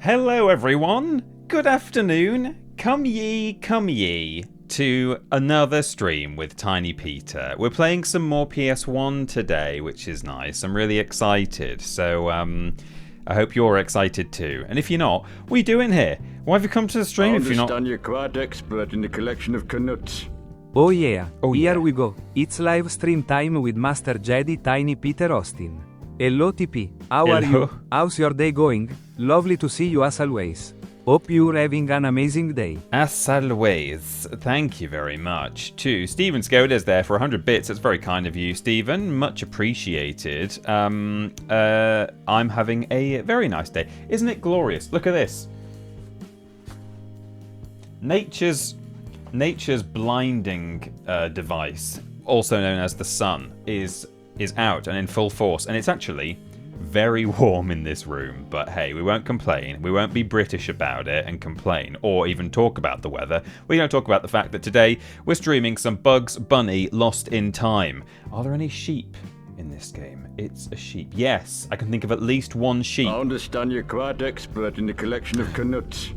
Hello everyone, good afternoon, come ye to another stream with Tiny Peter. We're playing some more PS1 today, which is nice. I'm really excited, so I hope you're excited too. And if you're not, what are you doing here? Why have you come to the stream if you're not? I understand you're quite expert in the collection of canuts. Oh yeah, yeah. Here we go. It's live stream time with Master Jedi Tiny Peter Austin. Hello TP, how are you? How's your day going? Lovely to see you as always. Hope you're having an amazing day. As always, thank you very much to Stephen Skoda's there for 100 bits. That's very kind of you, Stephen. Much appreciated. I'm having a very nice day. Isn't it glorious? Look at this. Nature's blinding device, also known as the sun, is out and in full force, and it's actually very warm in this room, but hey, we won't complain. We won't be British about it and complain, or even talk about the weather. We're going to talk about the fact that today we're streaming some Bugs Bunny Lost in Time. Are there any sheep in this game? It's a sheep. Yes, I can think of at least one sheep. I understand you're quite expert in the collection of canuts.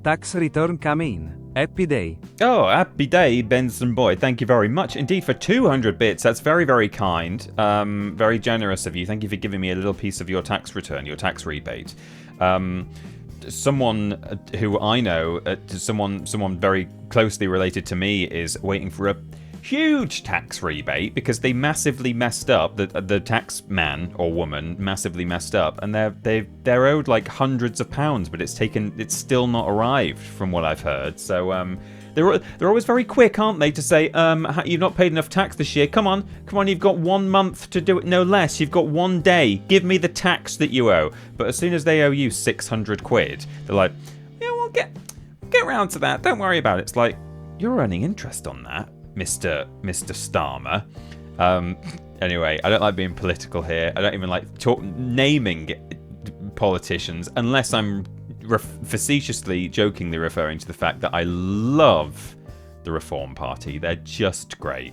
Tax return come in. Happy day. Oh, happy day, Benson Boy. Thank you very much indeed for 200 bits. That's very, very kind. Very generous of you. Thank you for giving me a little piece of your tax return, your tax rebate. Someone who I know, someone very closely related to me, is waiting for a huge tax rebate because they massively messed up. The tax man or woman massively messed up, and they're owed like hundreds of pounds, but it's still not arrived from what I've heard. So they're always very quick, aren't they, to say you've not paid enough tax this year. Come on, you've got 1 month to do it, no less. You've got 1 day. Give me the tax that you owe. But as soon as they owe you 600 quid, they're like, yeah, we'll get round to that. Don't worry about it. It's like, you're earning interest on that, Mr. Starmer. Anyway, I don't like being political here. I don't even like naming politicians unless I'm facetiously, jokingly referring to the fact that I love the Reform Party. They're just great.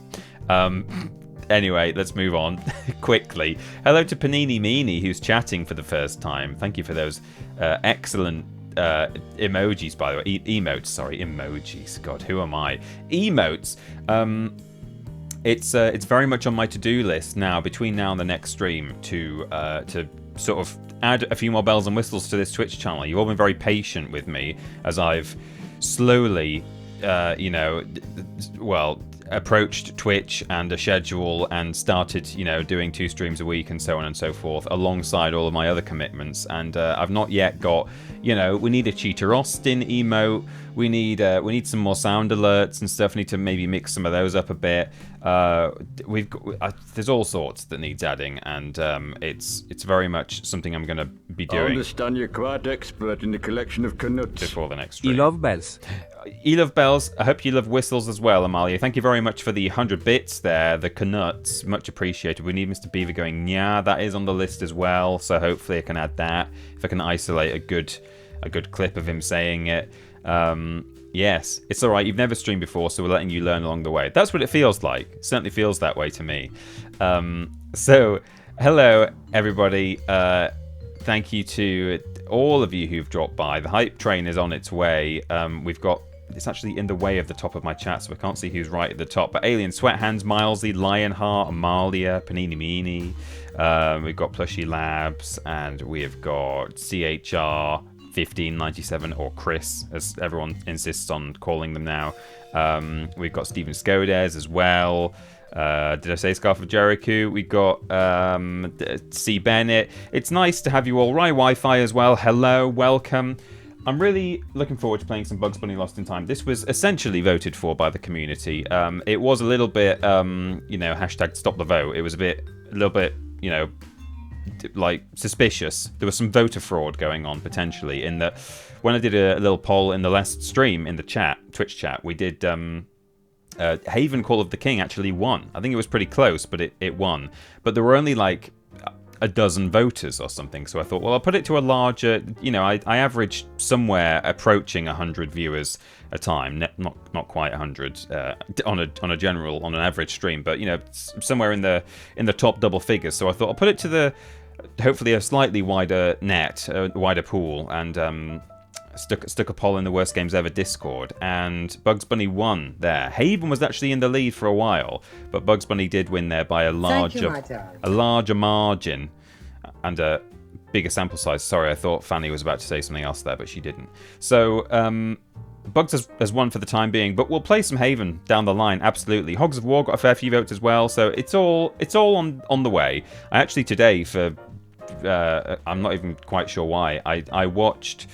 Anyway, let's move on quickly. Hello to Panini Meanie, who's chatting for the first time. Thank you for those excellent emojis, by the way. Emotes, sorry. Emojis. God, who am I? Emotes. It's very much on my to-do list now, between now and the next stream, to sort of add a few more bells and whistles to this Twitch channel. You've all been very patient with me as I've slowly, approached Twitch and a schedule and started, doing 2 streams a week and so on and so forth, alongside all of my other commitments. And I've not yet got, we need a Cheetah Austin emote. We need some more sound alerts and stuff. We need to maybe mix some of those up a bit. There's all sorts that needs adding, and it's very much something I'm going to be doing. I understand you're quite expert in the collection of canuts. Before the next stream. I love bells. You love bells. I hope you love whistles as well, Amalia. Thank you very much for the 100 bits there, the canuts. Much appreciated. We need Mr. Beaver going, yeah, that is on the list as well. So hopefully I can add that. If I can isolate a good clip of him saying it. Yes, it's all right. You've never streamed before, so we're letting you learn along the way. That's what it feels like. It certainly feels that way to me. So, hello, everybody. Thank you to all of you who've dropped by. The hype train is on its way. It's actually in the way of the top of my chat, so I can't see who's right at the top. But Alien Sweathands, Milesy, Lionheart, Amalia, Panini Meanie. We've got Plushy Labs, and we've got CHR 1597, or Chris, as everyone insists on calling them now. We've got Stephen Scodes as well. Did I say Scarf of Jericho? We got C. Bennett. It's nice to have you all. Rye Wi-Fi as well. Hello, welcome. I'm really looking forward to playing some Bugs Bunny Lost in Time. This was essentially voted for by the community. It was a little bit, hashtag stop the vote. It was a little bit, like suspicious. There was some voter fraud going on potentially, in that when I did a little poll in the last stream in the chat, Twitch chat, we did Haven Call of the King actually won. I think it was pretty close, but it won. But there were only like a dozen voters or something, so I thought, well, I'll put it to a larger, I average somewhere approaching 100 viewers a time, not quite 100 on an average stream, but somewhere in the top double figures. So I thought I'll put it to hopefully a slightly wider net, a wider pool, and stuck a poll in the Worst Games Ever Discord, and Bugs Bunny won there. Haven was actually in the lead for a while, but Bugs Bunny did win there by a larger margin and a bigger sample size. Sorry, I thought Fanny was about to say something else there, but she didn't. So Bugs has won for the time being, but we'll play some Haven down the line, absolutely. Hogs of War got a fair few votes as well, so it's all on the way. I actually today, for I'm not even quite sure why, I watched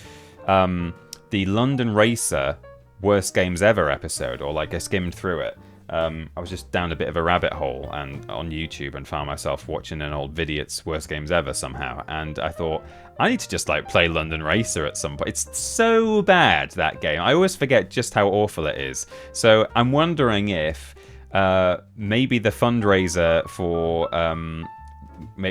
the London Racer Worst Games Ever episode, or like I skimmed through it. I was just down a bit of a rabbit hole and on YouTube and found myself watching an old Vidiot's Worst Games Ever somehow, and I thought, I need to just like play London Racer at some point. It's so bad, that game. I always forget just how awful it is. So I'm wondering if maybe the fundraiser for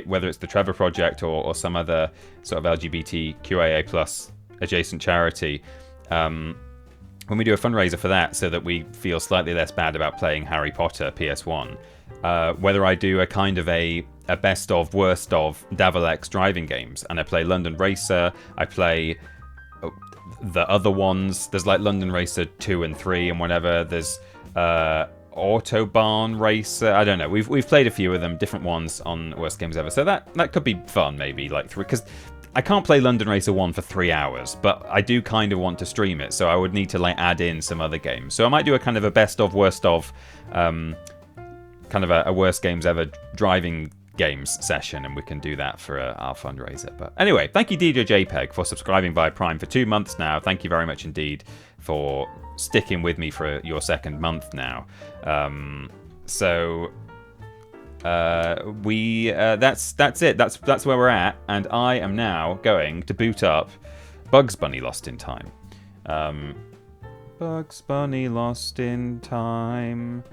whether it's the Trevor Project or some other sort of LGBTQIA plus adjacent charity, when we do a fundraiser for that, so that we feel slightly less bad about playing Harry Potter PS1, whether I do a kind of a best of, worst of Davil X driving games, and I play London Racer, I play the other ones. There's like London Racer 2 and 3 and whatever. There's Autobahn Racer. I don't know. We've played a few of them, different ones on Worst Games Ever. So that could be fun, maybe like 3, because I can't play London Racer 1 for 3 hours, but I do kind of want to stream it, so I would need to like add in some other games. So I might do a kind of a best of, worst of, kind of a Worst Games Ever driving games session, and we can do that for our fundraiser. But anyway, thank you DJ JPEG for subscribing via Prime for 2 months now. Thank you very much indeed for sticking with me for your second month now. That's it. That's where we're at, and I am now going to boot up Bugs Bunny Lost in Time. Bugs Bunny Lost in Time.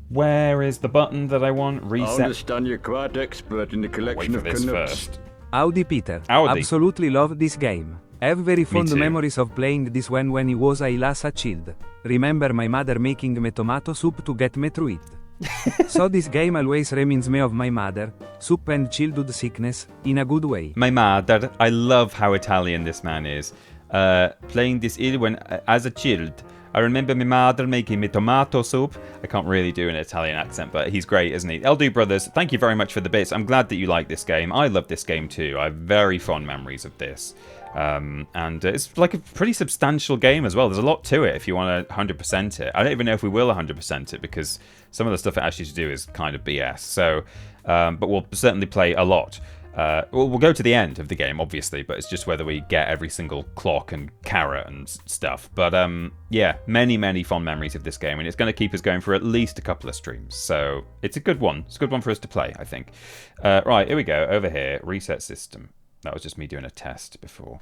Where is the button that I want? Reset. I understand you're quite expert in the collection of Canucks. Howdy, Peter. Howdy. Absolutely love this game. I have very fond too. memories of playing this when he was a lass a child. Remember my mother making me tomato soup to get me through it. So this game always reminds me of my mother, soup and childhood sickness, in a good way. My mother. I love how Italian this man is. Playing this when as a child. I remember my mother making me tomato soup. I can't really do an Italian accent, but he's great, isn't he? LD Brothers, thank you very much for the bits. I'm glad that you like this game. I love this game too. I have very fond memories of this. And it's like a pretty substantial game as well. There's a lot to it if you want to 100% it. I don't even know if we will 100% it, because some of the stuff it asks you to do is kind of BS. So, but we'll certainly play a lot. We'll go to the end of the game, obviously, but it's just whether we get every single clock and carrot and stuff. But yeah, many fond memories of this game, and it's going to keep us going for at least a couple of streams. So it's a good one. It's a good one for us to play, I think. Right, here we go. Over here, reset system. That was just me doing a test before.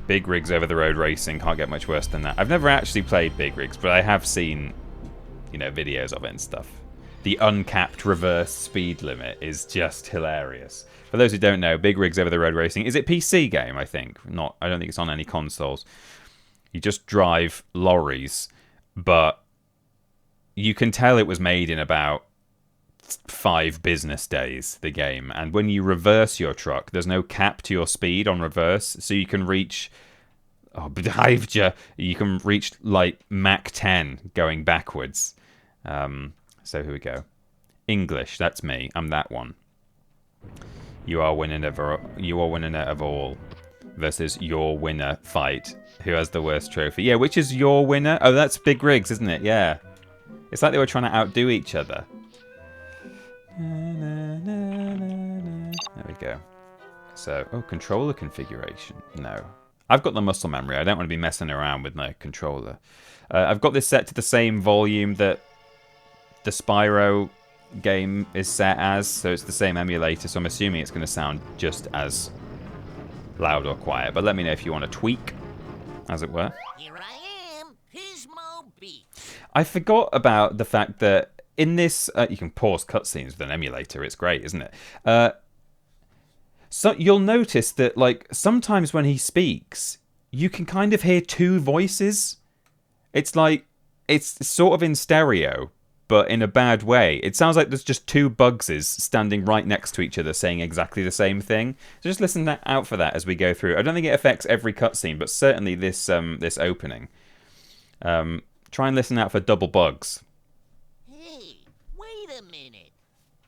Big Rigs Over the Road Racing. Can't get much worse than that. I've never actually played Big Rigs, but I have seen, videos of it and stuff. The uncapped reverse speed limit is just hilarious. For those who don't know, Big Rigs Over the Road Racing is a PC game, I think. I don't think it's on any consoles. You just drive lorries, but you can tell it was made in about 5 business days, the game. And when you reverse your truck, there's no cap to your speed on reverse, so you can reach like Mach 10 going backwards. So here we go. English, that's me. I'm that one. You are winner of all versus your winner fight. Who has the worst trophy? Yeah, which is your winner? Oh, that's Big Rigs, isn't it? Yeah. It's like they were trying to outdo each other. There we go. So, controller configuration. No. I've got the muscle memory. I don't want to be messing around with my controller. I've got this set to the same volume that the Spyro game is set as, so it's the same emulator, so I'm assuming it's going to sound just as loud or quiet. But let me know if you want to tweak, as it were. Here I am, Pismo Beach. I forgot about the fact that in this, you can pause cutscenes with an emulator. It's great, isn't it? So you'll notice that, like, sometimes when he speaks, you can kind of hear 2 voices. It's like, it's sort of in stereo, but in a bad way. It sounds like there's just 2 Bugses standing right next to each other saying exactly the same thing. So just listen out for that as we go through. I don't think it affects every cutscene, but certainly this this opening. Try and listen out for double bugs. Hey, wait a minute.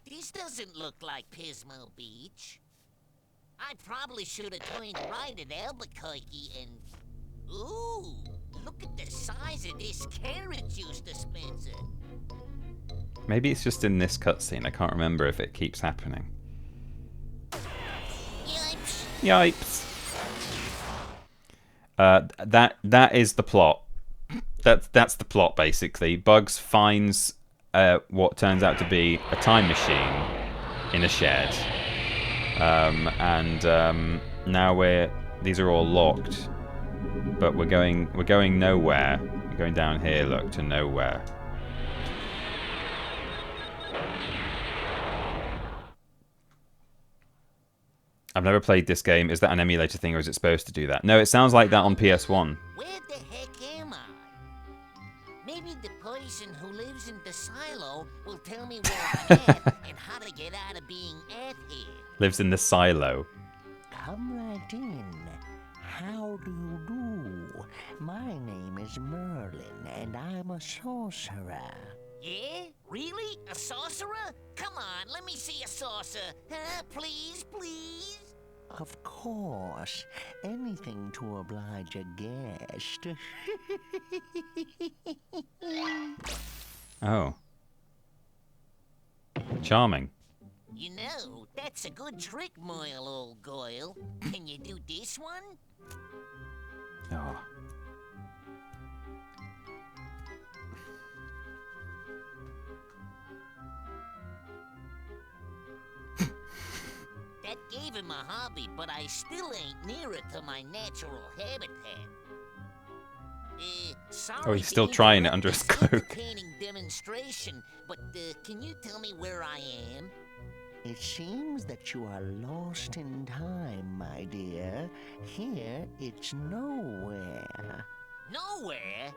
This doesn't look like Pismo Beach. I probably should have turned right at Albuquerque and... Ooh, look at the size of this carrot juice dispenser. Maybe it's just in this cutscene. I can't remember if it keeps happening. Yipes. Yipes. That is the plot. That's the plot, basically. Bugs finds what turns out to be a time machine in a shed. Now these are all locked. But we're going nowhere. We're going down here, look, to nowhere. I've never played this game. Is that an emulator thing, or is it supposed to do that? No, it sounds like that on PS1. Where the heck am I? Maybe the person who lives in the silo will tell me where I'm at and how to get out of being at here. Lives in the silo. come right in. How do you do? My name is Merlin, and I'm a sorcerer. Yeah? Really? A sorcerer? Come on, let me see a saucer. Please, please? Of course. Anything to oblige a guest. Oh. Charming. You know, that's a good trick, Moyle, old Goyle. Can you do this one? Oh. That gave him a hobby, but I still ain't near it to my natural habitat. Sorry Oh, he's still trying it under his cloak. Painting demonstration, but can you tell me where I am? It seems that you are lost in time, my dear. Here, it's nowhere. Nowhere?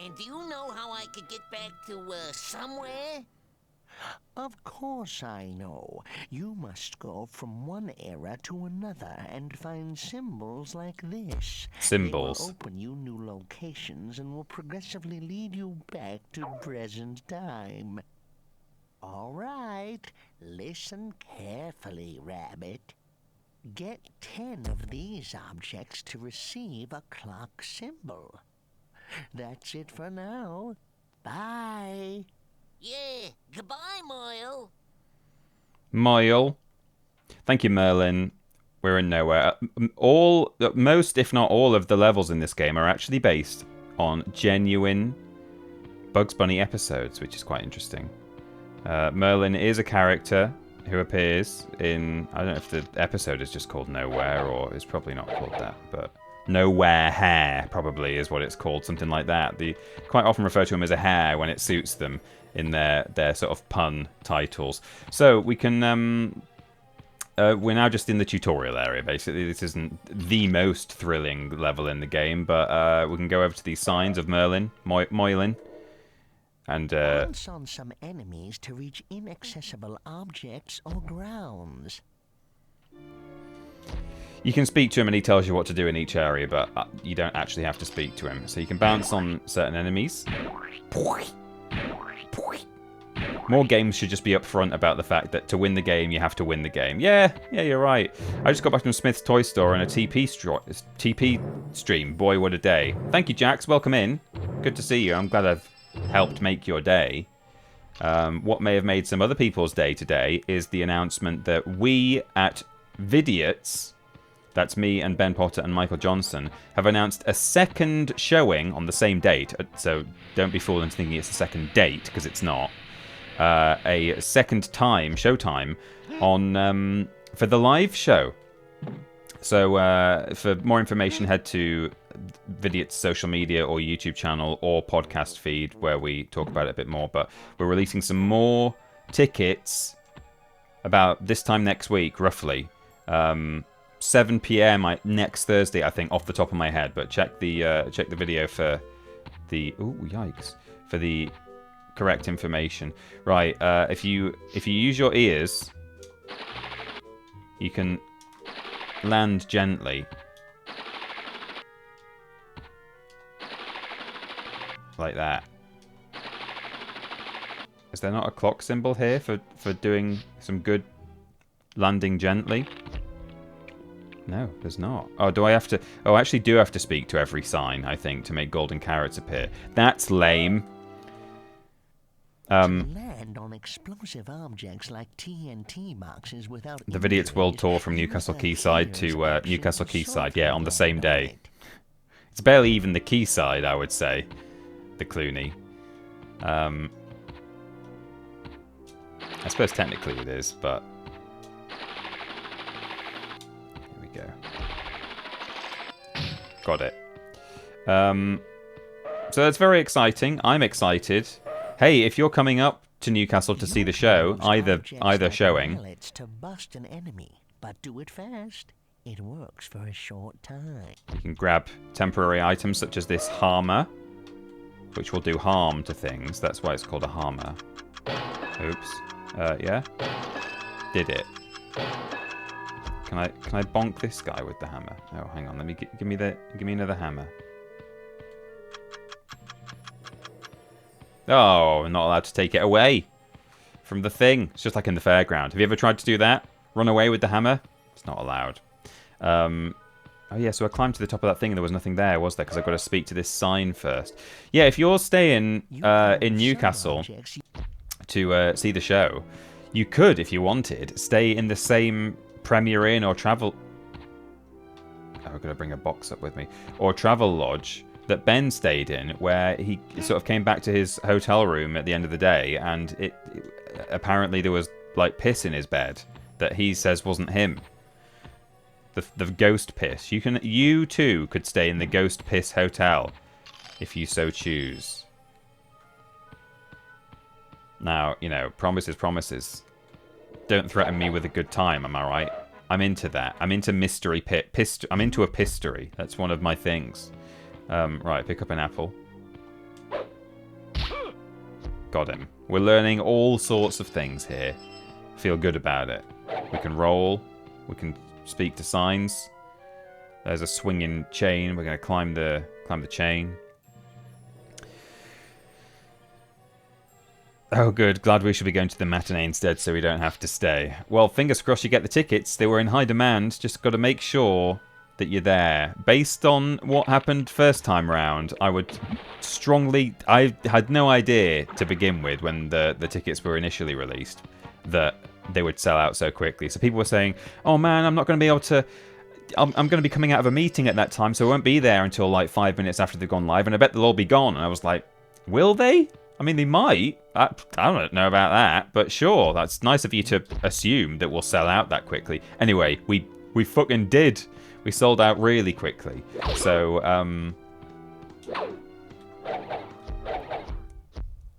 And do you know how I could get back to, somewhere? Of course I know. You must go from one era to another and find symbols like this. Symbols. They will open you new locations and will progressively lead you back to present time. All right, listen carefully, Rabbit. Get 10 of these objects to receive a clock symbol. That's it for now. Bye. Yeah, goodbye, Moyle. Moyle. Thank you, Merlin. We're in nowhere. Most, if not all, of the levels in this game are actually based on genuine Bugs Bunny episodes, which is quite interesting. Merlin is a character who appears in... I don't know if the episode is just called Nowhere, or it's probably not called that, but... Nowhere Hare, probably, is what it's called, something like that. They quite often refer to him as a hare when it suits them in their sort of pun titles. So we can... we're now just in the tutorial area, basically. This isn't the most thrilling level in the game, but we can go over to these signs of Merlin, Moylin. And bounce on some enemies to reach inaccessible objects or grounds. You can speak to him and he tells you what to do in each area, but you don't actually have to speak to him. So you can bounce on certain enemies. More games should just be upfront about the fact that to win the game, you have to win the game. Yeah, you're right. I just got back from Smith's Toy Store and a TP stream. Boy, what a day. Thank you, Jax. Welcome in. Good to see you. I'm glad I've helped make your day. What may have made some other people's day today is the announcement that we at Vidiots, that's me and Ben Potter and Michael Johnson, have announced a second showing on the same date. So don't be fooled into thinking it's a second date, because it's not. A second time, showtime, on for the live show. So for more information, head to Vidiot's social media or YouTube channel or podcast feed, where we talk about it a bit more. But we're releasing some more tickets about this time next week, roughly. 7 p.m. next Thursday, I think, off the top of my head. But check the video for the for the correct information. Right, if you use your ears, you can land gently, like that. Is there not a clock symbol here for doing some good landing gently? No, there's not. Oh, do I have to... Oh, I actually do have to speak to every sign, I think, to make golden carrots appear. That's lame. Land on explosive objects like TNT boxes without the Vidiots World Tour from Newcastle Quayside to Newcastle Quayside, yeah, on the same day. It's barely even the Quayside, I would say. The Cluny. I suppose technically it is, but... Here we go. Got it. So that's very exciting. I'm excited. Hey, if you're coming up to Newcastle to see the show, either showing... to bust an enemy, but do it fast. It works for a short time. You can grab temporary items such as this harmer, which will do harm to things. That's why it's called a harmer. Oops. Yeah. Did it. Can I bonk this guy with the hammer? Oh, hang on. Let me give me another hammer. Oh, I'm not allowed to take it away from the thing. It's just like in the fairground. Have you ever tried to do that? Run away with the hammer? It's not allowed. Oh yeah, so I climbed to the top of that thing and there was nothing there, was there? Because I've got to speak to this sign first. Yeah, if you're staying in Newcastle to see the show, you could, if you wanted, stay in the same Premier Inn or travel... Oh, I've got to bring a box up with me. Or travel lodge that Ben stayed in, where he sort of came back to his hotel room at the end of the day, and apparently there was, like, piss in his bed that he says wasn't him. The ghost piss. You too could stay in the ghost piss hotel if you so choose. Now, you know, promises, promises. Don't threaten me with a good time, am I right? I'm into that. I'm into mystery I'm into a pistery. That's one of my things. Right, pick up an apple. Got him. We're learning all sorts of things here. Feel good about it. We can roll. We can speak to signs. There's a swinging chain. We're going to climb the chain. Oh, good. Glad we should be going to the matinee instead so we don't have to stay. Well, fingers crossed you get the tickets. They were in high demand. Just got to make sure that you're there. Based on what happened first time round, I would strongly... I had no idea to begin with when the tickets were initially released that they would sell out so quickly. So people were saying, oh man, I'm not going to be able to... I'm going to be coming out of a meeting at that time, so I won't be there until like 5 minutes after they've gone live, and I bet they'll all be gone. And I was like, will they? I mean, they might. I don't know about that, but sure, that's nice of you to assume that we'll sell out that quickly. Anyway, we fucking did. We sold out really quickly. So,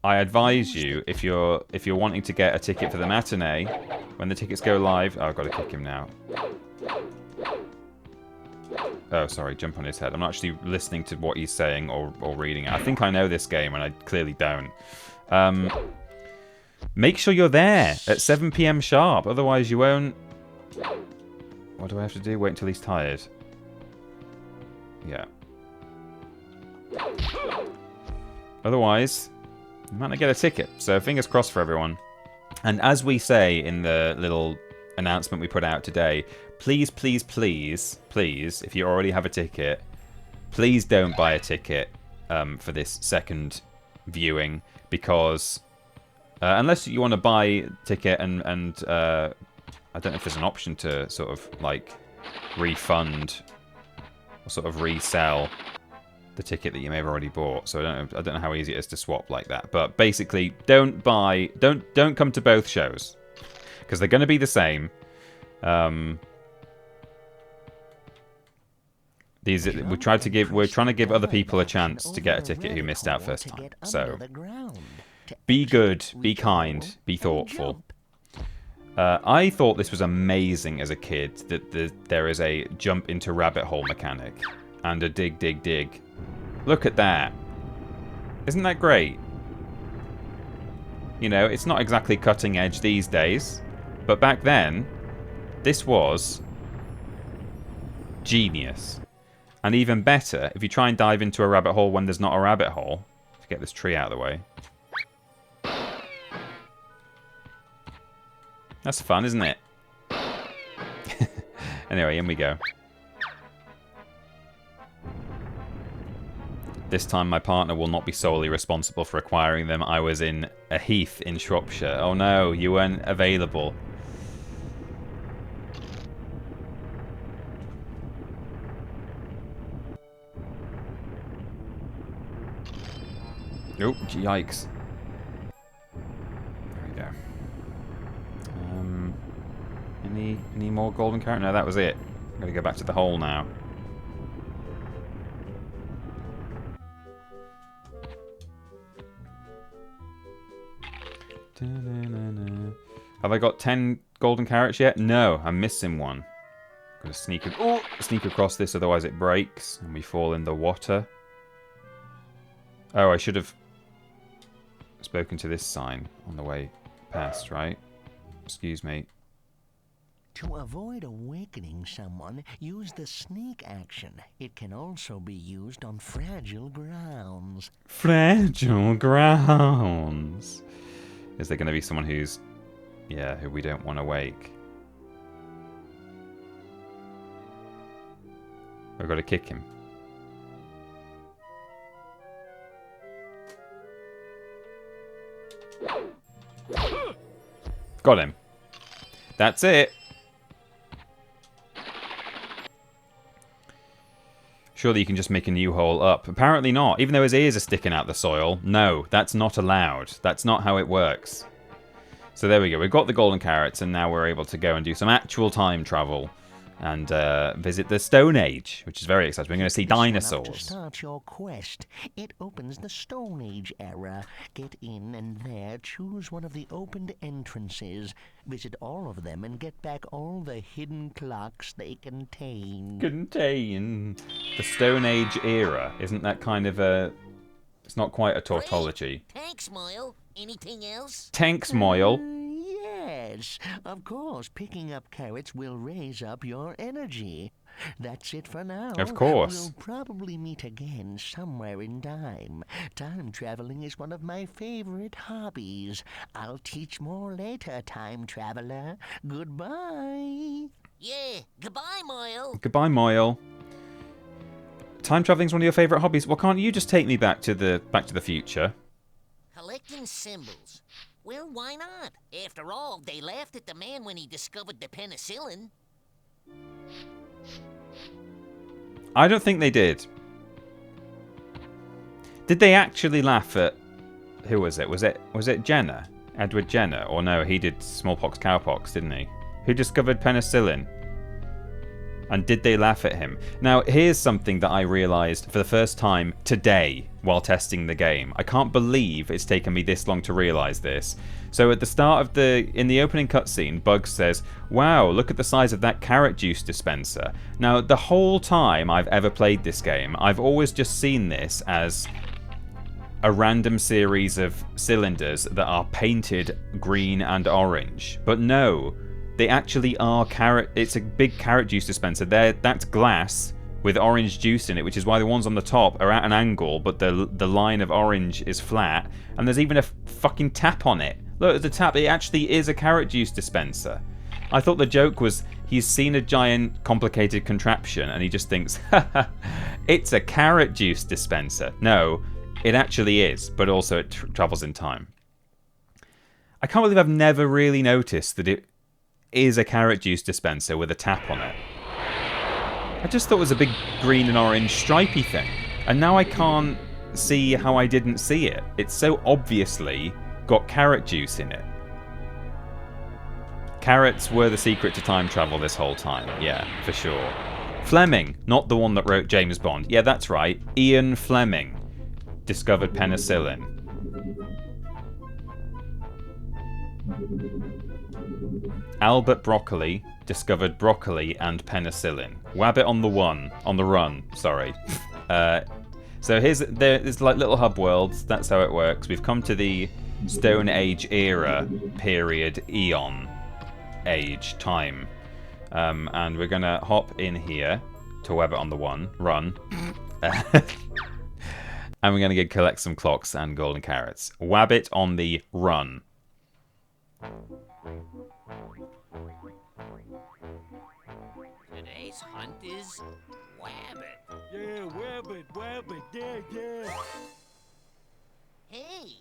I advise you, if you're wanting to get a ticket for the matinee, when the tickets go live... Oh, I've got to kick him now. Oh, sorry, jump on his head. I'm not actually listening to what he's saying or reading it. I think I know this game, and I clearly don't. Make sure you're there at 7 PM sharp, otherwise you won't... What do I have to do? Wait until he's tired. Yeah. Otherwise, you might not get a ticket. So fingers crossed for everyone. And as we say in the little announcement we put out today, please, please, please, please, if you already have a ticket, please don't buy a ticket for this second viewing, because unless you want to buy a ticket and I don't know if there's an option to sort of like refund or sort of resell the ticket that you may have already bought. So I don't know how easy it is to swap like that. But basically, don't come to both shows because they're going to be the same. We're trying to give other people a chance to get a ticket who missed out first time. So be good, be kind, be thoughtful. I thought this was amazing as a kid that there is a jump into rabbit hole mechanic and a dig, dig, dig. Look at that. Isn't that great? You know, it's not exactly cutting edge these days, but back then, this was genius. And even better, if you try and dive into a rabbit hole when there's not a rabbit hole, to get this tree out of the way. That's fun, isn't it? Anyway, in we go. This time my partner will not be solely responsible for acquiring them. I was in a heath in Shropshire. Oh no, you weren't available. Oh, yikes. There we go. Any more golden carrot? No, that was it. I'm gonna go back to the hole now. Have I got 10 golden carrots yet? No, I'm missing one. I'm gonna sneak across this, otherwise it breaks and we fall in the water. Oh, I should have spoken to this sign on the way past, right? Excuse me. To avoid awakening someone, use the sneak action. It can also be used on fragile grounds. Fragile grounds. Is there going to be someone who's, yeah, who we don't want to wake? We've got to kick him. Got him. That's it. Surely you can just make a new hole up. Apparently not. Even though his ears are sticking out the soil. No, that's not allowed. That's not how it works. So there we go. We've got the golden carrots, and now we're able to go and do some actual time travel and visit the Stone Age, which is very exciting. We're going to see dinosaurs. To start your quest, it opens the Stone Age era. Get in, and there choose one of the opened entrances. Visit all of them and get back all the hidden clocks they contain. The Stone Age era. Isn't that kind of a... It's not quite a tautology. Thanks, MOYLE. Anything else? TENKS, MOYLE. Yes, of course, picking up carrots will raise up your energy. That's it for now. Of course. We'll probably meet again somewhere in time. Time traveling is one of my favorite hobbies. I'll teach more later, time traveler. Goodbye. Yeah, goodbye, MOYLE. Goodbye, MOYLE. Time traveling's one of your favourite hobbies. Well, can't you just take me back to the future? Collecting symbols. Well, why not? After all, they laughed at the man when he discovered the penicillin. I don't think they did. Did they actually laugh at... Who was it? Was it Jenner? Edward Jenner? Or no, he did smallpox, cowpox, didn't he? Who discovered penicillin? And did they laugh at him? Now, here's something that I realised for the first time today while testing the game. I can't believe it's taken me this long to realise this. So at the start of in the opening cutscene, Bugs says, "Wow, look at the size of that carrot juice dispenser." Now, the whole time I've ever played this game, I've always just seen this as a random series of cylinders that are painted green and orange. But no, they actually are carrot. It's a big carrot juice dispenser. That's glass with orange juice in it, which is why the ones on the top are at an angle, but the line of orange is flat. And there's even a fucking tap on it. Look at the tap. It actually is a carrot juice dispenser. I thought the joke was he's seen a giant, complicated contraption and he just thinks, haha, it's a carrot juice dispenser. No, it actually is, but also it travels in time. I can't believe I've never really noticed that it is a carrot juice dispenser with a tap on it. I just thought it was a big green and orange stripy thing. And now I can't see how I didn't see it. It's so obviously got carrot juice in it. Carrots were the secret to time travel this whole time. Yeah, for sure. Fleming, not the one that wrote James Bond. Yeah, that's right. Ian Fleming discovered penicillin. Albert Broccoli discovered broccoli and penicillin. Wabbit on the run, sorry. So there's like little hub worlds, that's how it works. We've come to the Stone Age era, period, eon, age, time. And we're gonna hop in here to Wabbit on the run. And we're gonna collect some clocks and golden carrots. Wabbit on the run. Today's hunt is Wabbit. Yeah, Wabbit, yeah. Hey!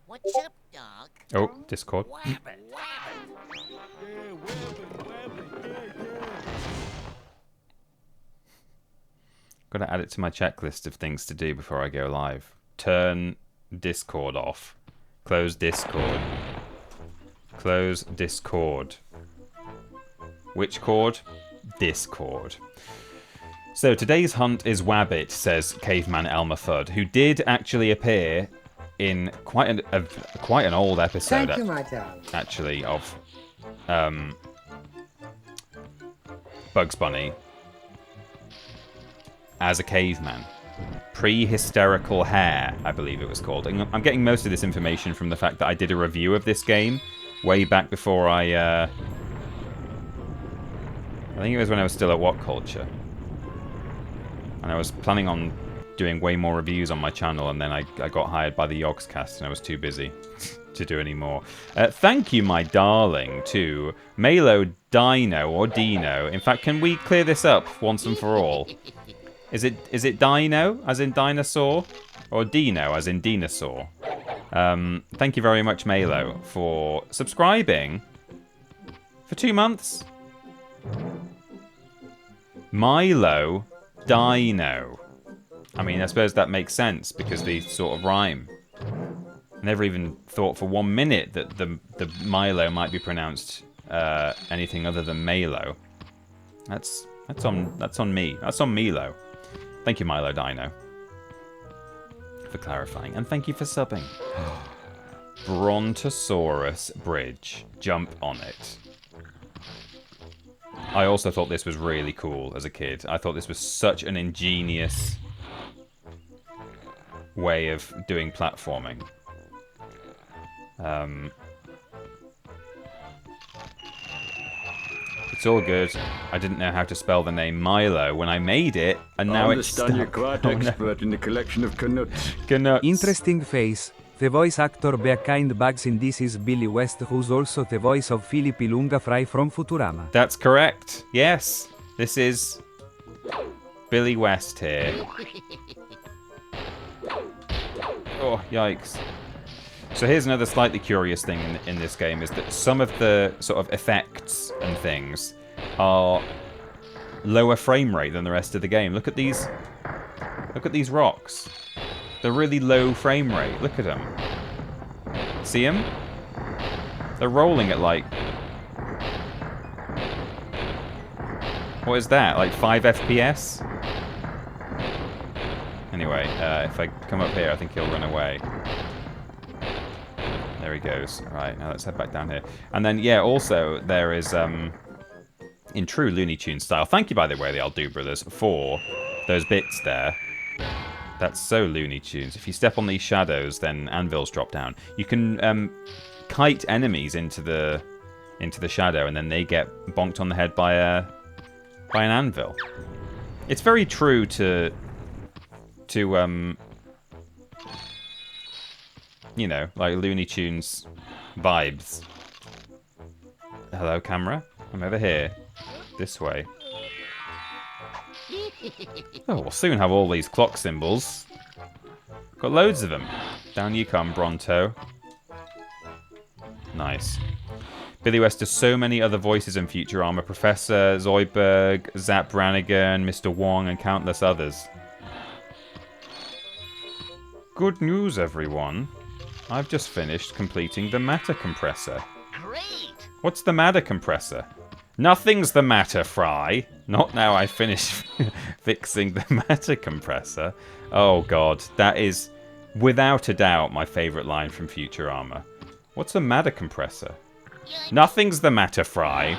What's up, Doc? Oh, Discord. Wabbit. Yeah, Wabbit, yeah. Gotta add it to my checklist of things to do before I go live. Turn Discord off. Close Discord. Close Discord. Which cord? Discord. So today's hunt is Wabbit, says Caveman Elmer Fudd, who did actually appear in quite an old episode. Thank you, my darling. Actually, of Bugs Bunny as a caveman. Pre-hysterical hair, I believe it was called. And I'm getting most of this information from the fact that I did a review of this game way back before I think it was when I was still at What Culture. And I was planning on doing way more reviews on my channel, and then I got hired by the Yogscast, and I was too busy to do any more. Thank you, my darling, to MOYLE Dino, or Dino. In fact, can we clear this up once and for all? Is it Dino, as in dinosaur? Or Dino, as in dinosaur? Thank you very much, MOYLE, for subscribing for 2 months. Milo Dino. I mean, I suppose that makes sense because they sort of rhyme. Never even thought for 1 minute that the Milo might be pronounced anything other than Malo. That's on me. That's on Milo. Thank you, Milo Dino, for clarifying, and thank you for subbing. Brontosaurus Bridge. Jump on it. I also thought this was really cool as a kid. I thought this was such an ingenious way of doing platforming. It's all good. I didn't know how to spell the name Milo when I made it, and now it's stuck. I understand you're quite expert in the collection of canuts. Canuts. Interesting face. The voice actor behind Bugs in this is Billy West, who's also the voice of Philip Ilunga Fry from Futurama. That's correct. Yes. This is Billy West here. Oh, yikes. So here's another slightly curious thing in this game, is that some of the sort of effects and things are lower frame rate than the rest of the game. Look at these rocks. They're really low frame rate. Look at them. See them? They're rolling at like... What is that? Like 5 FPS? Anyway, if I come up here, I think he'll run away. There he goes. Right, now let's head back down here. And then, yeah, also, there is, in true Looney Tunes style, thank you, by the way, the Aldo Brothers, for those bits there. That's so Looney Tunes. If you step on these shadows, then anvils drop down. You can kite enemies into the shadow, and then they get bonked on the head by an anvil. It's very true to you know, like Looney Tunes vibes. Hello, camera. I'm over here. This way. Oh, we'll soon have all these clock symbols. Got loads of them. Down you come, Bronto. Nice. Billy West does so many other voices in Futurama. Professor Zoidberg, Zap Brannigan, Mr. Wong, and countless others. Good news, everyone. I've just finished completing the matter compressor. Great! What's the matter compressor? Nothing's the matter, Fry. Not now I finish fixing the matter compressor. Oh god, that is without a doubt my favourite line from Futurama. What's a matter compressor? Nothing's the matter, Fry.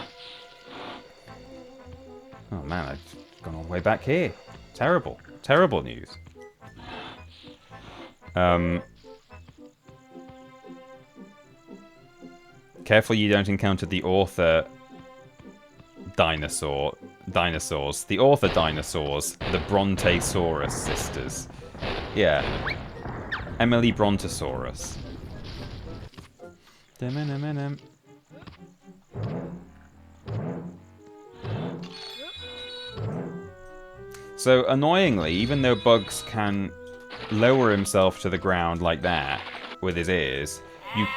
Oh man, I've gone all the way back here. Terrible. Terrible news. Careful you don't encounter the author dinosaurs. The author dinosaurs. The Brontosaurus sisters. Yeah. Emily Brontosaurus. So, annoyingly, even though Bugs can lower himself to the ground like that with his ears, you...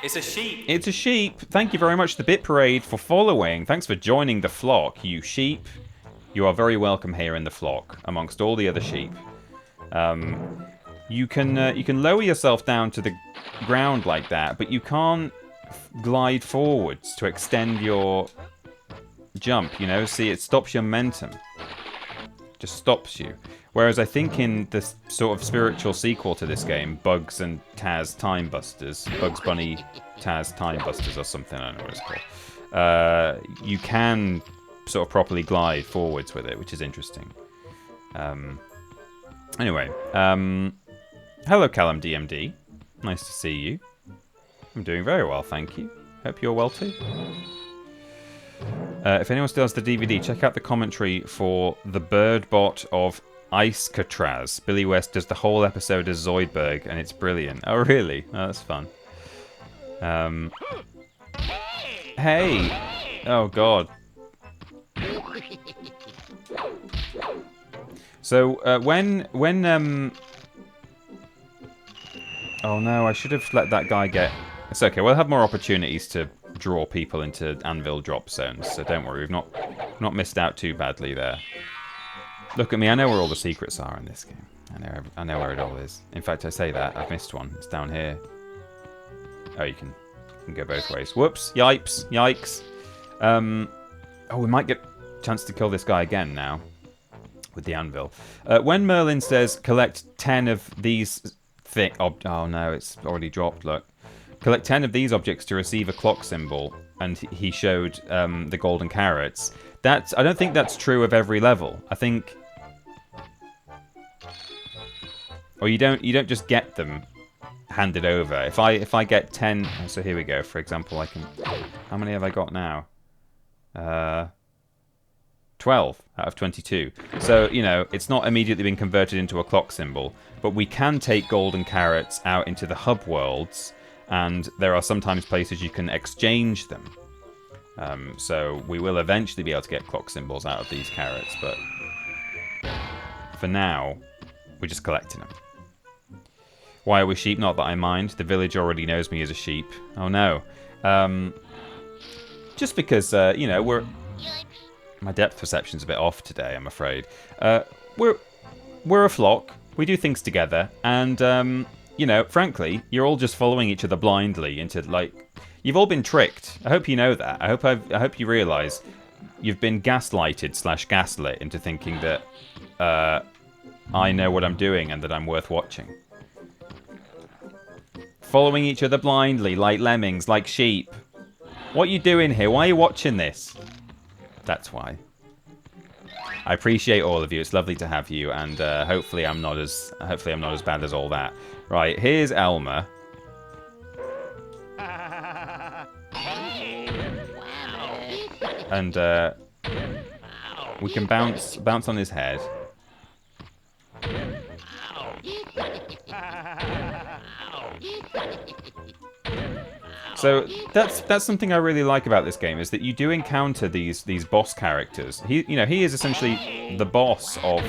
It's a sheep. It's a sheep. Thank you very much, the Bit Parade, for following. Thanks for joining the flock, you sheep. You are very welcome here in the flock, amongst all the other sheep. You can lower yourself down to the ground like that, but you can't glide forwards to extend your jump, you know? See, it stops your momentum. Just stops you. Whereas I think in this sort of spiritual sequel to this game, Bugs and Taz Time Busters, Bugs Bunny Taz Time Busters or something, I don't know what it's called, you can sort of properly glide forwards with it, which is interesting. Anyway, hello Callum DMD. Nice to see you. I'm doing very well, thank you. Hope you're well too. If anyone still has the DVD, check out the commentary for the bird bot of Icecatraz. Billy West does the whole episode as Zoidberg, and it's brilliant. Oh, really? Oh, that's fun. Hey! Oh, God. So, when oh, no, I should have let that guy get... It's okay, we'll have more opportunities to draw people into anvil drop zones, so don't worry, we've not missed out too badly there. Look at me, I know where all the secrets are in this game. I know where it all is. In fact, I say that, I've missed one. It's down here. Oh, you can go both ways. Whoops, yipes, yikes. Oh, we might get a chance to kill this guy again now. With the anvil. When Merlin says, collect 10 of these... oh no, it's already dropped, look. Collect 10 of these objects to receive a clock symbol, and he showed the golden carrots. I don't think that's true of every level. I think... Or you don't just get them handed over. If I get 10... So here we go, for example, I can... How many have I got now? 12 out of 22. So, you know, it's not immediately been converted into a clock symbol, but we can take golden carrots out into the hub worlds, and there are sometimes places you can exchange them. So we will eventually be able to get clock symbols out of these carrots, but for now, we're just collecting them. Why are we sheep? Not that I mind. The village already knows me as a sheep. Oh no. Just because, you know, my depth perception's a bit off today, I'm afraid. We're a flock. We do things together, and you know, frankly, you're all just following each other blindly into, like, you've all been tricked. I hope you know that. I hope you realise you've been gaslighted / gaslit into thinking that I know what I'm doing and that I'm worth watching. Following each other blindly, like lemmings, like sheep. What are you doing here? Why are you watching this? That's why. I appreciate all of you. It's lovely to have you, and hopefully I'm not as bad as all that. Right, here's Elmer. And we can bounce on his head. So that's something I really like about this game, is that you do encounter these boss characters. He is essentially the boss of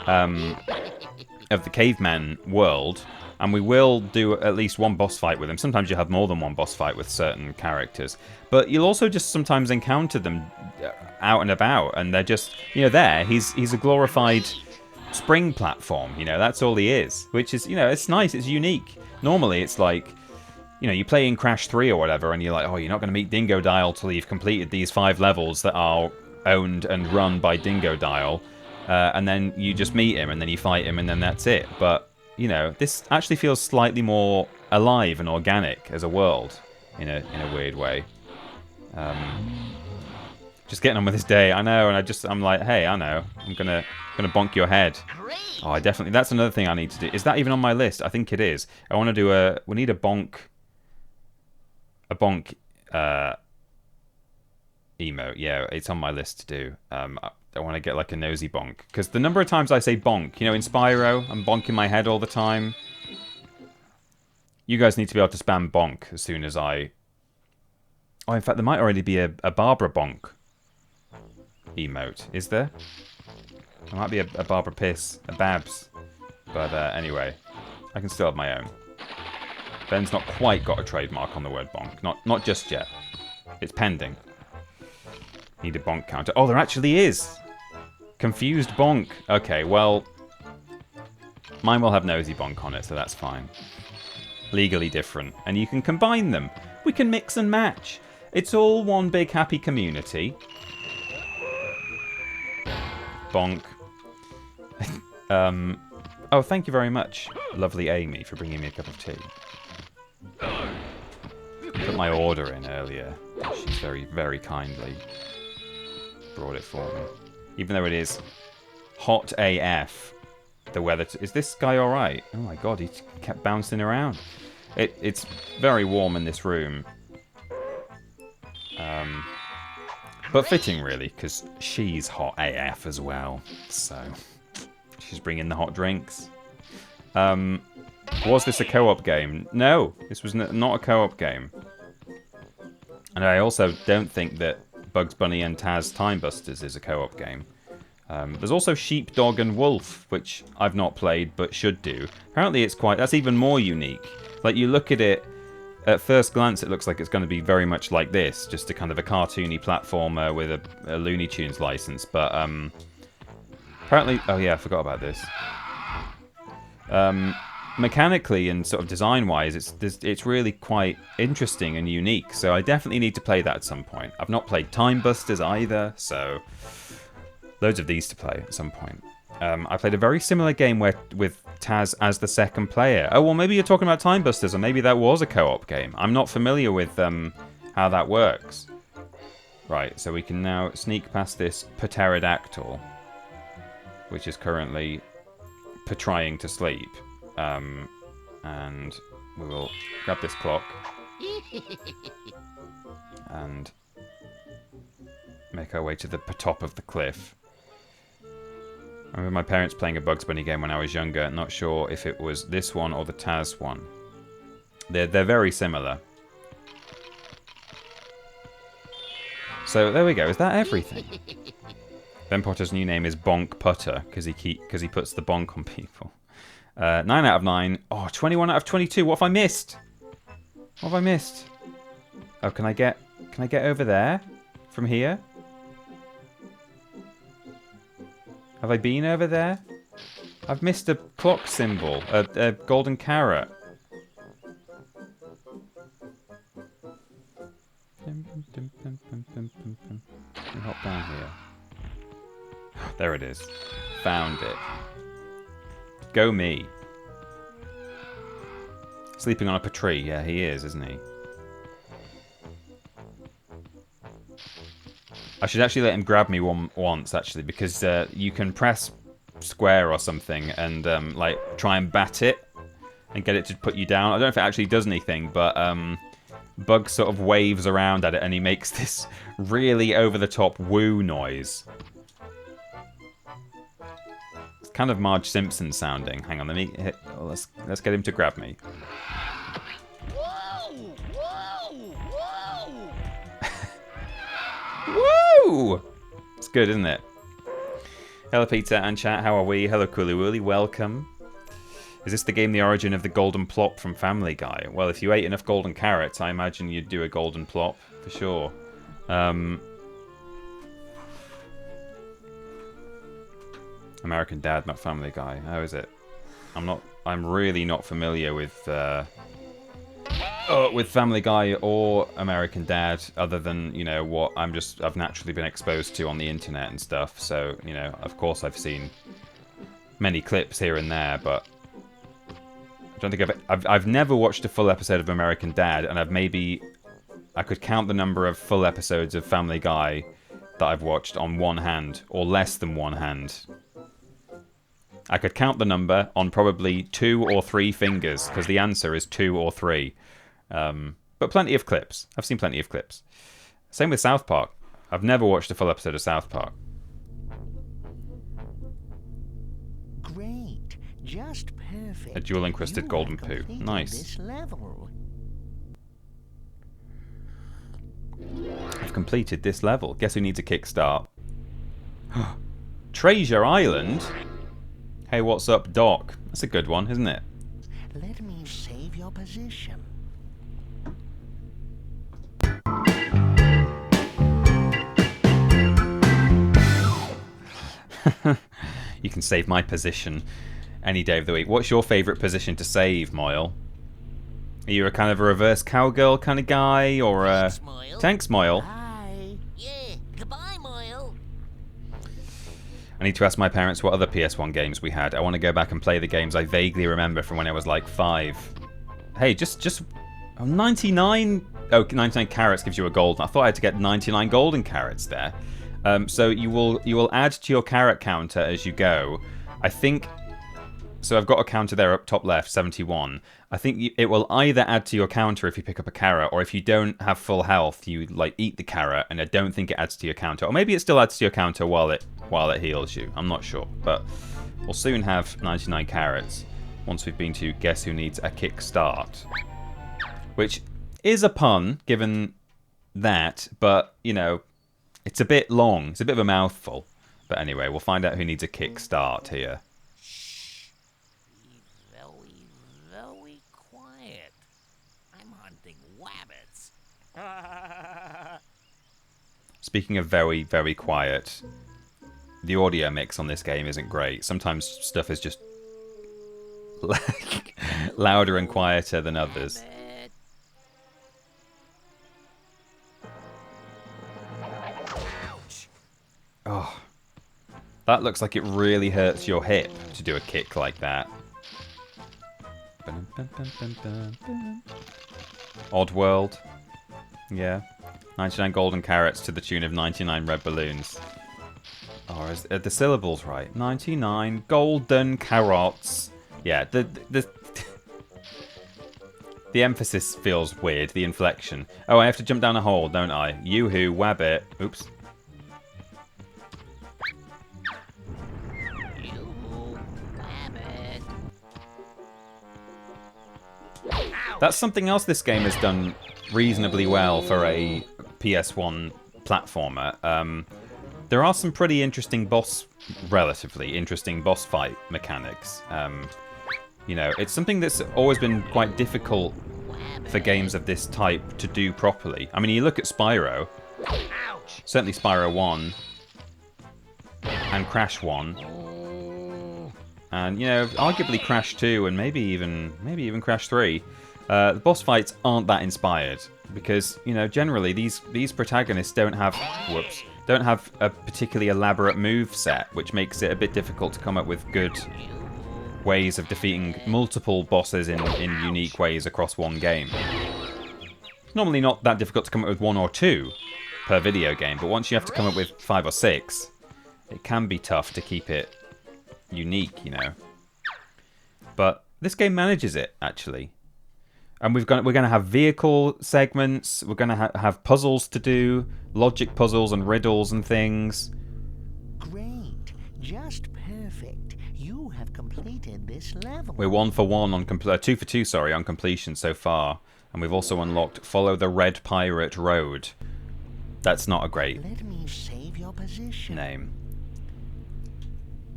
the caveman world, and we will do at least one boss fight with him. Sometimes you have more than one boss fight with certain characters, but you'll also just sometimes encounter them out and about, and they're just, you know, there. He's a glorified spring platform. You know, that's all he is, which is, you know, it's nice. It's unique. Normally, it's like, you know, you play in Crash 3 or whatever, and you're like, oh, you're not going to meet Dingo Dial till you've completed these 5 levels that are owned and run by Dingo Dial, and then you just meet him, and then you fight him, and then that's it. But, you know, this actually feels slightly more alive and organic as a world, in a weird way. Just getting on with this day, I know, and I'm like, hey, I know, I'm gonna bonk your head. Oh, that's another thing I need to do. Is that even on my list? I think it is. I want to do we need a bonk emote. Yeah, it's on my list to do. I want to get like a nosy bonk, because the number of times I say bonk, you know, in Spyro, I'm bonking my head all the time. You guys need to be able to spam bonk as soon as I... Oh, in fact, there might already be a Barbara bonk emote. Is there? There might be a Barbara piss, a Babs. But anyway, I can still have my own. Ben's not quite got a trademark on the word bonk. Not just yet. It's pending. Need a bonk counter. Oh, there actually is! Confused bonk. Okay, well... Mine will have nosy bonk on it, so that's fine. Legally different. And you can combine them. We can mix and match. It's all one big happy community. Bonk. Oh, thank you very much, lovely Amy, for bringing me a cup of tea. Put my order in earlier. She's very, very kindly brought it for me. Even though it is hot AF, the weather... Is this guy alright? Oh my god, he kept bouncing around. It's very warm in this room. But fitting, really, because she's hot AF as well. So, she's bringing the hot drinks. Was this a co-op game? No, this was not a co-op game. And I also don't think that Bugs Bunny and Taz Time Busters is a co-op game. There's also Sheepdog and Wolf, which I've not played but should do. Apparently that's even more unique. Like, you look at it, at first glance it looks like it's going to be very much like this, just a kind of a cartoony platformer with a Looney Tunes license, but apparently, oh yeah, I forgot about this. Mechanically and sort of design-wise, it's really quite interesting and unique, so I definitely need to play that at some point. I've not played Time Busters either, so loads of these to play at some point. I played a very similar game with Taz as the second player. Oh, well, maybe you're talking about Time Busters, or maybe that was a co-op game. I'm not familiar with how that works. Right, so we can now sneak past this pterodactyl, which is currently trying to sleep. And we will grab this clock and make our way to the top of the cliff. I remember my parents playing a Bugs Bunny game when I was younger. Not sure if it was this one or the Taz one. They're very similar. So there we go. Is that everything? Ben Potter's new name is Bonk Putter because he puts the bonk on people. 9 out of 9. Oh, 21 out of 22. What have I missed? What have I missed? Oh, can I get over there from here? Have I been over there? I've missed a clock symbol, a golden carrot. Let me hop down here. There it is. Found it. Go me. Sleeping on a tree. Yeah, he is, isn't he? I should actually let him grab me once, actually, because you can press square or something and like try and bat it and get it to put you down. I don't know if it actually does anything, but Bug sort of waves around at it and he makes this really over-the-top woo noise. It's kind of Marge Simpson sounding. Hang on, let's get him to grab me. Whoa! Whoa! Whoa! Woo! It's good, isn't it? Hello, Peter and chat. How are we? Hello, Cooley Wooly. Welcome. Is this the game The Origin of the Golden Plop from Family Guy? Well, if you ate enough golden carrots, I imagine you'd do a golden plop, for sure. American Dad, not Family Guy. How is it? I'm really not familiar with Family Guy or American Dad, other than, you know, what I've naturally been exposed to on the internet and stuff. So, you know, of course I've seen many clips here and there, but I don't think I've never watched a full episode of American Dad, and I could count the number of full episodes of Family Guy that I've watched on one hand, or less than one hand. I could count the number on probably 2 or 3 fingers, because the answer is 2 or 3. But plenty of clips. I've seen plenty of clips. Same with South Park. I've never watched a full episode of South Park. Great. Just perfect. A jewel-encrusted You golden have poo. completed Nice. This level. I've completed this level. Guess who needs a kickstart? Treasure Island? Hey, what's up, Doc? That's a good one, isn't it? Let me save your position. You can save my position any day of the week. What's your favourite position to save, Moyle? Are you a kind of a reverse cowgirl kind of guy, or a... Thanks, Moyle. Thanks, Moyle. Bye. Yeah, goodbye, Moyle. I need to ask my parents what other PS1 games we had. I want to go back and play the games I vaguely remember from when I was like 5. Hey, just 99... Oh, 99 carrots gives you a golden. I thought I had to get 99 golden carrots there. So you will add to your carrot counter as you go. I think So I've got a counter there up top left, 71. I think it will either add to your counter if you pick up a carrot, or if you don't have full health, you like eat the carrot, and I don't think it adds to your counter. Or maybe it still adds to your counter while it heals you. I'm not sure, but we'll soon have 99 carrots once we've been to Guess Who Needs a Kickstart, which is a pun given that, but you know, it's a bit long. It's a bit of a mouthful. But anyway, we'll find out who needs a kickstart here. Be very, very quiet. I'm hunting wabbits. Speaking of very, very quiet, the audio mix on this game isn't great. Sometimes stuff is just like louder and quieter than others. Ouch. Oh, that looks like it really hurts your hip to do a kick like that. Oddworld. Yeah. 99 golden carrots to the tune of 99 red balloons. Oh, are the syllables right? 99 golden carrots. Yeah, the emphasis feels weird, the inflection. Oh, I have to jump down a hole, don't I? Yoo-hoo, Wabbit. Oops. That's something else this game has done reasonably well for a PS1 platformer. There are some pretty interesting relatively interesting boss fight mechanics. You know, it's something that's always been quite difficult for games of this type to do properly. I mean, you look at Spyro, certainly Spyro 1 and Crash 1, and you know, arguably Crash 2 and maybe even Crash 3. The boss fights aren't that inspired because, you know, generally these protagonists don't have a particularly elaborate move set, which makes it a bit difficult to come up with good ways of defeating multiple bosses in unique ways across one game. It's normally not that difficult to come up with 1 or 2 per video game, but once you have to come up with 5 or 6, it can be tough to keep it unique, you know. But this game manages it, actually. And we're going to have vehicle segments, we're going to have puzzles to do, logic puzzles and riddles and things. Great. Just perfect. You have completed this level. We're 1 for 1 on 2 for 2, sorry, on completion so far. And we've also unlocked Follow the Red Pirate Road. That's not a great Let me save your position. name.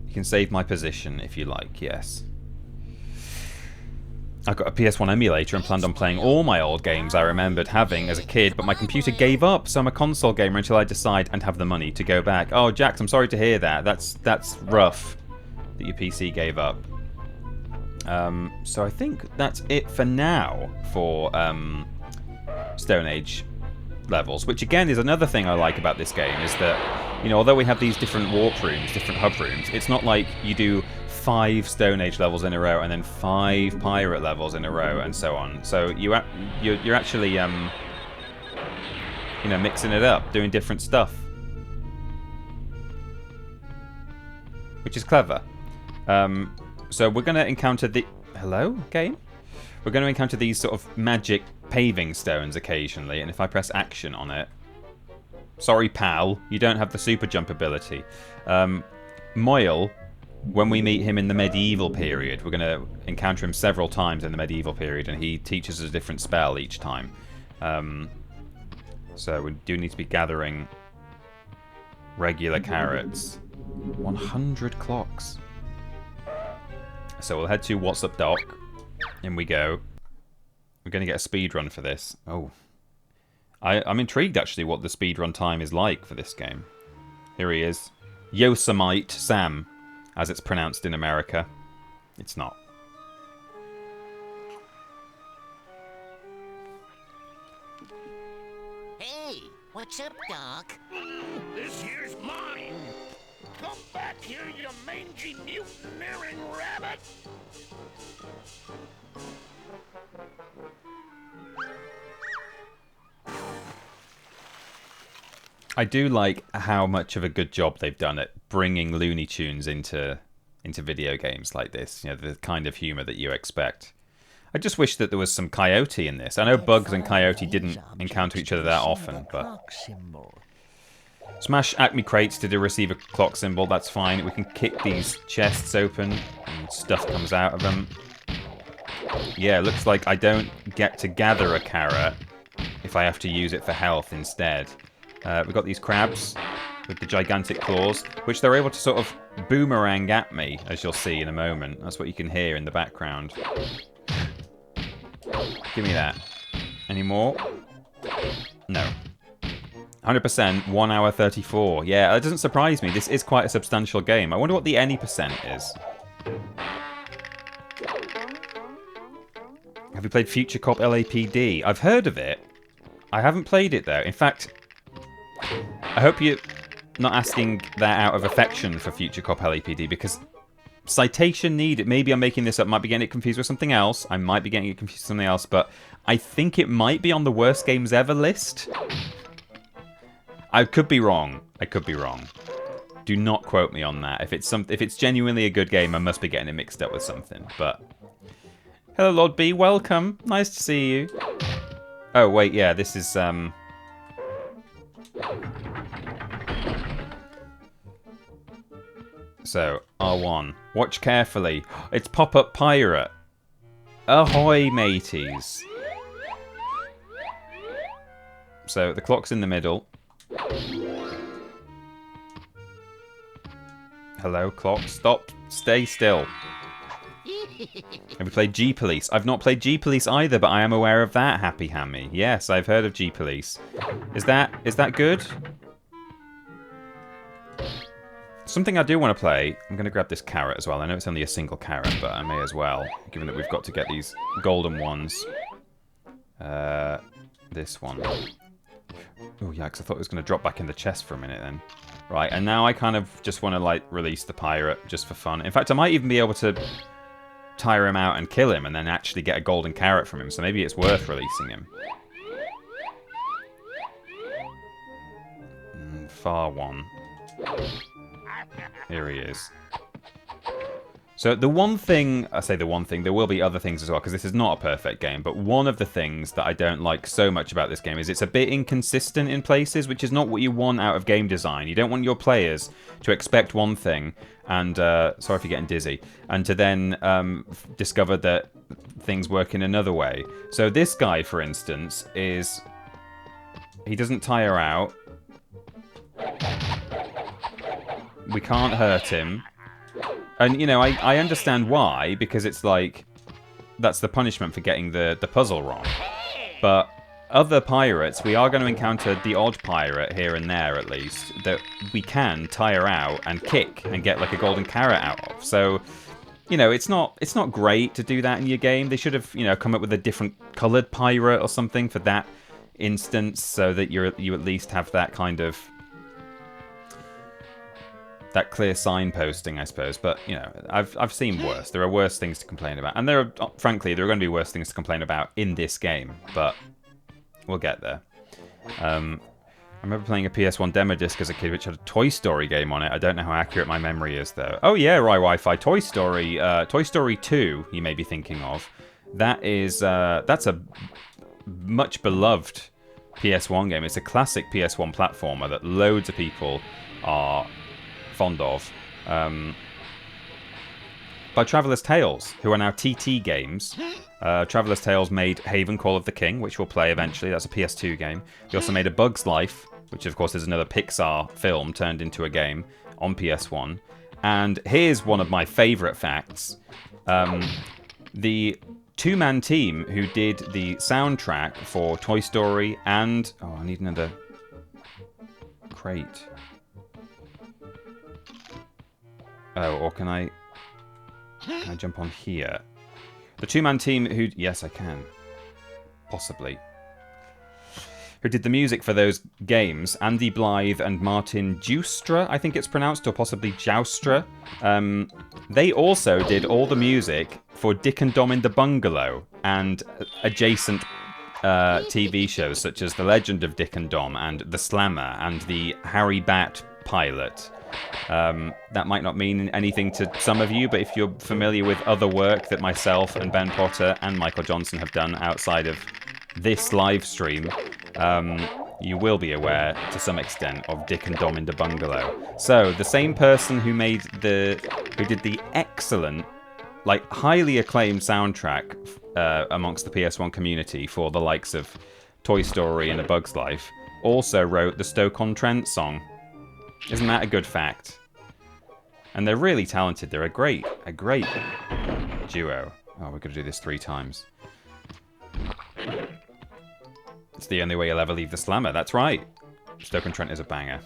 You can save my position if you like, yes. I got a PS1 emulator and planned on playing all my old games I remembered having as a kid, but my computer gave up, so I'm a console gamer until I decide and have the money to go back. Oh, Jax, I'm sorry to hear that. That's rough that your PC gave up. So I think that's it for now for Stone Age levels, which again is another thing I like about this game, is that, you know, although we have these different warp rooms, different hub rooms, it's not like you do 5 Stone Age levels in a row and then 5 pirate levels in a row and so on. So you're actually you know, mixing it up, doing different stuff, which is clever. So we're going to encounter hello game. We're going to encounter these sort of magic paving stones occasionally, and if I press action on it, sorry pal, you don't have the super jump ability. MOYLE, when we meet him in the medieval period, we're going to encounter him several times in the medieval period, and he teaches us a different spell each time. So we do need to be gathering regular carrots. 100 clocks. So we'll head to What's Up Doc. In we go. We're going to get a speed run for this. Oh. I'm intrigued, actually, what the speed run time is like for this game. Here he is. Yosemite Sam, as it's pronounced in America. It's not. Hey, what's up, Doc? This here's mine. Come back here, you mangy mutineering rabbit. I do like how much of a good job they've done at bringing Looney Tunes into into video games like this. You know, the kind of humor that you expect. I just wish that there was some Coyote in this. I know Bugs and Coyote didn't encounter each other that often, but... Smash Acme crates to receive a clock symbol, that's fine. We can kick these chests open and stuff comes out of them. Yeah, it looks like I don't get to gather a carrot if I have to use it for health instead. We've got these crabs with the gigantic claws, which they're able to sort of boomerang at me, as you'll see in a moment. That's what you can hear in the background. Give me that. Any more? No. 100%, 1 hour 34. Yeah, that doesn't surprise me. This is quite a substantial game. I wonder what the any percent is. Have you played Future Cop LAPD? I've heard of it. I haven't played it, though. In fact, I hope you're not asking that out of affection for Future Cop LAPD, because citation needed. Maybe I'm making this up. Might be getting it confused with something else. I might be getting it confused with something else, but I think it might be on the worst games ever list. I could be wrong. I could be wrong. Do not quote me on that. If it's genuinely a good game, I must be getting it mixed up with something. But hello, Lord B. Welcome. Nice to see you. Oh wait, yeah. This is So R1. Watch carefully. It's pop-up pirate. Ahoy, mateys. So the clock's in the middle. Hello, clock. Stop. Stay still. Have you played G-Police? I've not played G-Police either, but I am aware of that, Happy Hammy. Yes, I've heard of G-Police. Is that good? Something I do want to play. I'm going to grab this carrot as well. I know it's only a single carrot, but I may as well, given that we've got to get these golden ones. This one. Oh, yeah, because I thought it was going to drop back in the chest for a minute then. Right, and now I kind of just want to, like, release the pirate just for fun. In fact, I might even be able to tire him out and kill him and then actually get a golden carrot from him, so maybe it's worth releasing him. Far one. Here he is. So the one thing, I say the one thing, there will be other things as well, because this is not a perfect game, but one of the things that I don't like so much about this game is it's a bit inconsistent in places, which is not what you want out of game design. You don't want your players to expect one thing, and, sorry if you're getting dizzy, and to then discover that things work in another way. So this guy, for instance, he doesn't tire out. We can't hurt him. And, you know, I understand why, because it's like, that's the punishment for getting the puzzle wrong. But other pirates, we are going to encounter the odd pirate here and there, at least, that we can tire out and kick and get, like, a golden carrot out of. So, you know, it's not great to do that in your game. They should have, you know, come up with a different coloured pirate or something for that instance, so that you at least have that kind of... that clear signposting, I suppose. But, you know, I've seen worse. There are worse things to complain about. And frankly, there are going to be worse things to complain about in this game. But we'll get there. I remember playing a PS1 demo disc as a kid, which had a Toy Story game on it. I don't know how accurate my memory is, though. Oh, yeah, right, Wi-Fi. Toy Story 2, you may be thinking of. That's a much beloved PS1 game. It's a classic PS1 platformer that loads of people are... fond of, by Traveller's Tales, who are now TT Games. Traveller's Tales made Haven Call of the King, which we'll play eventually. That's a PS2 game. They also made A Bug's Life, which of course is another Pixar film turned into a game on PS1. And here's one of my favourite facts. The two-man team who did the soundtrack for Toy Story and... oh, I need another crate. Oh, or can I jump on here? The two-man team who... yes, I can. Possibly. Who did the music for those games, Andy Blythe and Martin Joustra, I think it's pronounced, or possibly Joustra. They also did all the music for Dick and Dom in the Bungalow and adjacent TV shows such as The Legend of Dick and Dom and The Slammer and the Harry Bat pilot. That might not mean anything to some of you, but if you're familiar with other work that myself and Ben Potter and Michael Johnson have done outside of this live stream, you will be aware to some extent of Dick and Dom in the Bungalow. So the same person who did the excellent, like highly acclaimed soundtrack amongst the PS1 community for the likes of Toy Story and A Bug's Life, also wrote the Stoke-on-Trent song. Isn't that a good fact? And they're really talented. They're a great duo. Oh, we're going to do this 3 times. It's the only way you'll ever leave the slammer. That's right. Stoke-on-Trent is a banger.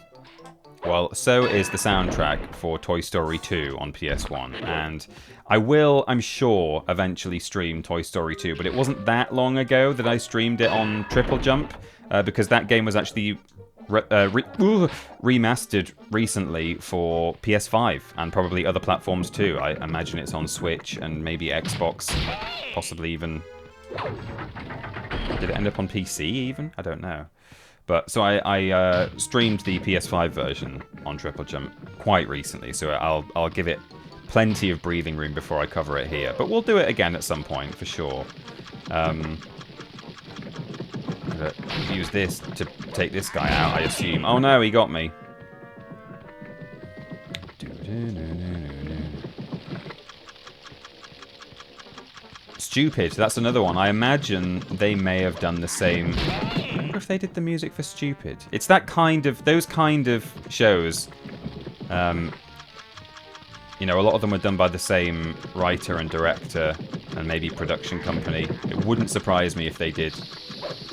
Well, so is the soundtrack for Toy Story 2 on PS1. And I will, I'm sure, eventually stream Toy Story 2. But it wasn't that long ago that I streamed it on Triple Jump. Because that game was actually remastered recently for PS5. And probably other platforms too. I imagine it's on Switch and maybe Xbox. Possibly even... Did it end up on PC even? I don't know. But so I streamed the PS5 version on Triple Jump quite recently, so I'll give it plenty of breathing room before I cover it here. But we'll do it again at some point for sure. Use this to take this guy out, I assume. Oh no, he got me. Stupid, that's another one. I imagine they may have done the same. I wonder if they did the music for Stupid. It's that kind of, those kind of shows. You know, a lot of them were done by the same writer and director and maybe production company. It wouldn't surprise me if they did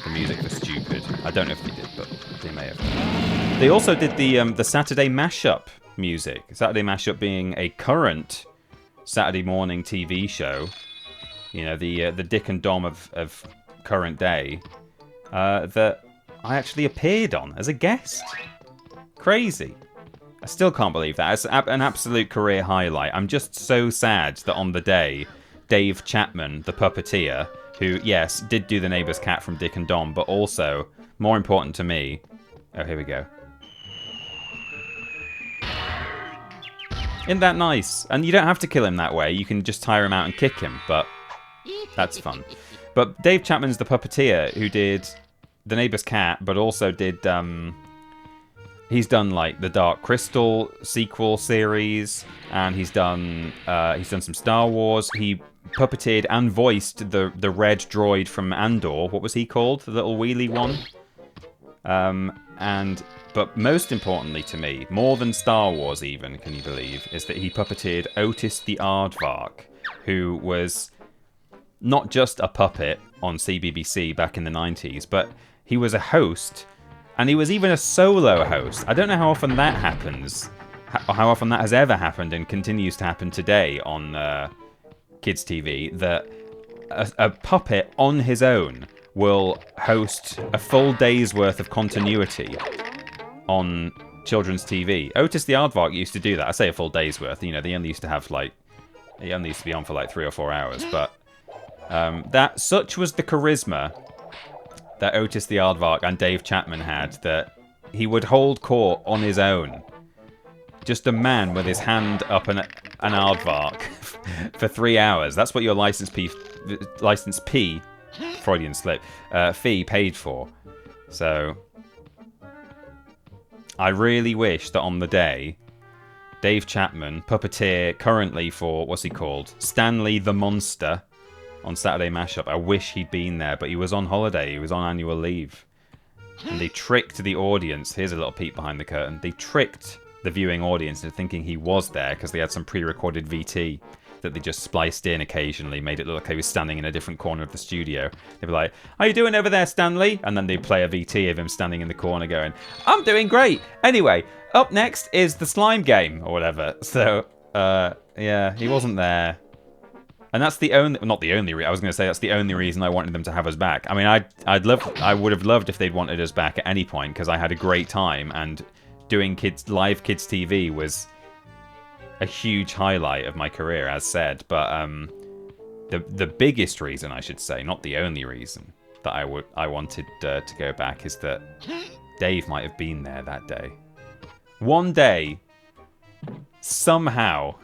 the music for Stupid. I don't know if they did, but they may have done. They also did the Saturday Mashup music. Saturday Mashup being a current Saturday morning TV show. You know, the Dick and Dom of current day, that I actually appeared on as a guest. Crazy. I still can't believe that. It's an absolute career highlight. I'm just so sad that on the day, Dave Chapman, the puppeteer, who, yes, did do the neighbour's cat from Dick and Dom, but also, more important to me... Oh, here we go. Isn't that nice? And you don't have to kill him that way. You can just tire him out and kick him, but... That's fun. But Dave Chapman's the puppeteer who did The Neighbour's Cat, but also did... he's done, like, the Dark Crystal sequel series, and he's done some Star Wars. He puppeteered and voiced the red droid from Andor. What was he called? The little wheelie one? But most importantly to me, more than Star Wars even, can you believe, is that he puppeteered Otis the Aardvark, who was... not just a puppet on CBBC back in the 90s, but he was a host, and he was even a solo host. I don't know how often that happens, or how often that has ever happened and continues to happen today on kids' TV, that a puppet on his own will host a full day's worth of continuity on children's TV. Otis the Aardvark used to do that. I say a full day's worth. You know, they only used to have he only used to be on for like 3 or 4 hours, but... such was the charisma that Otis the Aardvark and Dave Chapman had that he would hold court on his own. Just a man with his hand up an aardvark for 3 hours. That's what your license P, Freudian slip, fee paid for. So, I really wish that on the day, Dave Chapman, puppeteer currently for, what's he called? Stanley the Monster. On Saturday Mashup. I wish he'd been there, but he was on holiday. He was on annual leave. And they tricked the audience. Here's a little peek behind the curtain. They tricked the viewing audience into thinking he was there because they had some pre-recorded VT that they just spliced in occasionally, made it look like he was standing in a different corner of the studio. They'd be like, "How you doing over there, Stanley?" And then they'd play a VT of him standing in the corner going, "I'm doing great." Anyway, up next is the slime game, or whatever. So, yeah, he wasn't there. And that's the only, not the only, I was going to say that's the only reason I wanted them to have us back. I mean, I would have loved if they'd wanted us back at any point, because I had a great time, and doing live kids TV was a huge highlight of my career, as said. But the biggest reason, I should say, not the only reason that I wanted to go back, is that Dave might have been there that day. One day, somehow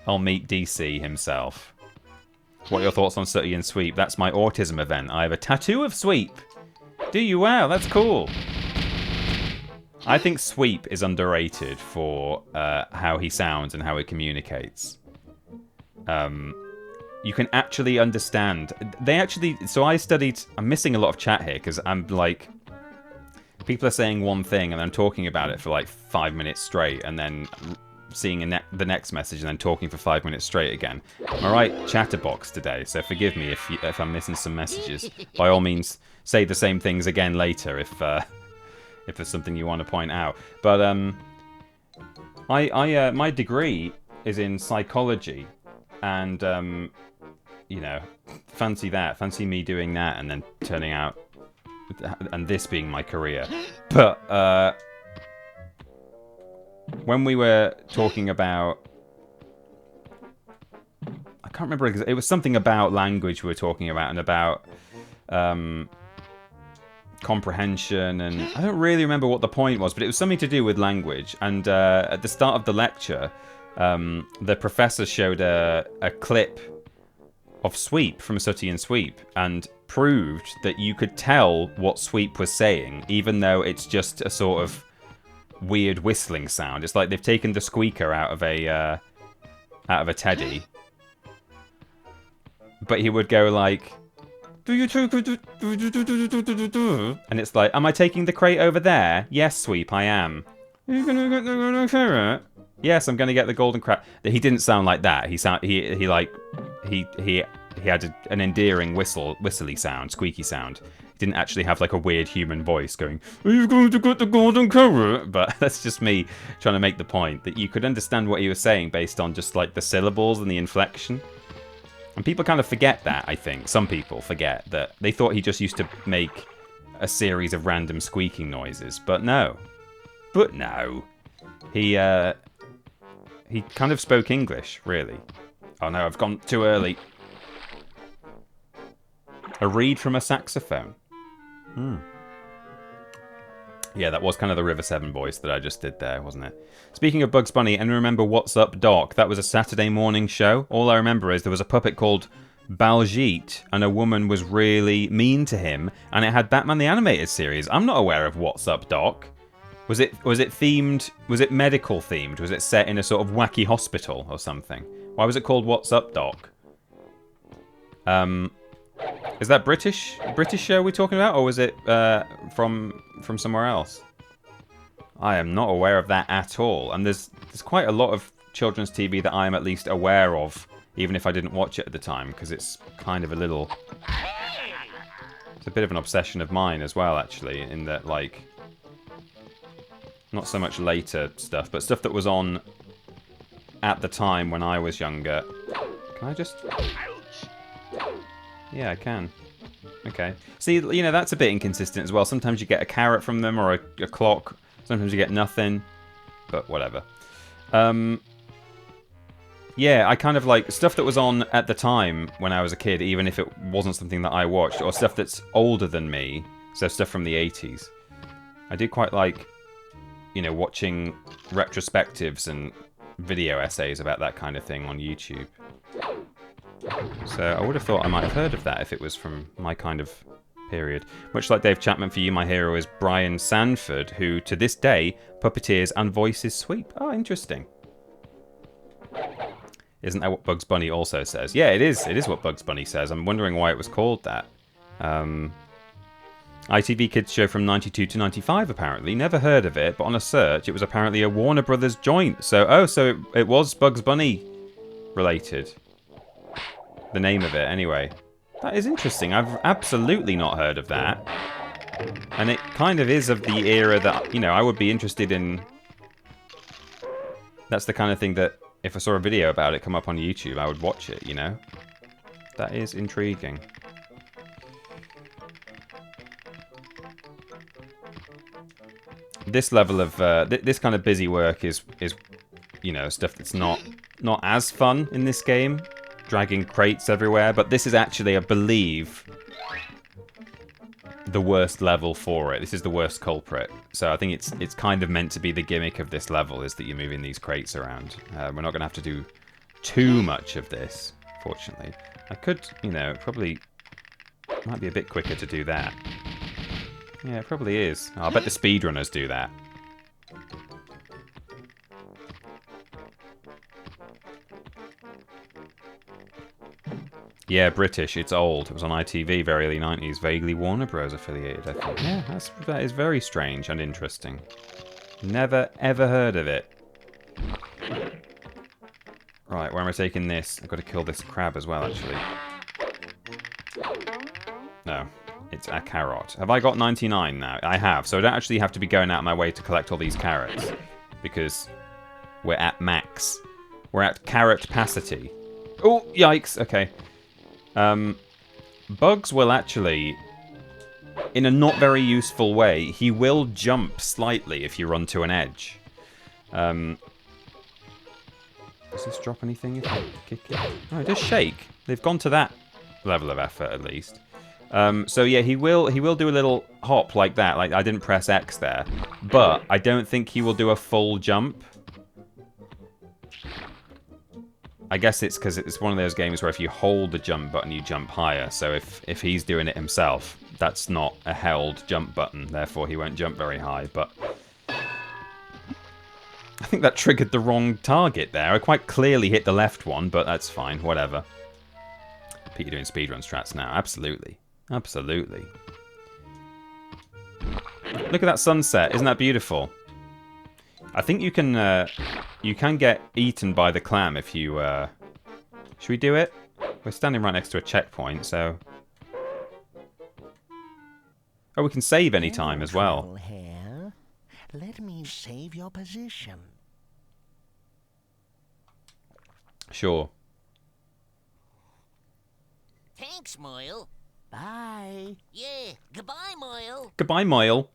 I'll meet DC himself. What are your thoughts on Sooty and Sweep? That's my autism event. I have a tattoo of Sweep. Do you? Wow, that's cool. I think Sweep is underrated for how he sounds and how he communicates. You can actually understand. So I studied. I'm missing a lot of chat here because I'm like, people are saying one thing and I'm talking about it for like 5 minutes straight, and then seeing the next message and then talking for 5 minutes straight again. I'm a right chatterbox today, so forgive me if I'm missing some messages. By all means, say the same things again later if there's something you want to point out. But my degree is in psychology, and you know, fancy that. Fancy me doing that and then turning out and this being my career. But when we were talking about, I can't remember, it was something about language we were talking about, and about comprehension, and I don't really remember what the point was, but it was something to do with language. And at the start of the lecture, the professor showed a clip of Sweep from Sooty and Sweep, and proved that you could tell what Sweep was saying, even though it's just a sort of weird whistling sound. It's like they've taken the squeaker out of a teddy, but he would go like, "Do you take it?" And it's like, "Am I taking the crate over there?" "Yes, Sweep, I am." "Are you gonna get the golden carrot?" "Yes, I'm gonna get the golden carrot." He didn't sound like that. He had an endearing whistly sound, squeaky sound. He didn't actually have like a weird human voice going, "Are you going to get the golden carrot?" But that's just me trying to make the point that you could understand what he was saying based on just like the syllables and the inflection. And people kind of forget that, I think. Some people forget that. They thought he just used to make a series of random squeaking noises. But no. He kind of spoke English, really. Oh no, I've gone too early. A reed from a saxophone. Yeah, that was kind of the River 7 voice that I just did there, wasn't it? Speaking of Bugs Bunny, and remember What's Up Doc? That was a Saturday morning show. All I remember is there was a puppet called Baljeet, and a woman was really mean to him, and it had Batman the Animated Series. I'm not aware of What's Up Doc. Was it themed? Was it medical themed? Was it set in a sort of wacky hospital or something? Why was it called What's Up Doc? Is that British show we're talking about, or was it from somewhere else? I am not aware of that at all. And there's quite a lot of children's TV that I am at least aware of, even if I didn't watch it at the time, because it's kind of it's a bit of an obsession of mine as well, actually, in that, like, not so much later stuff, but stuff that was on at the time when I was younger. Can I just... Yeah, I can. Okay. See, you know, that's a bit inconsistent as well. Sometimes you get a carrot from them, or a clock. Sometimes you get nothing. But whatever. Yeah, I kind of like stuff that was on at the time when I was a kid, even if it wasn't something that I watched, or stuff that's older than me, so stuff from the 80s. I do quite like, you know, watching retrospectives and video essays about that kind of thing on YouTube. So I would have thought I might have heard of that if it was from my kind of period. Much like Dave Chapman, for you, my hero is Brian Sanford, who to this day puppeteers and voices Sweep. Oh, interesting. Isn't that what Bugs Bunny also says? Yeah, it is. It is what Bugs Bunny says. I'm wondering why it was called that. ITV Kids show from 92 to 95, apparently. Never heard of it, but on a search, it was apparently a Warner Brothers joint. So, so it was Bugs Bunny related. The name of it, anyway. That is interesting. I've absolutely not heard of that. And it kind of is of the era that, you know, I would be interested in. That's the kind of thing that, if I saw a video about it come up on YouTube, I would watch it, you know? That is intriguing. This level of, this kind of busy work is, you know, stuff that's not as fun in this game. Dragging crates everywhere, but this is actually, I believe, the worst level for it. This is the worst culprit. So I think it's kind of meant to be the gimmick of this level, is that you're moving these crates around. We're not going to have to do too much of this, fortunately. I could, you know, probably... Might be a bit quicker to do that. Yeah, it probably is. Oh, I bet the speedrunners do that. Yeah, British. It's old. It was on ITV, very early 90s. Vaguely Warner Bros. Affiliated, I think. Yeah, that is very strange and interesting. Never, ever heard of it. Right, where am I taking this? I've got to kill this crab as well, actually. No, it's a carrot. Have I got 99 now? I have, so I don't actually have to be going out of my way to collect all these carrots. Because we're at max. We're at carrot capacity. Oh, yikes. Okay. Bugs will actually, in a not very useful way, he will jump slightly if you run to an edge. Does this drop anything if I kick it? Oh, it does shake. They've gone to that level of effort at least. So yeah, he will do a little hop like that. Like I didn't press X there, but I don't think he will do a full jump. I guess it's because it's one of those games where if you hold the jump button, you jump higher. So if he's doing it himself, that's not a held jump button. Therefore, he won't jump very high. But I think that triggered the wrong target there. I quite clearly hit the left one, but that's fine. Whatever. Pete, you're doing speedrun strats now. Absolutely. Absolutely. Look at that sunset. Isn't that beautiful? I think you can get eaten by the clam if you... Should we do it? We're standing right next to a checkpoint, so... Oh, we can save any time as well. Here. Let me save your position. Sure. Thanks, Moyle. Bye. Yeah, goodbye, Moyle. Goodbye, Moyle.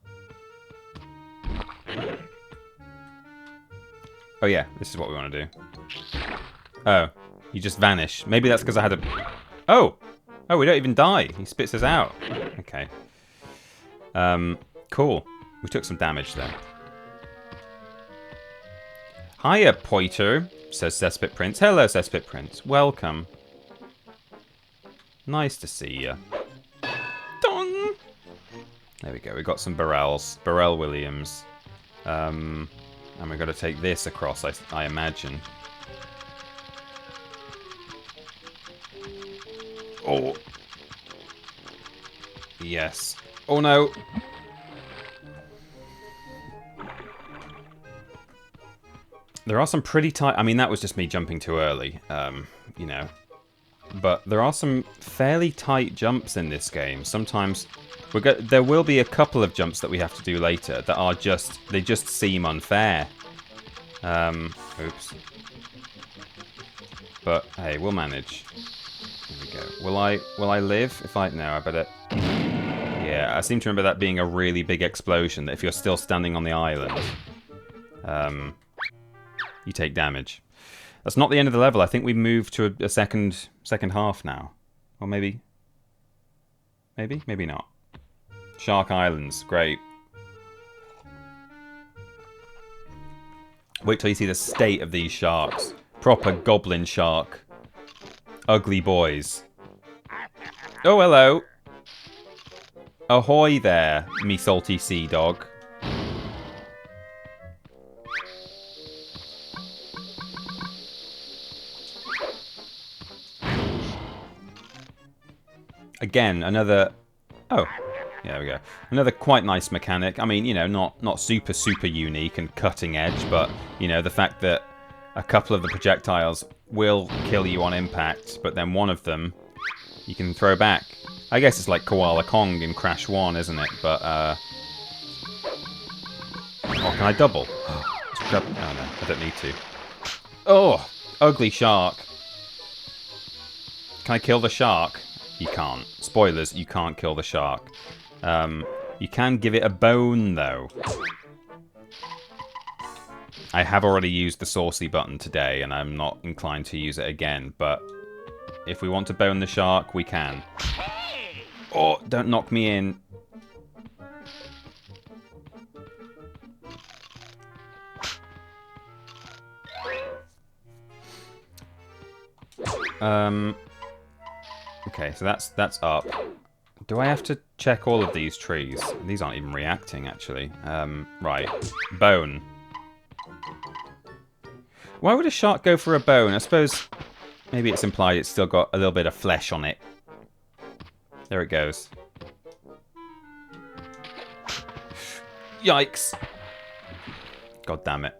Oh yeah, this is what we want to do. Oh, you just vanish. Maybe that's because I had a... Oh! Oh, we don't even die. He spits us out. Okay. Cool. We took some damage there. Hiya, Poiter, says Cesspit Prince. Hello, Cesspit Prince. Welcome. Nice to see you. Dong! There we go. We got some Burrells. Burrell Williams. And we've got to take this across, I imagine. Oh. Yes. Oh, no. There are some pretty tight... I mean, that was just me jumping too early, you know. But there are some fairly tight jumps in this game. Sometimes... there will be a couple of jumps that we have to do later that are just... They just seem unfair. Oops. But, hey, we'll manage. There we go. Will I live? If I... No, I better... Yeah, I seem to remember that being a really big explosion, that if you're still standing on the island, you take damage. That's not the end of the level. I think we moved to a second half now. Or maybe... Maybe not. Shark Islands, great. Wait till you see the state of these sharks. Proper goblin shark. Ugly boys. Oh, hello. Ahoy there, me salty sea dog. Again, another... Oh, yeah, there we go. Another quite nice mechanic. I mean, you know, not super unique and cutting edge, but, you know, the fact that a couple of the projectiles will kill you on impact, but then one of them you can throw back. I guess it's like Koala Kong in Crash 1, isn't it? But, Oh, can I double? Oh, no, I don't need to. Oh, ugly shark. Can I kill the shark? You can't. Spoilers, you can't kill the shark. You can give it a bone, though. I have already used the saucy button today, and I'm not inclined to use it again, but if we want to bone the shark, we can. Oh, don't knock me in. Okay, so that's up. Do I have to check all of these trees? These aren't even reacting, actually. Right. Bone. Why would a shark go for a bone? I suppose maybe it's implied it's still got a little bit of flesh on it. There it goes. Yikes. God damn it.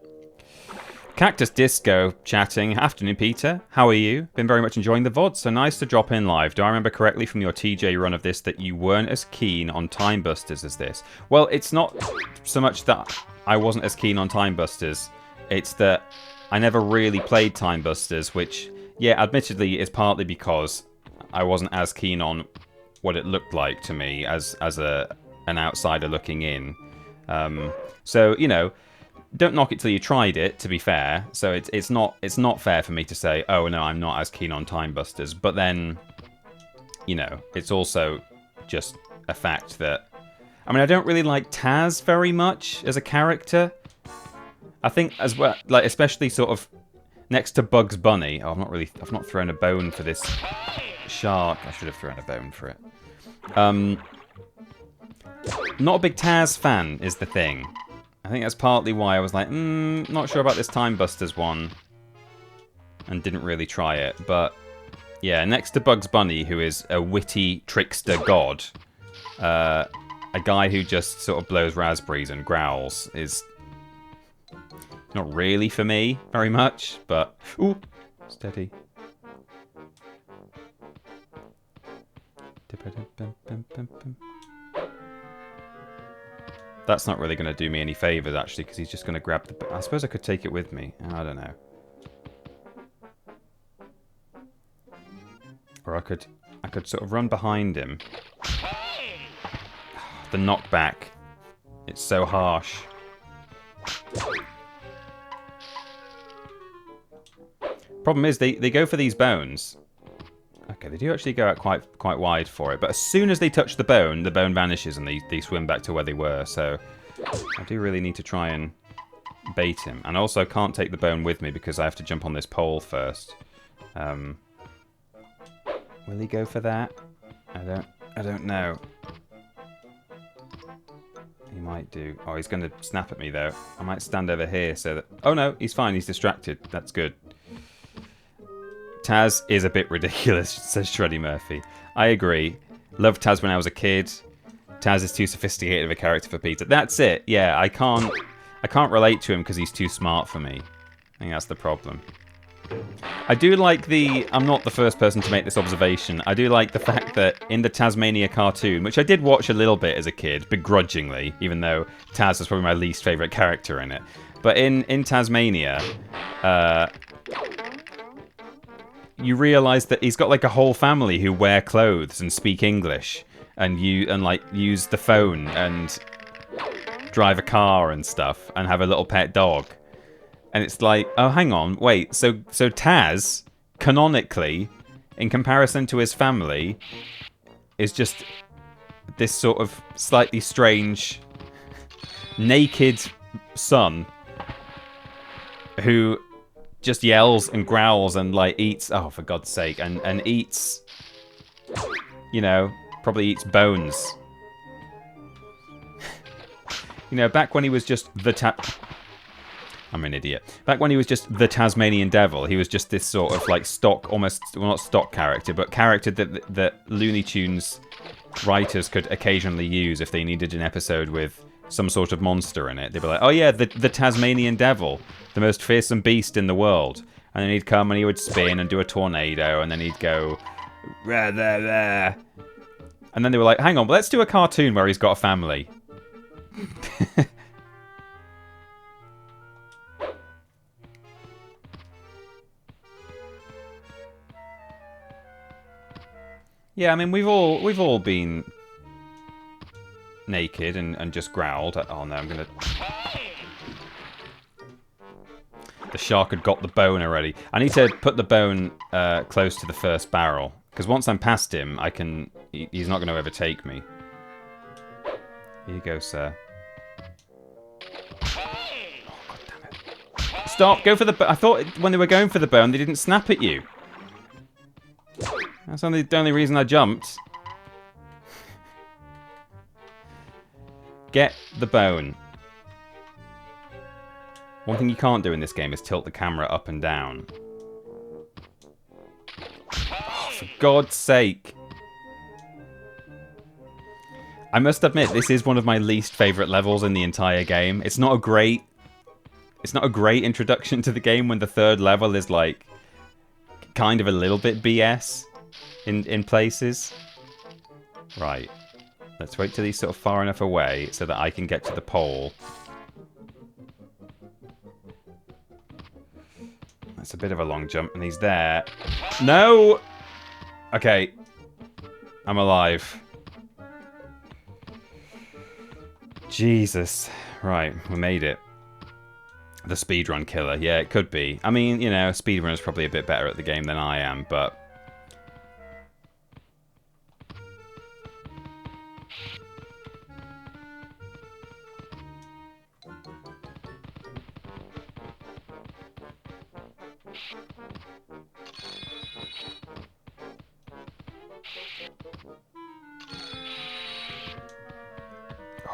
Cactus Disco chatting. Afternoon, Peter. How are you? Been very much enjoying the VOD, so nice to drop in live. Do I remember correctly from your TJ run of this that you weren't as keen on Time Busters as this? Well, it's not so much that I wasn't as keen on Time Busters. It's that I never really played Time Busters, which, yeah, admittedly is partly because I wasn't as keen on what it looked like to me as an outsider looking in. So, you know, don't knock it till you tried it, to be fair. So it's not fair for me to say, oh no, I'm not as keen on Time Busters. But then, you know, it's also just a fact that, I mean, I don't really like Taz very much as a character. I think as well, like especially sort of next to Bugs Bunny. Oh, I've not thrown a bone for this shark. I should have thrown a bone for it. Not a big Taz fan is the thing. I think that's partly why I was like, not sure about this Time Busters one. And didn't really try it. But, yeah, next to Bugs Bunny, who is a witty trickster god, a guy who just sort of blows raspberries and growls is not really for me very much. But, ooh, steady. That's not really going to do me any favours, actually, because he's just going to grab the... I suppose I could take it with me. I don't know. Or I could sort of run behind him. The knockback. It's so harsh. Problem is, they go for these bones. Okay, they do actually go out quite wide for it, but as soon as they touch the bone vanishes and they swim back to where they were, so I do really need to try and bait him. And also can't take the bone with me because I have to jump on this pole first. Will he go for that? I don't know. He might do. Oh, he's going to snap at me though. I might stand over here so that... Oh no, he's fine, he's distracted. That's good. Taz is a bit ridiculous, says Shreddy Murphy. I agree. Loved Taz when I was a kid. Taz is too sophisticated of a character for Peter. That's it. Yeah, I can't relate to him because he's too smart for me. I think that's the problem. I do like the... I'm not the first person to make this observation. I do like the fact that in the Tasmania cartoon, which I did watch a little bit as a kid, begrudgingly, even though Taz is probably my least favourite character in it. But in Tasmania... you realise that he's got like a whole family who wear clothes and speak English and like use the phone and drive a car and stuff and have a little pet dog. And it's like, oh, hang on, wait. So Taz, canonically, in comparison to his family, is just this sort of slightly strange, naked son who just yells and growls and like eats, oh for God's sake, and eats, you know, probably eats bones. You know, back when he was just I'm an idiot. Back when he was just the Tasmanian Devil, he was just this sort of like stock, almost, well not stock character, but character that Looney Tunes writers could occasionally use if they needed an episode with some sort of monster in it. They'd be like, oh yeah, the Tasmanian Devil, the most fearsome beast in the world. And then he'd come and he would spin and do a tornado, and then he'd go, rah, rah, rah. And then they were like, hang on, let's do a cartoon where he's got a family. Yeah, I mean, we've all been naked and just growled. Oh no, I'm gonna... The shark had got the bone already. I need to put the bone close to the first barrel, because once I'm past him, he's not going to overtake me. Here you go, sir. Oh, God damn it. Stop, go for the... I thought when they were going for the bone, they didn't snap at you. That's only the only reason I jumped. Get the bone. One thing you can't do in this game is tilt the camera up and down. Oh, for God's sake. I must admit, this is one of my least favourite levels in the entire game. It's not a great introduction to the game when the third level is like kind of a little bit BS in places. Right. Let's wait till he's sort of far enough away so that I can get to the pole. That's a bit of a long jump, and he's there. No! Okay. I'm alive. Jesus. Right, we made it. The speedrun killer. Yeah, it could be. I mean, you know, a speedrunner's probably a bit better at the game than I am, but...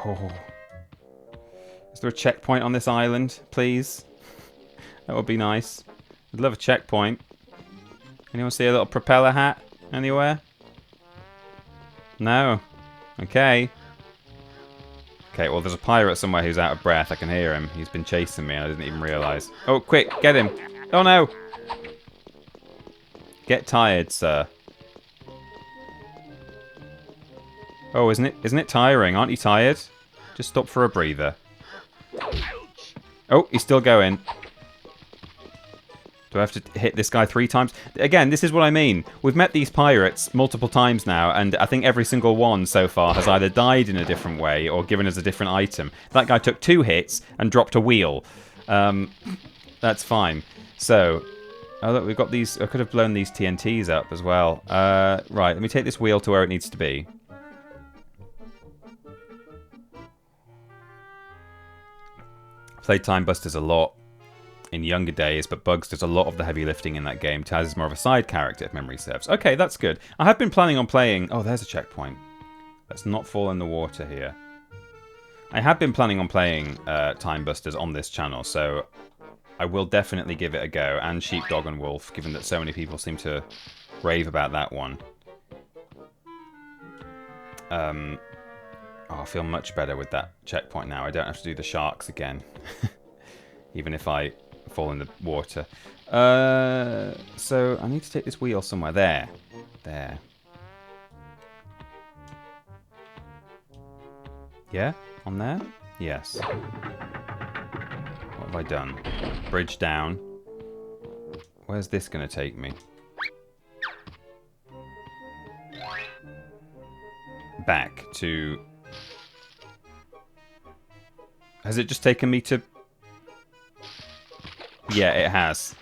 Oh. Is there a checkpoint on this island, please? That would be nice. I'd love a checkpoint. Anyone see a little propeller hat anywhere? No. Okay. Okay, well, there's a pirate somewhere who's out of breath. I can hear him. He's been chasing me and I didn't even realise. Oh, quick, get him. Oh, no. Get tired, sir. Oh, isn't it tiring? Aren't you tired? Just stop for a breather. Oh, he's still going. Do I have to hit this guy 3 times? Again, this is what I mean. We've met these pirates multiple times now, and I think every single one so far has either died in a different way or given us a different item. That guy took 2 hits and dropped a wheel. That's fine. So, oh look, we've got these... I could have blown these TNTs up as well. Right, let me take this wheel to where it needs to be. Played Time Busters a lot in younger days, but Bugs does a lot of the heavy lifting in that game. Taz is more of a side character, if memory serves. Okay, that's good. I have been planning on playing... Oh, there's a checkpoint. Let's not fall in the water here. I have been planning on playing Time Busters on this channel, so I will definitely give it a go. And Sheepdog and Wolf, given that so many people seem to rave about that one. Oh, I feel much better with that checkpoint now. I don't have to do the sharks again. Even if I fall in the water. So I need to take this wheel somewhere. There. There. Yeah? On there? Yes. What have I done? Bridge down. Where's this going to take me? Back to... Has it just taken me to... Yeah, it has.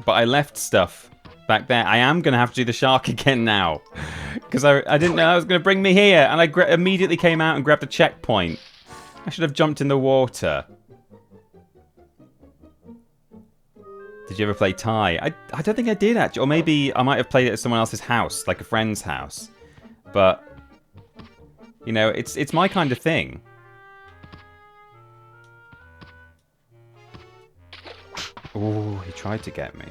But I left stuff back there. I am going to have to do the shark again now. Because I didn't know that was going to bring me here. And I immediately came out and grabbed a checkpoint. I should have jumped in the water. Did you ever play Ty? I don't think I did, actually. Or maybe I might have played it at someone else's house. Like a friend's house. But, you know, it's my kind of thing. Ooh, he tried to get me.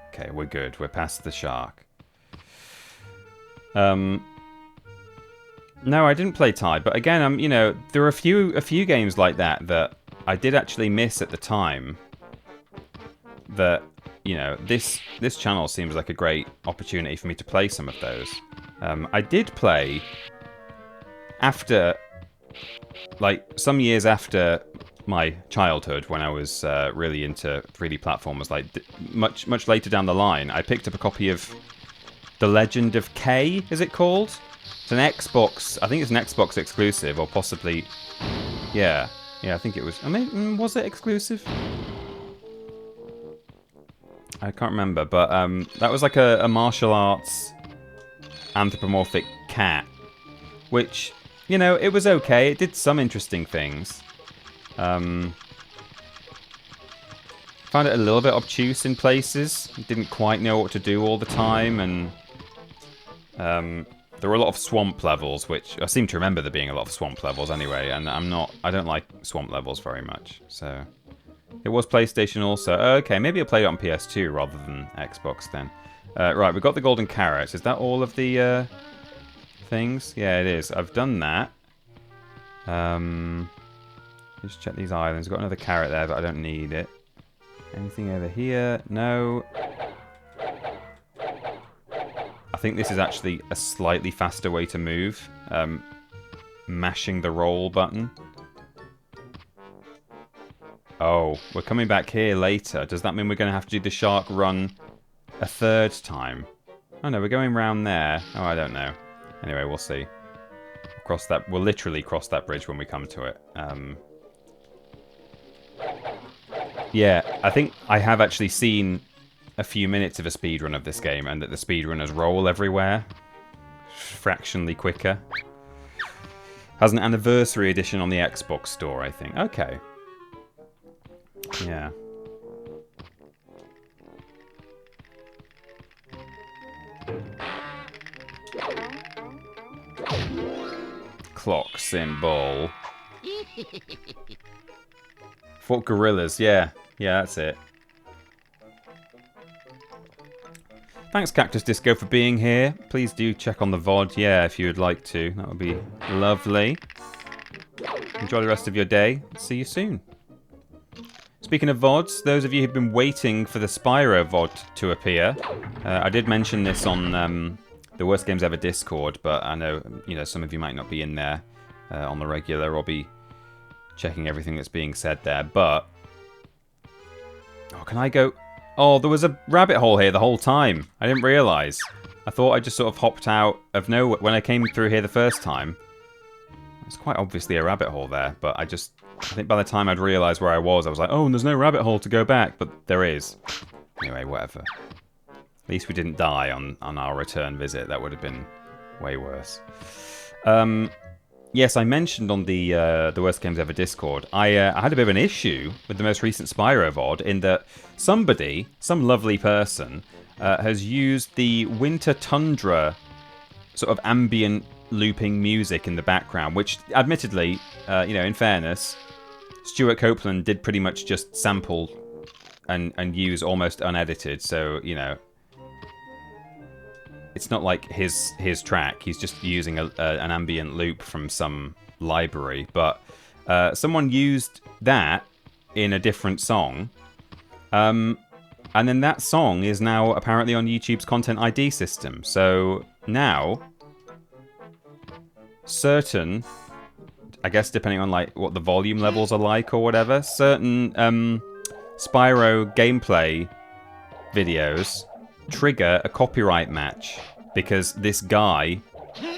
Okay, we're good. We're past the shark. No, I didn't play Tide, but again, you know, there are a few games like that I did actually miss at the time. That, you know, this channel seems like a great opportunity for me to play some of those. I did play after, like, some years after my childhood, when I was really into 3D platformers, like much later down the line, I picked up a copy of The Legend of K, is it called? It's an Xbox, I think it's an Xbox exclusive, or possibly, yeah, I think it was, I mean, was it exclusive? I can't remember, but that was like a martial arts anthropomorphic cat, which, you know, it was okay, it did some interesting things. Found it a little bit obtuse in places. Didn't quite know what to do all the time, and There were a lot of swamp levels, which I seem to remember there being a lot of swamp levels anyway, and I don't like swamp levels very much, so... It was PlayStation also. Okay, maybe I played it on PS2 rather than Xbox then. Right, we've got the golden carrots. Is that all of the things? Yeah, it is. I've done that. Just check these islands. I've got another carrot there, but I don't need it. Anything over here? No. I think this is actually a slightly faster way to move. Mashing the roll button. Oh, we're coming back here later. Does that mean we're going to have to do the shark run a third time? Oh no, we're going round there. Oh, I don't know. Anyway, we'll see. We'll literally cross that bridge when we come to it. Yeah, I think I have actually seen a few minutes of a speedrun of this game, and that the speedrunners roll everywhere. Fractionally quicker. Has an anniversary edition on the Xbox store, I think. Okay. Yeah. Clock symbol. Fought gorillas, yeah. Yeah, that's it. Thanks, Cactus Disco, for being here. Please do check on the VOD, yeah, if you would like to. That would be lovely. Enjoy the rest of your day. See you soon. Speaking of VODs, those of you who've been waiting for the Spyro VOD to appear, I did mention this on the Worst Games Ever Discord, but I know, some of you might not be in there on the regular or be checking everything that's being said there, but... Oh, can I go... Oh, there was a rabbit hole here the whole time. I didn't realise. I thought I just sort of hopped out of nowhere. When I came through here the first time, there's quite obviously a rabbit hole there, but I think by the time I'd realised where I was like, oh, and there's no rabbit hole to go back, but there is. Anyway, whatever. At least we didn't die on our return visit. That would have been way worse. Yes, I mentioned on the Worst Games Ever Discord, I had a bit of an issue with the most recent Spyro VOD in that somebody, some lovely person, has used the Winter Tundra sort of ambient looping music in the background, which admittedly, in fairness, Stuart Copeland did pretty much just sample and use almost unedited, so, it's not like his track. He's just using an ambient loop from some library. But someone used that in a different song. And then that song is now apparently on YouTube's Content ID system. So now, certain, I guess depending on like what the volume levels are like or whatever, certain Spyro gameplay videos trigger a copyright match because this guy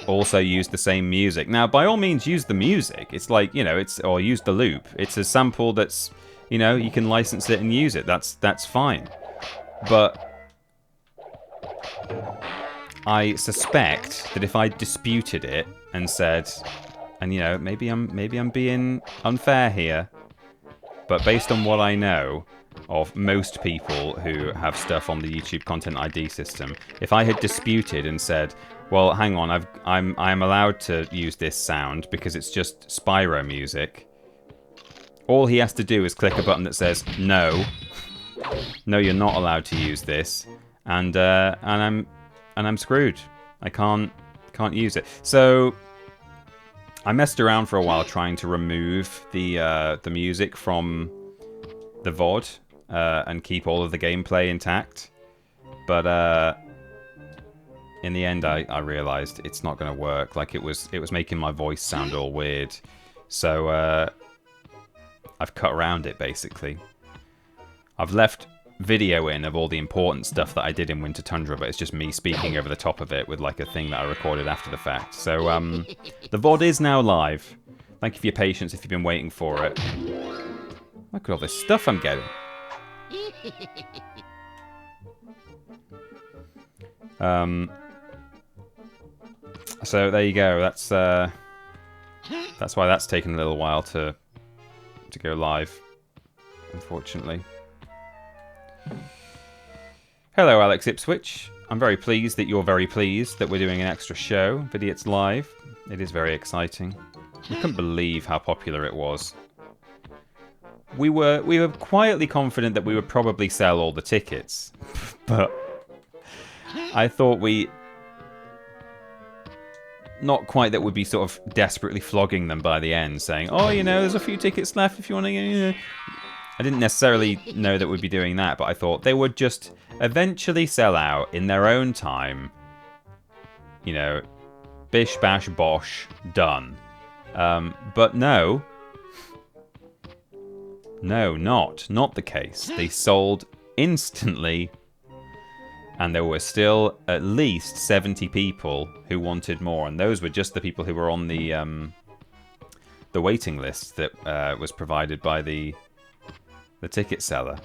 also used the same music. Now, by all means, use the music. It's like, or use the loop. It's a sample that's, you can license it and use it. That's fine. But I suspect that if I disputed it and said, and maybe I'm being unfair here, but based on what I know of most people who have stuff on the YouTube Content ID system, if I had disputed and said, well, hang on, I'm allowed to use this sound because it's just Spyro music, all he has to do is click a button that says, no, you're not allowed to use this, and I'm screwed. I can't use it. So I messed around for a while trying to remove the music from the VOD and keep all of the gameplay intact, but in the end I realised it's not going to work. Like it was making my voice sound all weird, so I've cut around it basically. I've left video in of all the important stuff that I did in Winter Tundra, but it's just me speaking over the top of it with like a thing that I recorded after the fact. So the VOD is now live. Thank you for your patience if you've been waiting for it. Look at all this stuff I'm getting. So there you go. That's why that's taken a little while to go live, unfortunately. Hello, Alex Ipswich. I'm very pleased that you're very pleased that we're doing an extra show. Vidiots Live. It is very exciting. I couldn't believe how popular it was. We were quietly confident that we would probably sell all the tickets, but I thought not quite that we'd be sort of desperately flogging them by the end, saying, oh, you know, there's a few tickets left if you want to, you know. I didn't necessarily know that we'd be doing that, but I thought they would just eventually sell out in their own time. You know, bish, bash, bosh, done. But no. No, not the case. They sold instantly, and there were still at least 70 people who wanted more, and those were just the people who were on the waiting list that was provided by the ticket seller.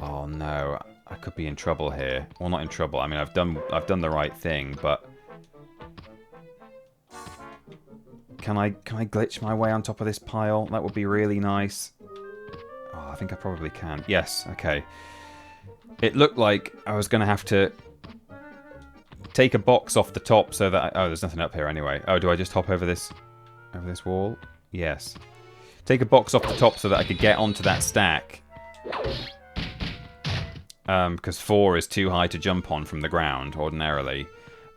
Oh no, I could be in trouble here. Well, not in trouble. I mean, I've done the right thing, but can I glitch my way on top of this pile? That would be really nice. Oh, I think I probably can. Yes, okay. It looked like I was going to have to take a box off the top so that... oh, there's nothing up here anyway. Oh, do I just hop over this wall? Yes. Take a box off the top so that I could get onto that stack. Because 4 is too high to jump on from the ground, ordinarily.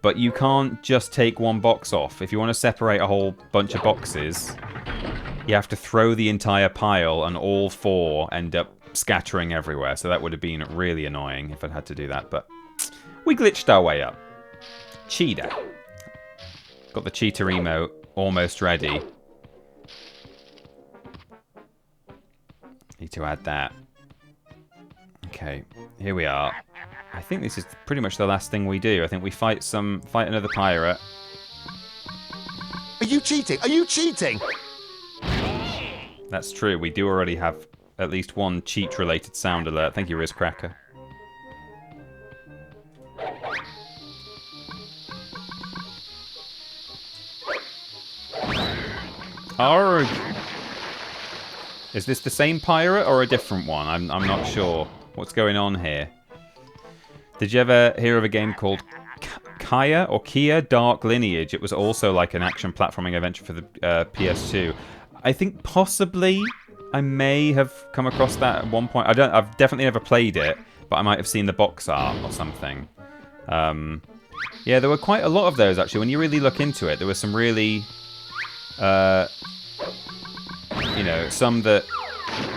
But you can't just take one box off. If you want to separate a whole bunch of boxes, you have to throw the entire pile, and all 4 end up scattering everywhere. So that would have been really annoying if I'd had to do that. But we glitched our way up. Cheetah. Got the cheetah emote almost ready. Need to add that. Okay, here we are. I think this is pretty much the last thing we do. I think we fight another pirate. Are you cheating? Are you cheating? That's true. We do already have at least one cheat-related sound alert. Thank you, Rizcracker. Arrgh! Is this the same pirate or a different one? I'm not sure. What's going on here? Did you ever hear of a game called Kia Dark Lineage? It was also like an action platforming adventure for the PS2. I think possibly I may have come across that at one point. I've definitely never played it, but I might have seen the box art or something. Yeah, there were quite a lot of those actually. When you really look into it, there were some really, you know, some that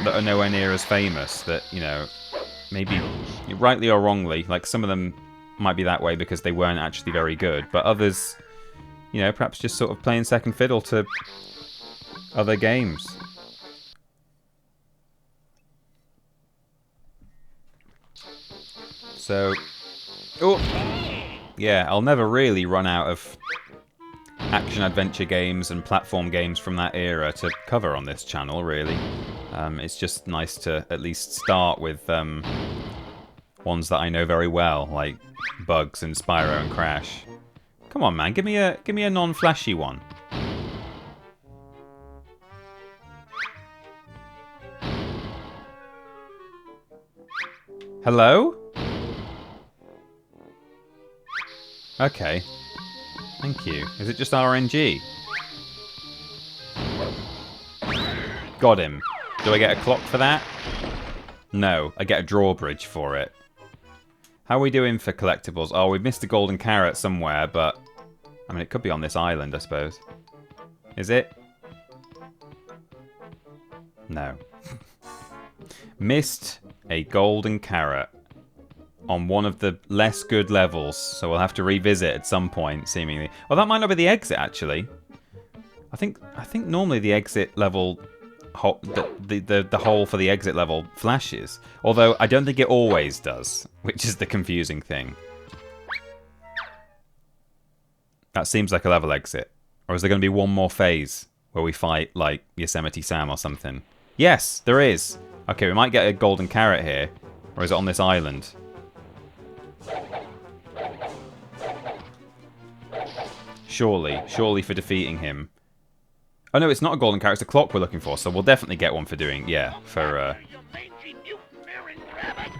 are nowhere near as famous. That, you know, maybe rightly or wrongly, like some of them might be that way because they weren't actually very good, but others, you know, perhaps just sort of playing second fiddle to other games. So, oh, yeah, I'll never really run out of action-adventure games and platform games from that era to cover on this channel, really. It's just nice to at least start with ones that I know very well, like Bugs and Spyro and Crash. Come on, man, give me a non-flashy one. Hello? Okay. Thank you. Is it just RNG? Got him. Do I get a clock for that? No, I get a drawbridge for it. How are we doing for collectibles? Oh, we've missed a golden carrot somewhere, but... I mean, it could be on this island, I suppose. Is it? No. Missed a golden carrot on one of the less good levels, so we'll have to revisit at some point, seemingly. Well, that might not be the exit, actually. I think normally the exit level, the hole for the exit level flashes. Although I don't think it always does, which is the confusing thing. That seems like a level exit. Or is there going to be one more phase where we fight, like, Yosemite Sam or something? Yes, there is. Okay, we might get a golden carrot here. Or is it on this island? Surely for defeating him. Oh no, it's not a golden carrot, it's a clock we're looking for, so we'll definitely get one for doing, yeah, for,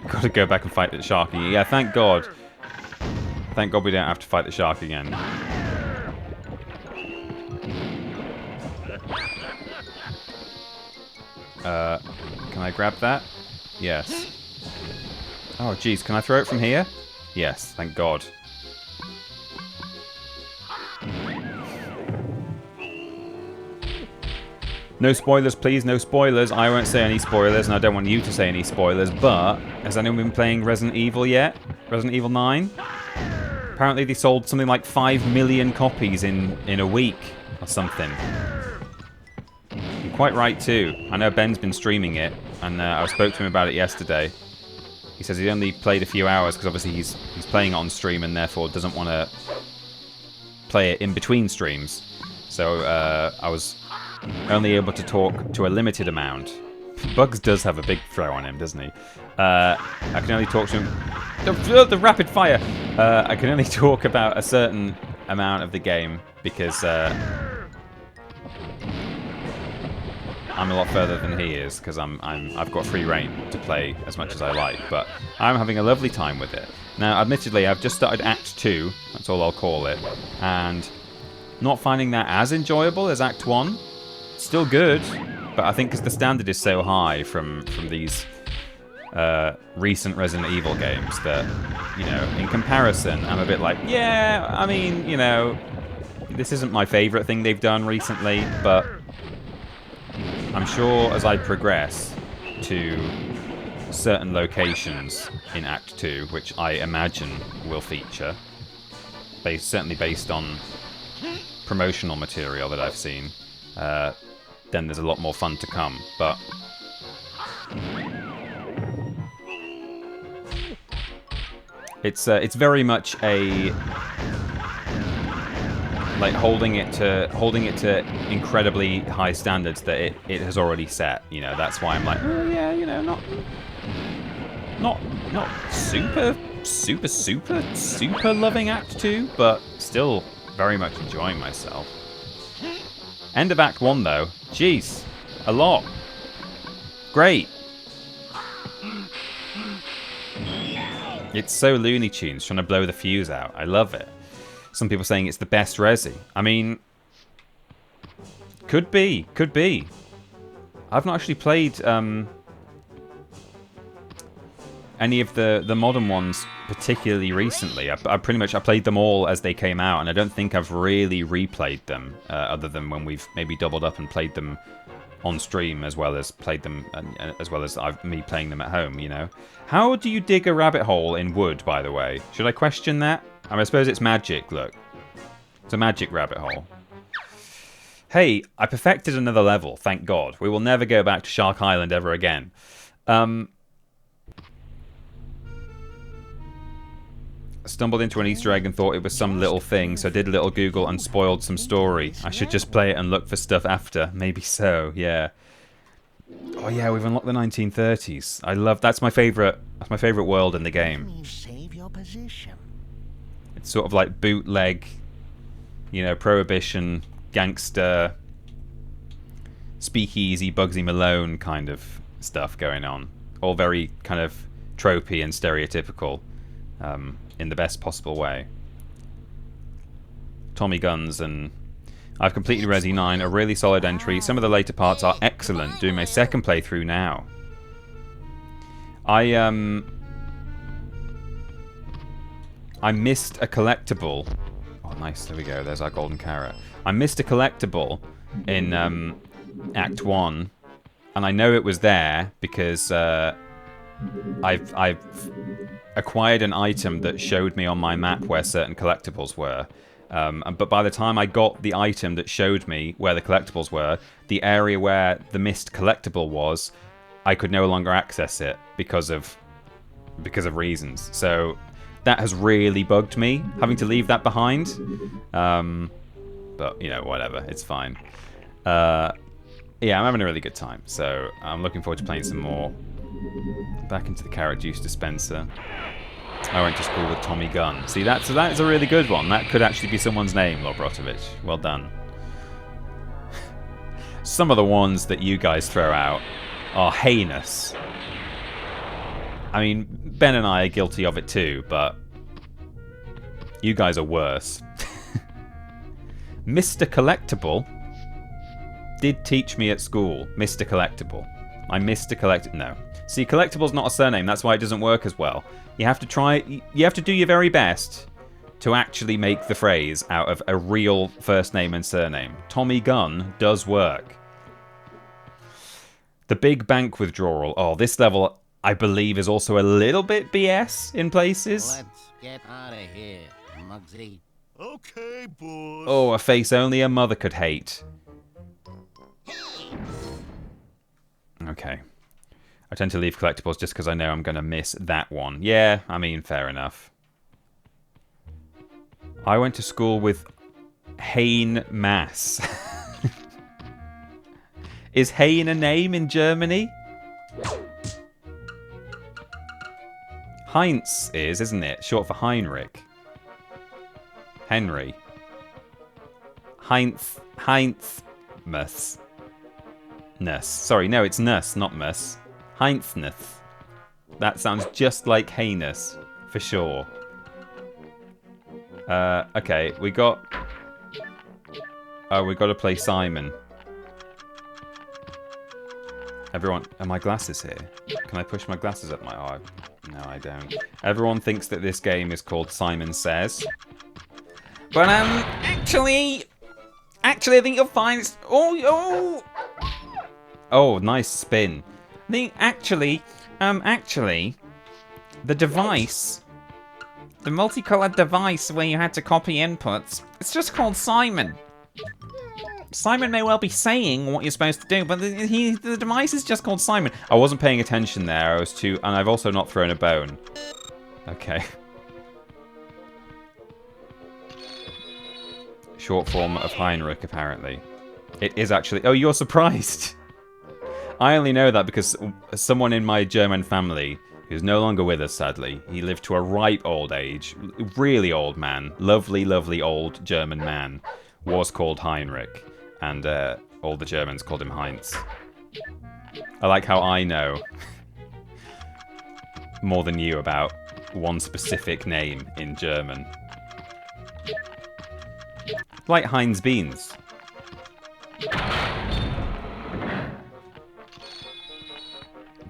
gotta go back and fight the shark. Yeah, thank God. Thank God we don't have to fight the shark again. Can I grab that? Yes. Oh, jeez. Can I throw it from here? Yes, thank God. No spoilers, please. No spoilers. I won't say any spoilers, and I don't want you to say any spoilers, but has anyone been playing Resident Evil yet? Resident Evil 9? Apparently they sold something like 5 million copies in a week or something. You're quite right, too. I know Ben's been streaming it, and I spoke to him about it yesterday. He says he only played a few hours, because obviously he's playing it on stream, and therefore doesn't want to play it in between streams. So I was only able to talk to a limited amount. Bugs does have a big throw on him, doesn't he? I can only talk to him... The rapid fire! I can only talk about a certain amount of the game because I'm a lot further than he is because I've got free reign to play as much as I like, but I'm having a lovely time with it. Now, admittedly, I've just started Act 2, that's all I'll call it, and not finding that as enjoyable as Act 1. Still good, but I think because the standard is so high from these recent Resident Evil games that, you know, in comparison, I'm a bit like, yeah, I mean, you know, this isn't my favourite thing they've done recently, but I'm sure as I progress to certain locations in Act 2, which I imagine will feature, certainly based on promotional material that I've seen, then there's a lot more fun to come. But it's very much a like holding it to incredibly high standards that it has already set. You know, that's why I'm like, oh yeah, you know, not super loving Act 2, but still very much enjoying myself. End of Act 1 though, jeez, a lot. Great. It's so Looney Tunes, trying to blow the fuse out. I love it. Some people saying it's the best Resi. I mean, could be. I've not actually played any of the modern ones particularly recently. I played them all as they came out, and I don't think I've really replayed them other than when we've maybe doubled up and played them on stream as well as played them as well as me playing them at home. You know, how do you dig a rabbit hole in wood? By the way, should I question that? I suppose it's magic. Look, it's a magic rabbit hole. Hey, I perfected another level. Thank God. We will never go back to Shark Island ever again. Stumbled into an Easter egg and thought it was some little thing, so did a little Google and spoiled some story. I should just play it and look for stuff after. Maybe so, yeah. Oh yeah, we've unlocked the 1930s. I love that's my favorite world in the game. Save your position. It's sort of like bootleg, you know, Prohibition, Gangster, Speakeasy, Bugsy Malone kind of stuff going on. All very kind of tropey and stereotypical. In the best possible way. Tommy Guns, and I've completed Resi 9, a really solid entry. Some of the later parts are excellent. Doing my second playthrough now. I missed a collectible. Oh, nice. There we go. There's our golden carrot. I missed a collectible in Act 1, and I know it was there because I've acquired an item that showed me on my map where certain collectibles were. But by the time I got the item that showed me where the collectibles were, the area where the missed collectible was, I could no longer access it because of reasons. So that has really bugged me, having to leave that behind. But, you know, whatever. It's fine. Yeah, I'm having a really good time. So I'm looking forward to playing some more. Back into the carrot juice dispenser. I went to school with Tommy Gunn. See, that's a really good one. That could actually be someone's name, Lobrotovich. Well done. Some of the ones that you guys throw out are heinous. I mean, Ben and I are guilty of it too, but You guys are worse. Mr. Collectible did teach me at school. Mr. Collectible. I Mr. Collectible. No. See, Collectible's not a surname. That's why it doesn't work as well. You have to try... You have to do your very best to actually make the phrase out of a real first name and surname. Tommy Gunn does work. The big bank withdrawal. Oh, this level, I believe, is also a little bit BS in places. Let's get out of here, Muggsy. Okay, boss. Oh, a face only a mother could hate. Okay. I tend to leave collectibles just because I know I'm going to miss that one. Yeah, I mean, fair enough. I went to school with Hein Mass. Is Hein a name in Germany? Heinz is, isn't it? Short for Heinrich. Henry. Heinz-Mus. Nus. Sorry, no, it's Nus, not Mus. Heinznus. That sounds just like heinous, for sure. Okay, we got... Oh, we got to play Simon. Everyone... Are my glasses here? Can I push my glasses up my... Oh, no, I don't. Everyone thinks that this game is called Simon Says. But, actually, I think you'll find it's... Oh, nice spin. I think, actually, the device, the multicolored device where you had to copy inputs, it's just called Simon. Simon may well be saying what you're supposed to do, but the device is just called Simon. I wasn't paying attention there. I was too... And I've also not thrown a bone. Okay. Short form of Heinrich, apparently. It is actually... Oh, you're surprised. I only know that because someone in my German family, who's no longer with us, sadly, he lived to a ripe old age, really old man, lovely, lovely old German man, was called Heinrich, and all the Germans called him Heinz. I like how I know more than you about one specific name in German. Like Heinz Beans.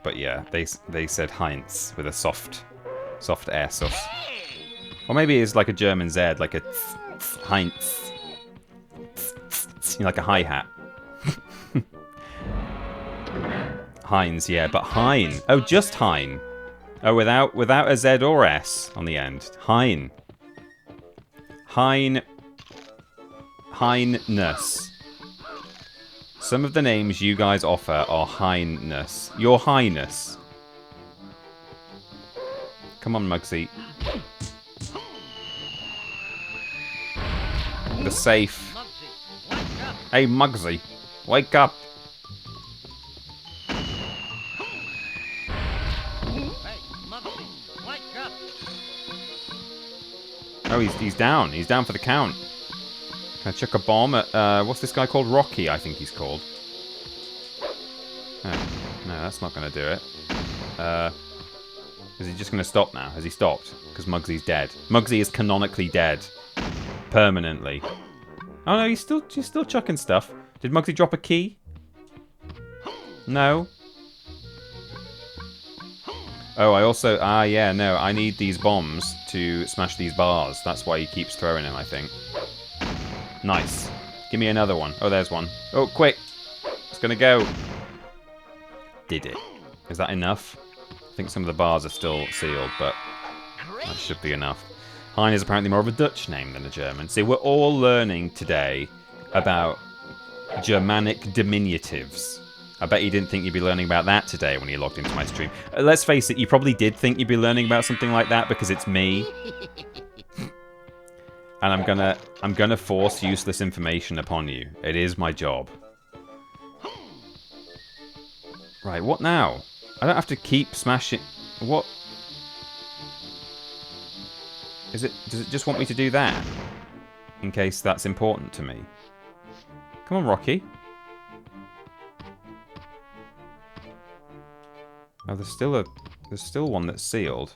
But yeah, they said Heinz with a soft S. Or maybe it's like a German Z, like a Heinz. Like a hi-hat. Heinz, yeah, but Hein. Oh, just Hein. Oh, without a Z or S on the end. Hein. Heinness. Some of the names you guys offer are Highness. Your Highness. Come on, Muggsy. The safe. Hey, Muggsy. Wake up. Oh, he's down. He's down for the count. Can I chuck a bomb at, what's this guy called? Rocky, I think he's called. Oh, no, that's not going to do it. Is he just going to stop now? Has he stopped? Because Muggsy's dead. Muggsy is canonically dead. Permanently. Oh no, he's still chucking stuff. Did Muggsy drop a key? No. Oh, I also... Ah, yeah, no, I need these bombs to smash these bars. That's why he keeps throwing them, I think. Nice. Give me another one. Oh, there's one. Oh, quick. It's gonna go. Did it. Is that enough? I think some of the bars are still sealed, but that should be enough. Hein is apparently more of a Dutch name than a German. See, we're all learning today about Germanic diminutives. I bet you didn't think you'd be learning about that today when you logged into my stream. Let's face it, you probably did think you'd be learning about something like that because it's me. And I'm gonna force useless information upon you. It is my job. Right, what now? I don't have to keep smashing... What? Does it just want me to do that? In case that's important to me. Come on, Rocky. Oh, there's still one that's sealed.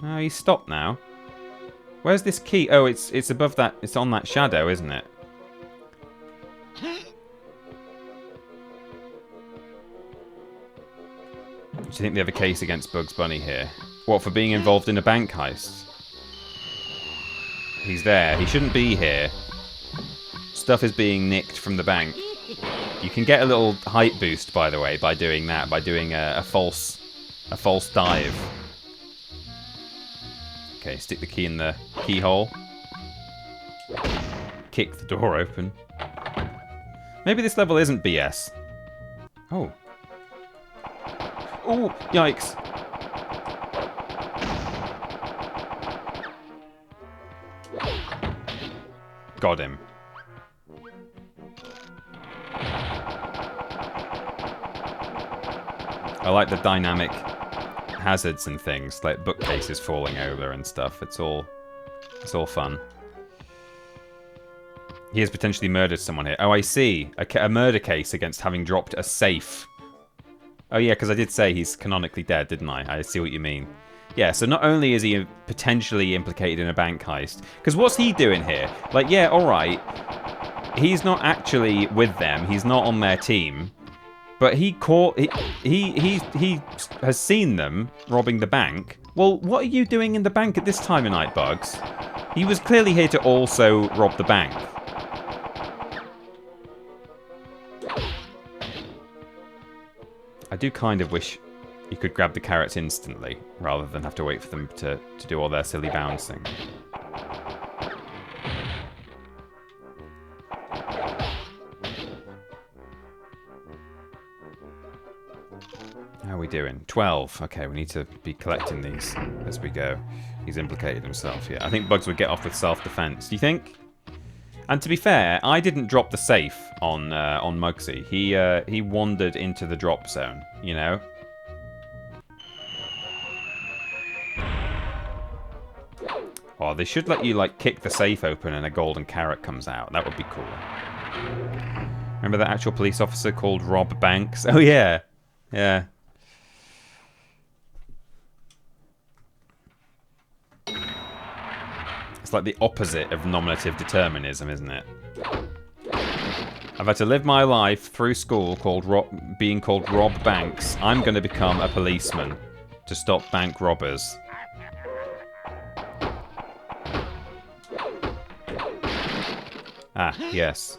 No, he's stopped now. Where's this key? Oh, it's above that. It's on that shadow, isn't it? Do you think they have a case against Bugs Bunny here? What, for being involved in a bank heist? He's there. He shouldn't be here. Stuff is being nicked from the bank. You can get a little height boost, by the way, by doing that. By doing a false dive. Okay, stick the key in the keyhole. Kick the door open. Maybe this level isn't BS. Oh. Oh, yikes. Got him. I like the dynamic hazards and things, like bookcases falling over and stuff. It's all fun. He has potentially murdered someone here. Oh, I see. A murder case against having dropped a safe. Oh yeah, because I did say he's canonically dead, didn't I? I see what you mean. Yeah, so not only is he potentially implicated in a bank heist, because what's he doing here? Like, yeah, alright. He's not actually with them. He's not on their team. But he has seen them robbing the bank. Well, what are you doing in the bank at this time of night, Bugs? He was clearly here to also rob the bank. I do kind of wish you could grab the carrots instantly, rather than have to wait for them to do all their silly bouncing. How are we doing? 12. Okay, we need to be collecting these as we go. He's implicated himself here. I think Bugs would get off with self-defense. Do you think? And to be fair, I didn't drop the safe on Muggsy. He wandered into the drop zone, you know? Oh, they should let you, like, kick the safe open and a golden carrot comes out. That would be cool. Remember that actual police officer called Rob Banks? Oh, yeah. Yeah. It's like the opposite of nominative determinism, isn't it? I've had to live my life through school being called Rob Banks. I'm going to become a policeman to stop bank robbers. Ah, yes.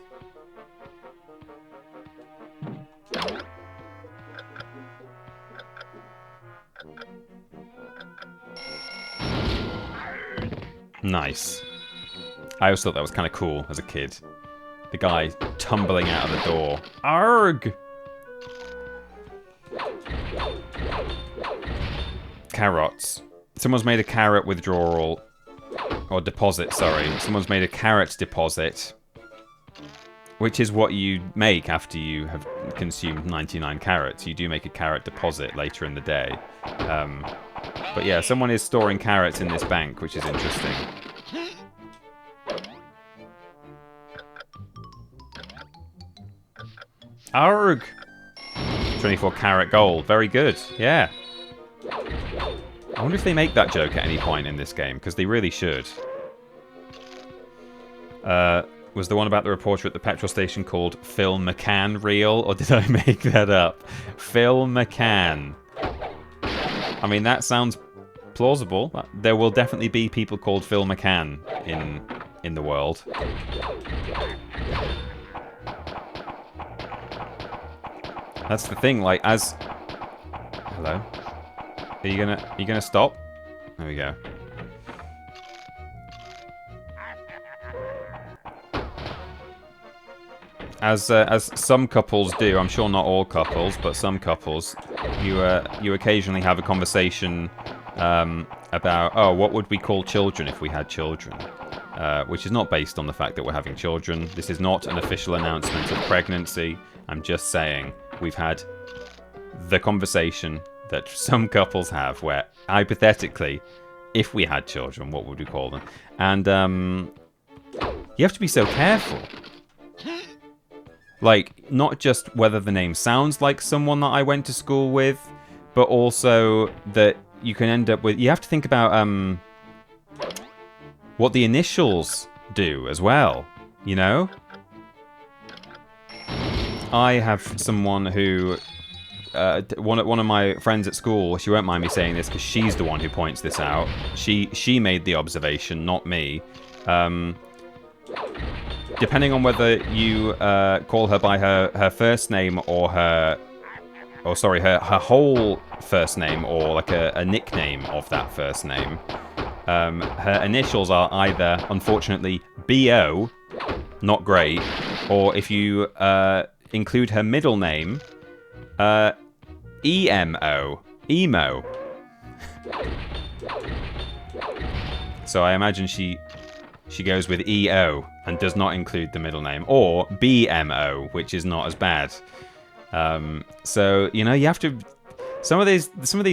Nice. I always thought that was kind of cool as a kid. The guy tumbling out of the door. Arg! Carrots. Someone's made a carrot withdrawal. Or deposit, sorry. Someone's made a carrot deposit. Which is what you make after you have consumed 99 carrots. You do make a carrot deposit later in the day. But yeah, someone is storing carrots in this bank, which is interesting. Arg! 24 carat gold. Very good. Yeah. I wonder if they make that joke at any point in this game, because they really should. Was the one about the reporter at the petrol station called Phil McCann real, or did I make that up? Phil McCann. I mean, that sounds plausible. There will definitely be people called Phil McCann in the world. That's the thing, like, as... Hello? Are you gonna stop? There we go. As some couples do, I'm sure not all couples, but some couples, you occasionally have a conversation about, oh, what would we call children if we had children? Which is not based on the fact that we're having children. This is not an official announcement of pregnancy. I'm just saying we've had the conversation that some couples have where, hypothetically, if we had children, what would we call them? And you have to be so careful. Like, not just whether the name sounds like someone that I went to school with, but also that you can end up with... You have to think about what the initials do as well, you know? I have someone who, one of my friends at school, she won't mind me saying this because she's the one who points this out. She made the observation, not me. Depending on whether you call her by her first name or her whole first name or like a nickname of that first name, her initials are either, unfortunately, B.O., not great, or if you include her middle name, E.M.O., emo. So I imagine she goes with E.O. and does not include the middle name, or B.M.O., which is not as bad. So, you know, you have to... Some of these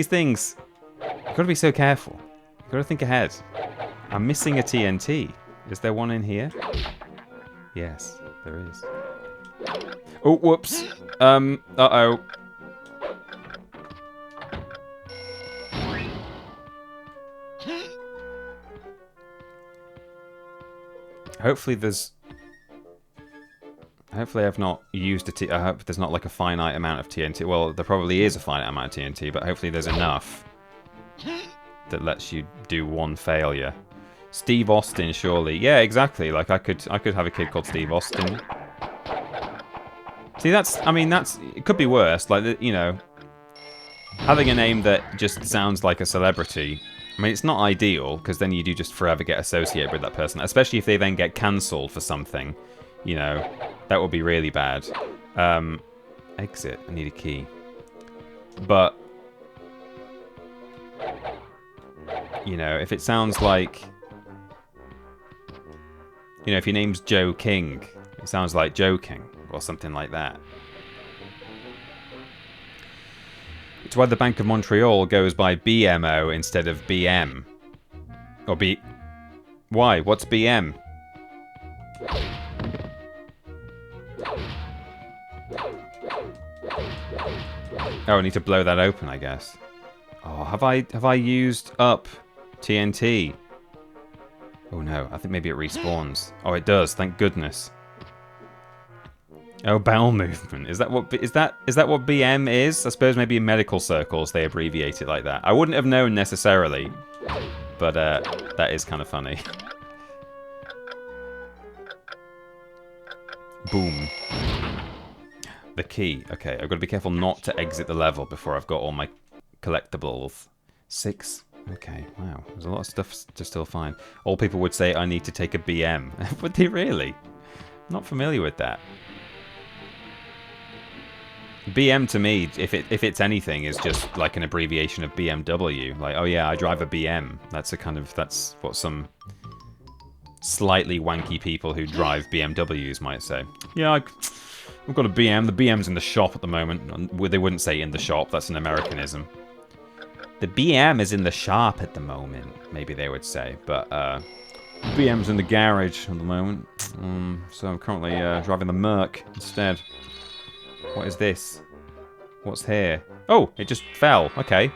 things, you've got to be so careful. You've got to think ahead. I'm missing a TNT. Is there one in here? Yes, there is. Oh, whoops. Uh-oh. Hopefully I've not used I hope there's not like a finite amount of TNT. Well, there probably is a finite amount of TNT, but hopefully there's enough that lets you do one failure. Steve Austin, surely. Yeah, exactly. Like I could have a kid called Steve Austin. See, it could be worse. Like, you know, having a name that just sounds like a celebrity. I mean, it's not ideal, because then you do just forever get associated with that person, especially if they then get cancelled for something. You know, that would be really bad. Exit. I need a key. But, you know, if it sounds like... You know, if your name's Joe King, it sounds like Joe King, or something like that. It's why the Bank of Montreal goes by BMO instead of BM. Or B... Why? What's BM? Oh, I need to blow that open, I guess. Oh, have I used up TNT? Oh no, I think maybe it respawns. Oh, it does. Thank goodness. Oh, bowel movement. Is that what BM is? I suppose maybe in medical circles they abbreviate it like that. I wouldn't have known necessarily, but that is kind of funny. Boom. The key. Okay, I've got to be careful not to exit the level before I've got all my collectibles. 6. Okay, wow. There's a lot of stuff to still find. All people would say I need to take a BM. Would they really? I'm not familiar with that. BM to me, if it's anything, is just like an abbreviation of BMW. Like, oh yeah, I drive a BM. That's what some slightly wanky people who drive BMWs might say. Yeah, I've got a BM. The BM's in the shop at the moment. They wouldn't say in the shop. That's an Americanism. The BM is in the shop at the moment, maybe they would say. But BM's in the garage at the moment. So I'm currently driving the Merc instead. What is this? What's here? Oh, it just fell. Okay.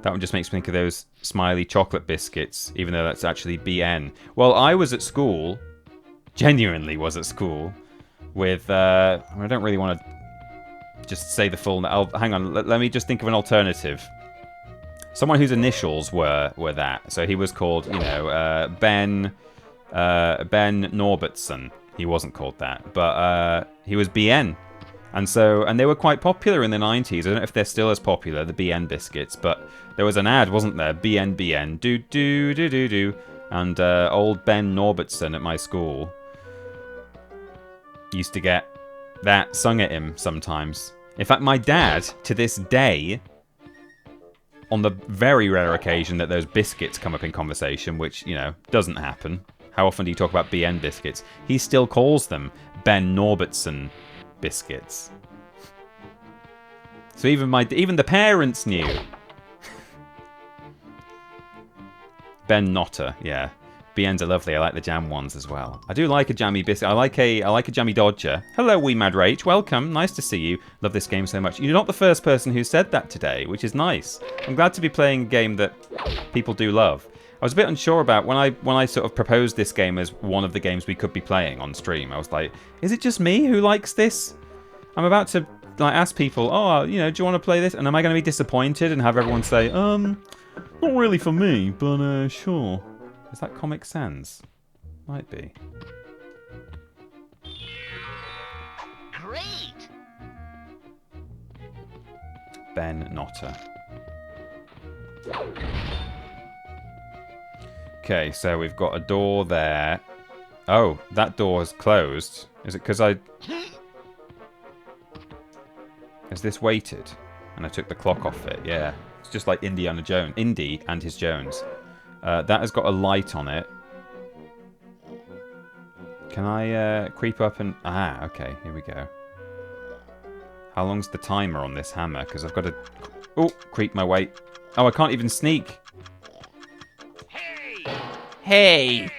That one just makes me think of those smiley chocolate biscuits, even though that's actually BN. Well, I was at school, genuinely was at school, with, I don't really want to just say the full... hang on, let me just think of an alternative. Someone whose initials were that. So he was called, you know, Ben Norbertson. He wasn't called that, but he was BN. And they were quite popular in the 90s. I don't know if they're still as popular, the BN biscuits, but there was an ad, wasn't there? BN, do. And old Ben Norbertson at my school used to get that sung at him sometimes. In fact, my dad, to this day, on the very rare occasion that those biscuits come up in conversation, which, you know, doesn't happen. How often do you talk about BN biscuits? He still calls them Ben Norbertson biscuits. So even the parents knew. Ben Notter, yeah. BNs are lovely. I like the jam ones as well. I do like a jammy biscuit. I like a jammy Dodger. Hello, wee mad rage. Welcome. Nice to see you. Love this game so much. You're not the first person who said that today, which is nice. I'm glad to be playing a game that people do love. was a bit unsure about when I sort of proposed this game as one of the games we could be playing on stream. I was like, is it just me who likes this? I'm about to like ask people, oh, you know, do you want to play this? And am I going to be disappointed and have everyone say, not really for me, but sure. Is that Comic Sans? Might be. Great! Ben Notter. Okay, so we've got a door there. Oh, that door is closed. Is it because I... Is this weighted? And I took the clock off it, yeah. It's just like Indiana Jones. Indy and his Jones. That has got a light on it. Can I creep up and... Ah, okay, here we go. How long's the timer on this hammer? Because I've got to... Oh, creep my way. Oh, I can't even sneak. Hey!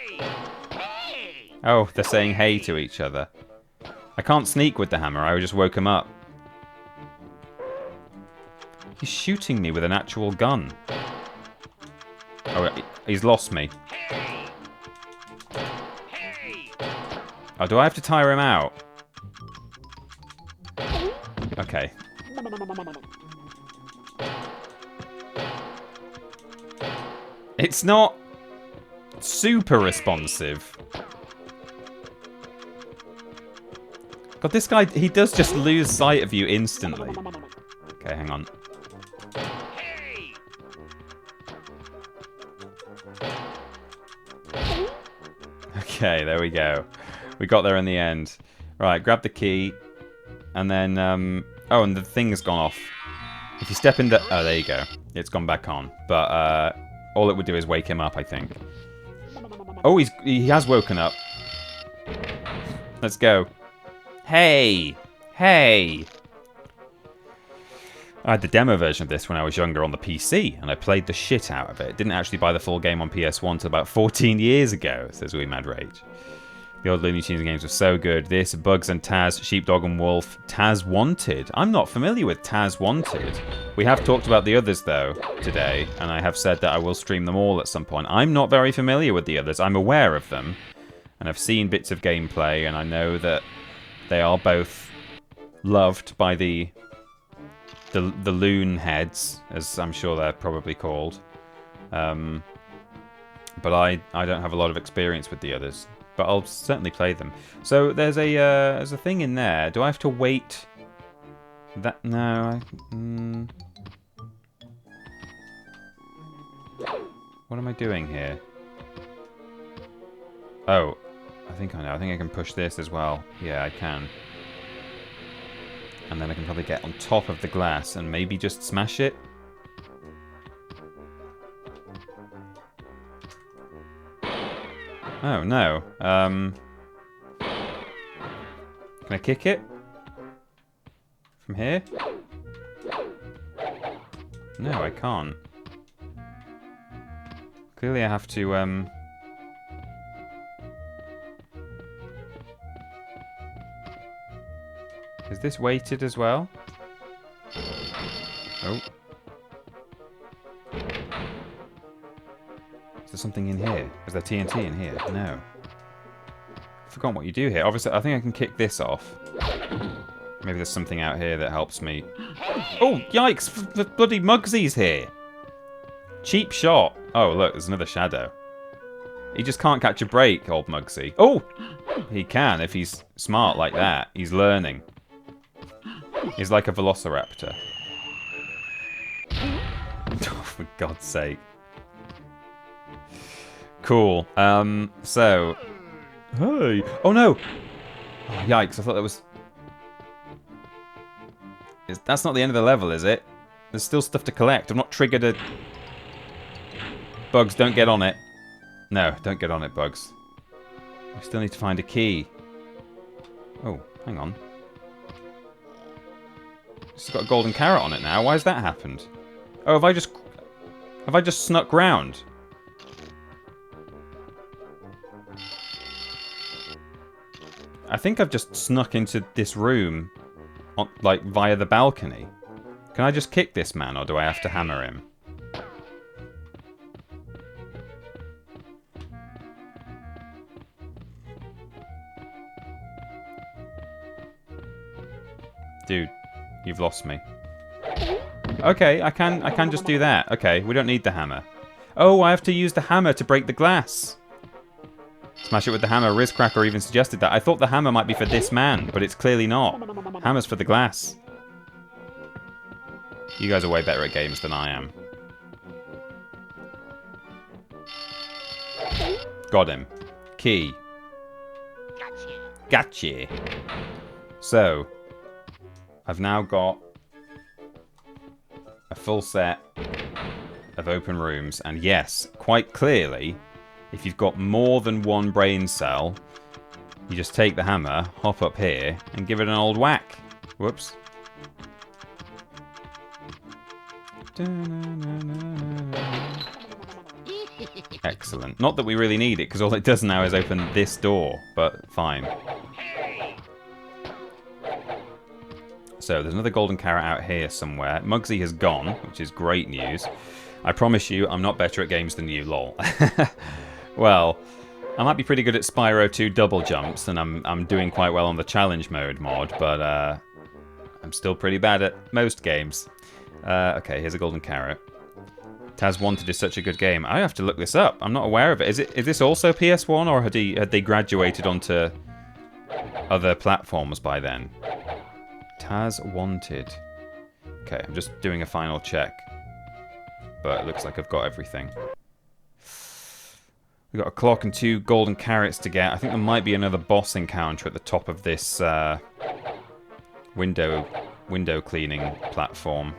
Oh, they're saying hey to each other. I can't sneak with the hammer. I just woke him up. He's shooting me with an actual gun. Oh, he's lost me. Oh, do I have to tire him out? Okay. It's not super responsive. God, this guy, he does just lose sight of you instantly. Okay, hang on. Okay, there we go. We got there in the end. Right, grab the key. And then, oh, and the thing's gone off. If you step in the... Oh, there you go. It's gone back on. But, all it would do is wake him up, I think. Oh, he has woken up. Let's go. Hey! Hey! I had the demo version of this when I was younger on the PC, and I played the shit out of it. Didn't actually buy the full game on PS1 until about 14 years ago, says Wee Mad Rage. The old Looney Tunes games were so good. This, Bugs and Taz, Sheepdog and Wolf, Taz Wanted. I'm not familiar with Taz Wanted. We have talked about the others, though, today, and I have said that I will stream them all at some point. I'm not very familiar with the others. I'm aware of them, and I've seen bits of gameplay, and I know that they are both loved by the loon heads, as I'm sure they're probably called. But I don't have a lot of experience with the others. But I'll certainly play them. So there's a thing in there. Do I have to wait? That no. What am I doing here? Oh, I think I know. I think I can push this as well. Yeah, I can. And then I can probably get on top of the glass and maybe just smash it. Oh, no. Can I kick it? From here? No, I can't. Clearly I have to, Is this weighted as well? Oh. Is there something in here? Is there TNT in here? No. I've forgotten what you do here. Obviously, I think I can kick this off. Maybe there's something out here that helps me. Oh, yikes! The bloody Mugsy's here! Cheap shot. Oh, look, there's another shadow. He just can't catch a break, old Mugsy. Oh! He can if he's smart like that. He's learning. He's like a velociraptor. Oh, for God's sake. Cool. So... Hey! Oh, no! Oh, yikes, I thought that was... That's not the end of the level, is it? There's still stuff to collect. I've not triggered a... Bugs, don't get on it. No, don't get on it, Bugs. I still need to find a key. Oh, hang on. It's got a golden carrot on it now. Why has that happened? Oh, have I just snuck round? I think I've just snuck into this room, like, via the balcony. Can I just kick this man, or do I have to hammer him? Dude, you've lost me. Okay, I can just do that. Okay, we don't need the hammer. Oh, I have to use the hammer to break the glass. Smash it with the hammer. Rizcracker even suggested that. I thought the hammer might be for this man, but it's clearly not. Hammer's for the glass. You guys are way better at games than I am. Got him. Key. Gotcha. So, I've now got a full set of open rooms, and yes, quite clearly, if you've got more than one brain cell, you just take the hammer, hop up here, and give it an old whack. Whoops. Excellent. Not that we really need it, because all it does now is open this door, but fine. So, there's another golden carrot out here somewhere. Muggsy has gone, which is great news. I promise you, I'm not better at games than you, lol. Well, I might be pretty good at Spyro 2 double jumps, and I'm doing quite well on the challenge mode mod, but I'm still pretty bad at most games. Okay, here's a golden carrot. Taz Wanted is such a good game. I have to look this up. I'm not aware of it. Is this also PS1, or had they graduated onto other platforms by then? Taz Wanted. Okay, I'm just doing a final check. But it looks like I've got everything. We've got a clock and 2 golden carrots to get. I think there might be another boss encounter at the top of this window cleaning platform.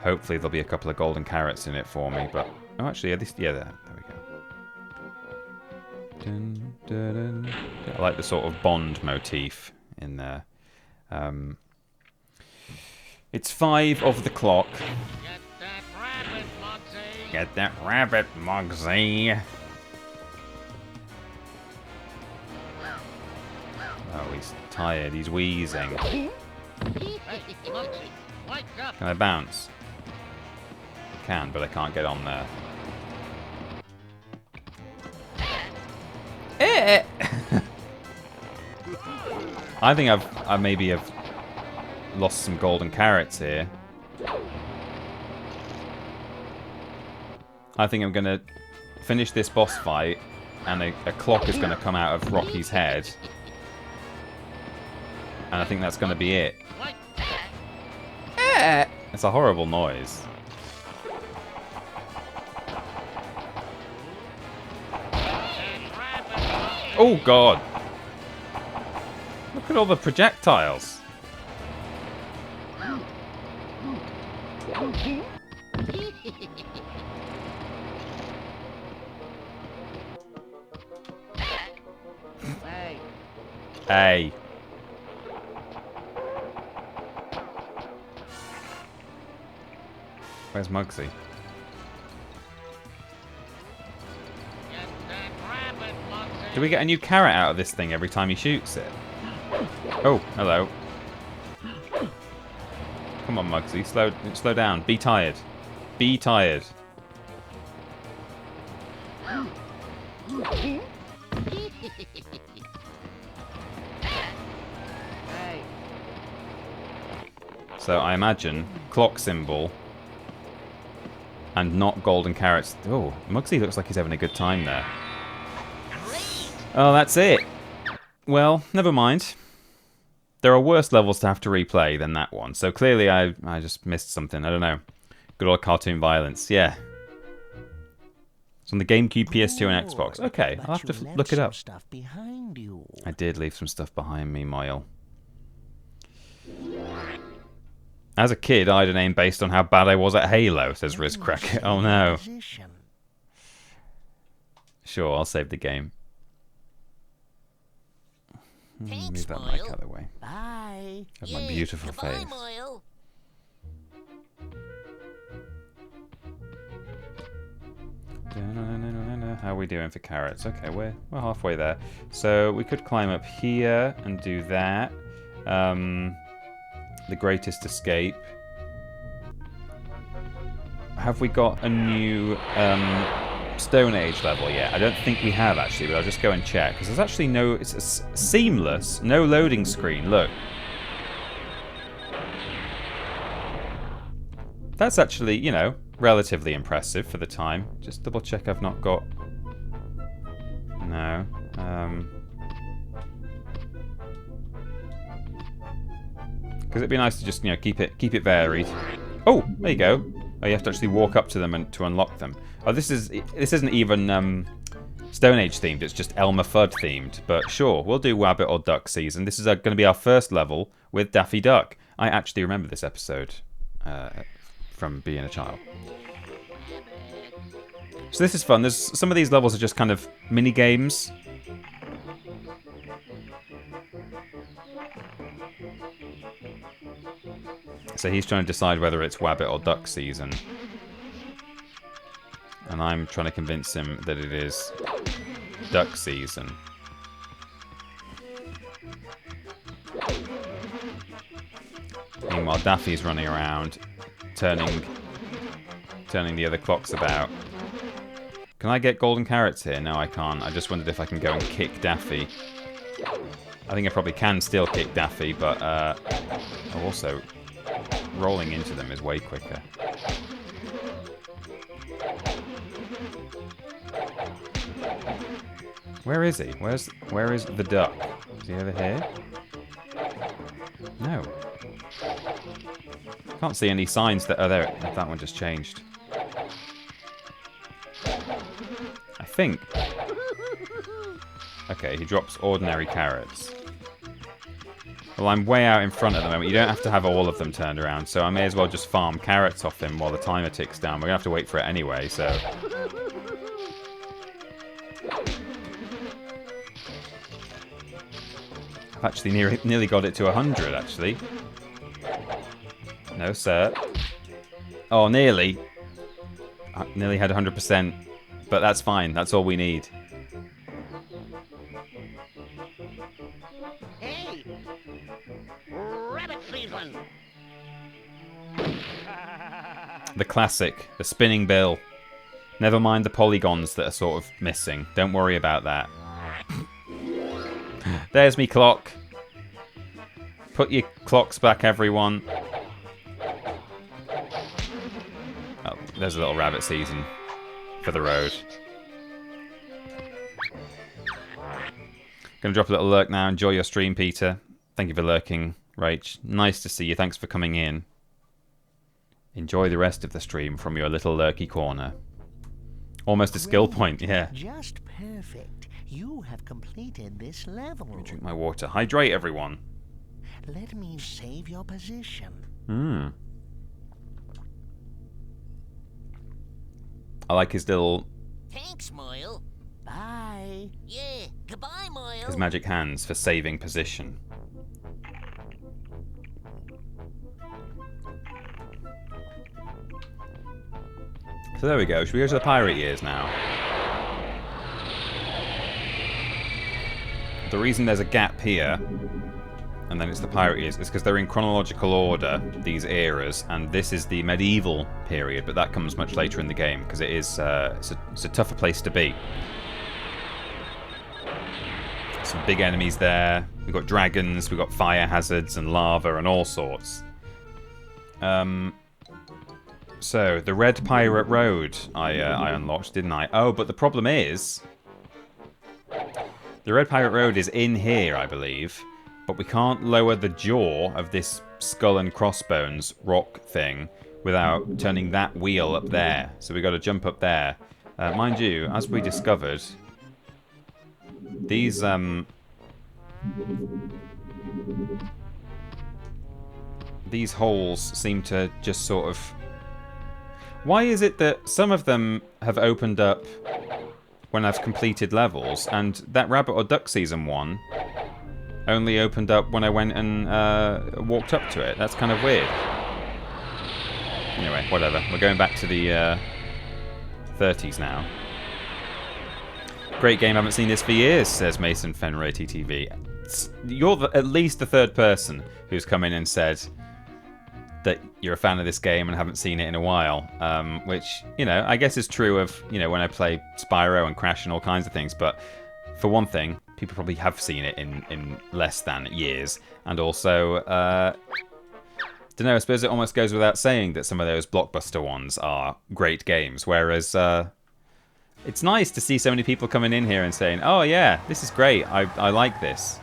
Hopefully there'll be a couple of golden carrots in it for me, but... Oh, actually, yeah, there we go. Dun, dun, dun. I like the sort of Bond motif in there. It's 5 of the clock. Get that rabbit, Muggsy. Oh, he's tired. He's wheezing. Can I bounce? I can, but I can't get on there. I think I maybe have lost some golden carrots here. I think I'm going to finish this boss fight, and a clock is going to come out of Rocky's head. And I think that's going to be it. It's a horrible noise. Oh, God. Look at all the projectiles. Hey. Where's Muggsy? Do we get a new carrot out of this thing every time he shoots it? Oh, hello. Come on, Muggsy. Slow down. Be tired. Be tired. So I imagine clock symbol and not golden carrots. Oh, Muggsy looks like he's having a good time there. Oh, that's it. Well, never mind. There are worse levels to have to replay than that one. So clearly I just missed something. I don't know. Good old cartoon violence. Yeah. It's on the GameCube, PS2, and Xbox. Okay, I'll have to look it up. I did leave some stuff behind me, Moyle. As a kid, I had a name based on how bad I was at Halo, says Rizcracker. Oh no. Sure, I'll save the game. Move that mic out of the way. Bye. Of my beautiful face. Moyle. How are we doing for carrots? Okay, we're halfway there. So we could climb up here and do that. The Greatest Escape. Have we got a new Stone Age level yet? I don't think we have actually, but I'll just go and check because there's actually no. It's seamless, no loading screen. Look. That's actually, you know, relatively impressive for the time. Just double check I've not got... No. Because it'd be nice to just, you know, keep it varied. Oh, there you go. Oh, you have to actually walk up to them and to unlock them. Oh, this isn't even Stone Age themed. It's just Elmer Fudd themed. But sure, we'll do Wabbit or Duck season. This is going to be our first level with Daffy Duck. I actually remember this episode from being a child. So this is fun. There's some of these levels are just kind of mini games. So he's trying to decide whether it's Wabbit or Duck season. And I'm trying to convince him that it is Duck season. Meanwhile, Daffy's running around, turning the other clocks about. Can I get golden carrots here? No, I can't. I just wondered if I can go and kick Daffy. I think I probably can still kick Daffy, but also rolling into them is way quicker. Where is he? Where is the duck? Is he over here? No. Can't see any signs that... Oh, there. That one just changed. I think. Okay, he drops ordinary carrots. Well, I'm way out in front at the moment. You don't have to have all of them turned around, so I may as well just farm carrots off him while the timer ticks down. We're going to have to wait for it anyway, so... I've actually nearly got it to 100, actually. No, sir. Oh, nearly. I nearly had 100%, but that's fine. That's all we need. Hey! Rabbit season! The classic, the spinning bill. Never mind the polygons that are sort of missing. Don't worry about that. There's me clock. Put your clocks back, everyone. Oh, there's a little rabbit season for the road. Gonna drop a little lurk now. Enjoy your stream, Peter. Thank you for lurking, Rach. Nice to see you. Thanks for coming in. Enjoy the rest of the stream from your little lurky corner. Almost a skill point, yeah. Just perfect. You have completed this level. Let me drink my water. Hydrate, everyone. Let me save your position. I like his little... Thanks, Moyle. Bye. Yeah, goodbye, Moyle. his magic hands for saving position. So there we go. Should we go to the pirate years now? The reason there's a gap here, and then it's the pirate years, is because they're in chronological order, these eras, and this is the medieval period, but that comes much later in the game, because it is it's a tougher place to be. Some big enemies there. We've got dragons, we've got fire hazards and lava and all sorts. So, the Red Pirate Road I unlocked, didn't I? Oh, but the problem is... the Red Pirate Road is in here, I believe. But we can't lower the jaw of this skull and crossbones rock thing without turning that wheel up there. So we've got to jump up there. Mind you, as we discovered... these holes seem to just sort of... Why is it that some of them have opened up when I've completed levels, and that Rabbit or Duck Season 1 only opened up when I went and walked up to it? That's kind of weird. Anyway, whatever. We're going back to the 30s now. Great game, haven't seen this for years, says Mason Fenray TTV. You're at least the third person who's come in and said that you're a fan of this game and haven't seen it in a while, which, you know, I guess is true of, you know, when I play Spyro and Crash and all kinds of things, but for one thing, people probably have seen it in less than years, and also, don't know, I suppose it almost goes without saying that some of those blockbuster ones are great games, whereas it's nice to see so many people coming in here and saying, oh yeah, this is great, I like this.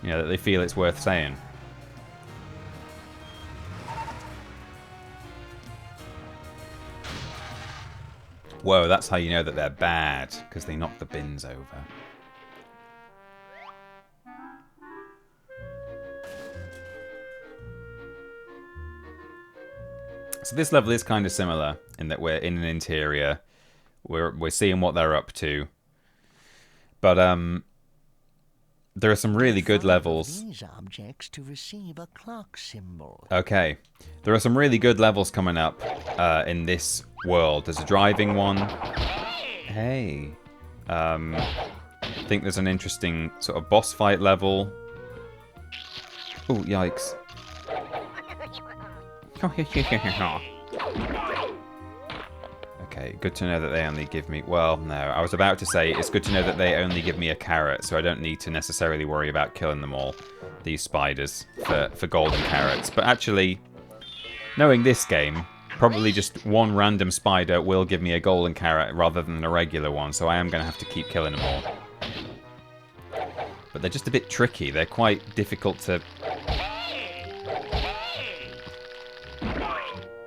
You know, that they feel it's worth saying. Whoa, that's how you know that they're bad, because they knock the bins over. So this level is kind of similar in that we're in an interior, we're seeing what they're up to, but there are some really good levels. These objects to receive a clock symbol. Okay, there are some really good levels coming up in this world. There's a driving one. Hey, I think there's an interesting sort of boss fight level. Oh, yikes. Okay, good to know that they only give me... Well, no, I was about to say it's good to know that they only give me a carrot, so I don't need to necessarily worry about killing them all, these spiders, for golden carrots. But actually, knowing this game, probably just one random spider will give me a golden carrot rather than a regular one, so I am going to have to keep killing them all. But they're just a bit tricky. They're quite difficult to...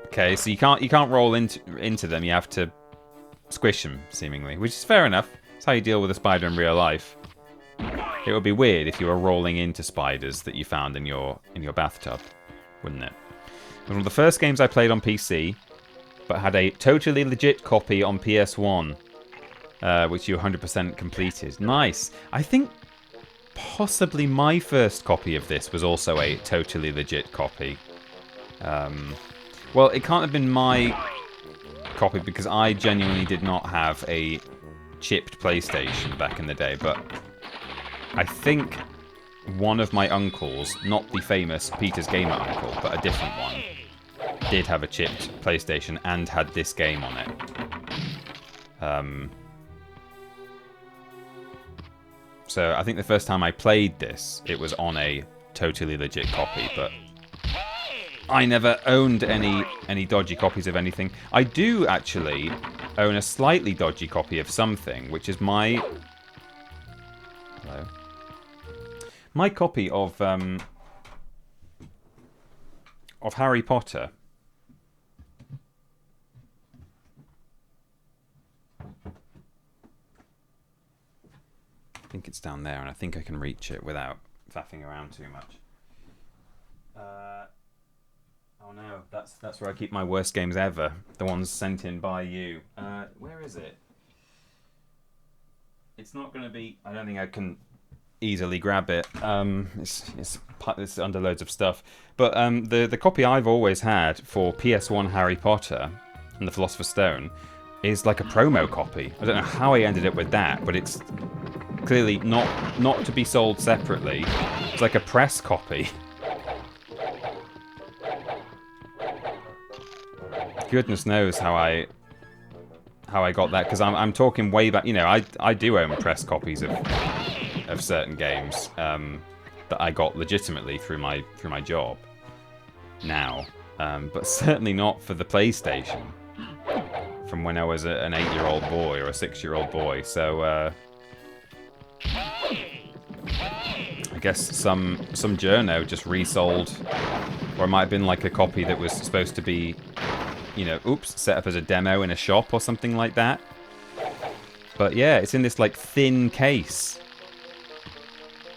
Okay, so you can't roll into them. You have to squish them, seemingly, which is fair enough. It's how you deal with a spider in real life. It would be weird if you were rolling into spiders that you found in your bathtub, wouldn't it? It was one of the first games I played on PC, but had a totally legit copy on PS1, which you 100% completed. Nice. I think possibly my first copy of this was also a totally legit copy. Well, it can't have been my copy because I genuinely did not have a chipped PlayStation back in the day, but I think one of my uncles, not the famous Peter's Gamer uncle, but a different one, did have a chipped PlayStation and had this game on it. So I think the first time I played this, it was on a totally legit copy, but I never owned any dodgy copies of anything. I do actually own a slightly dodgy copy of something, which is my... Hello? My copy of Harry Potter. I think it's down there, and I think I can reach it without faffing around too much. Oh no, that's where I keep my worst games ever. The ones sent in by you. Where is it? It's not going to be... I don't think I can easily grab it. It's under loads of stuff. But the copy I've always had for PS1 Harry Potter and the Philosopher's Stone is like a promo copy. I don't know how I ended up with that, but it's clearly not to be sold separately. It's like a press copy. Goodness knows how I got that, because I'm talking way back. You know, I do own press copies of certain games that I got legitimately through my job now, but certainly not for the PlayStation from when I was an 8-year-old boy or a 6-year-old boy. So I guess some journo just resold, or it might have been like a copy that was supposed to be, you know, oops, set up as a demo in a shop or something like that. But yeah, it's in this like thin case.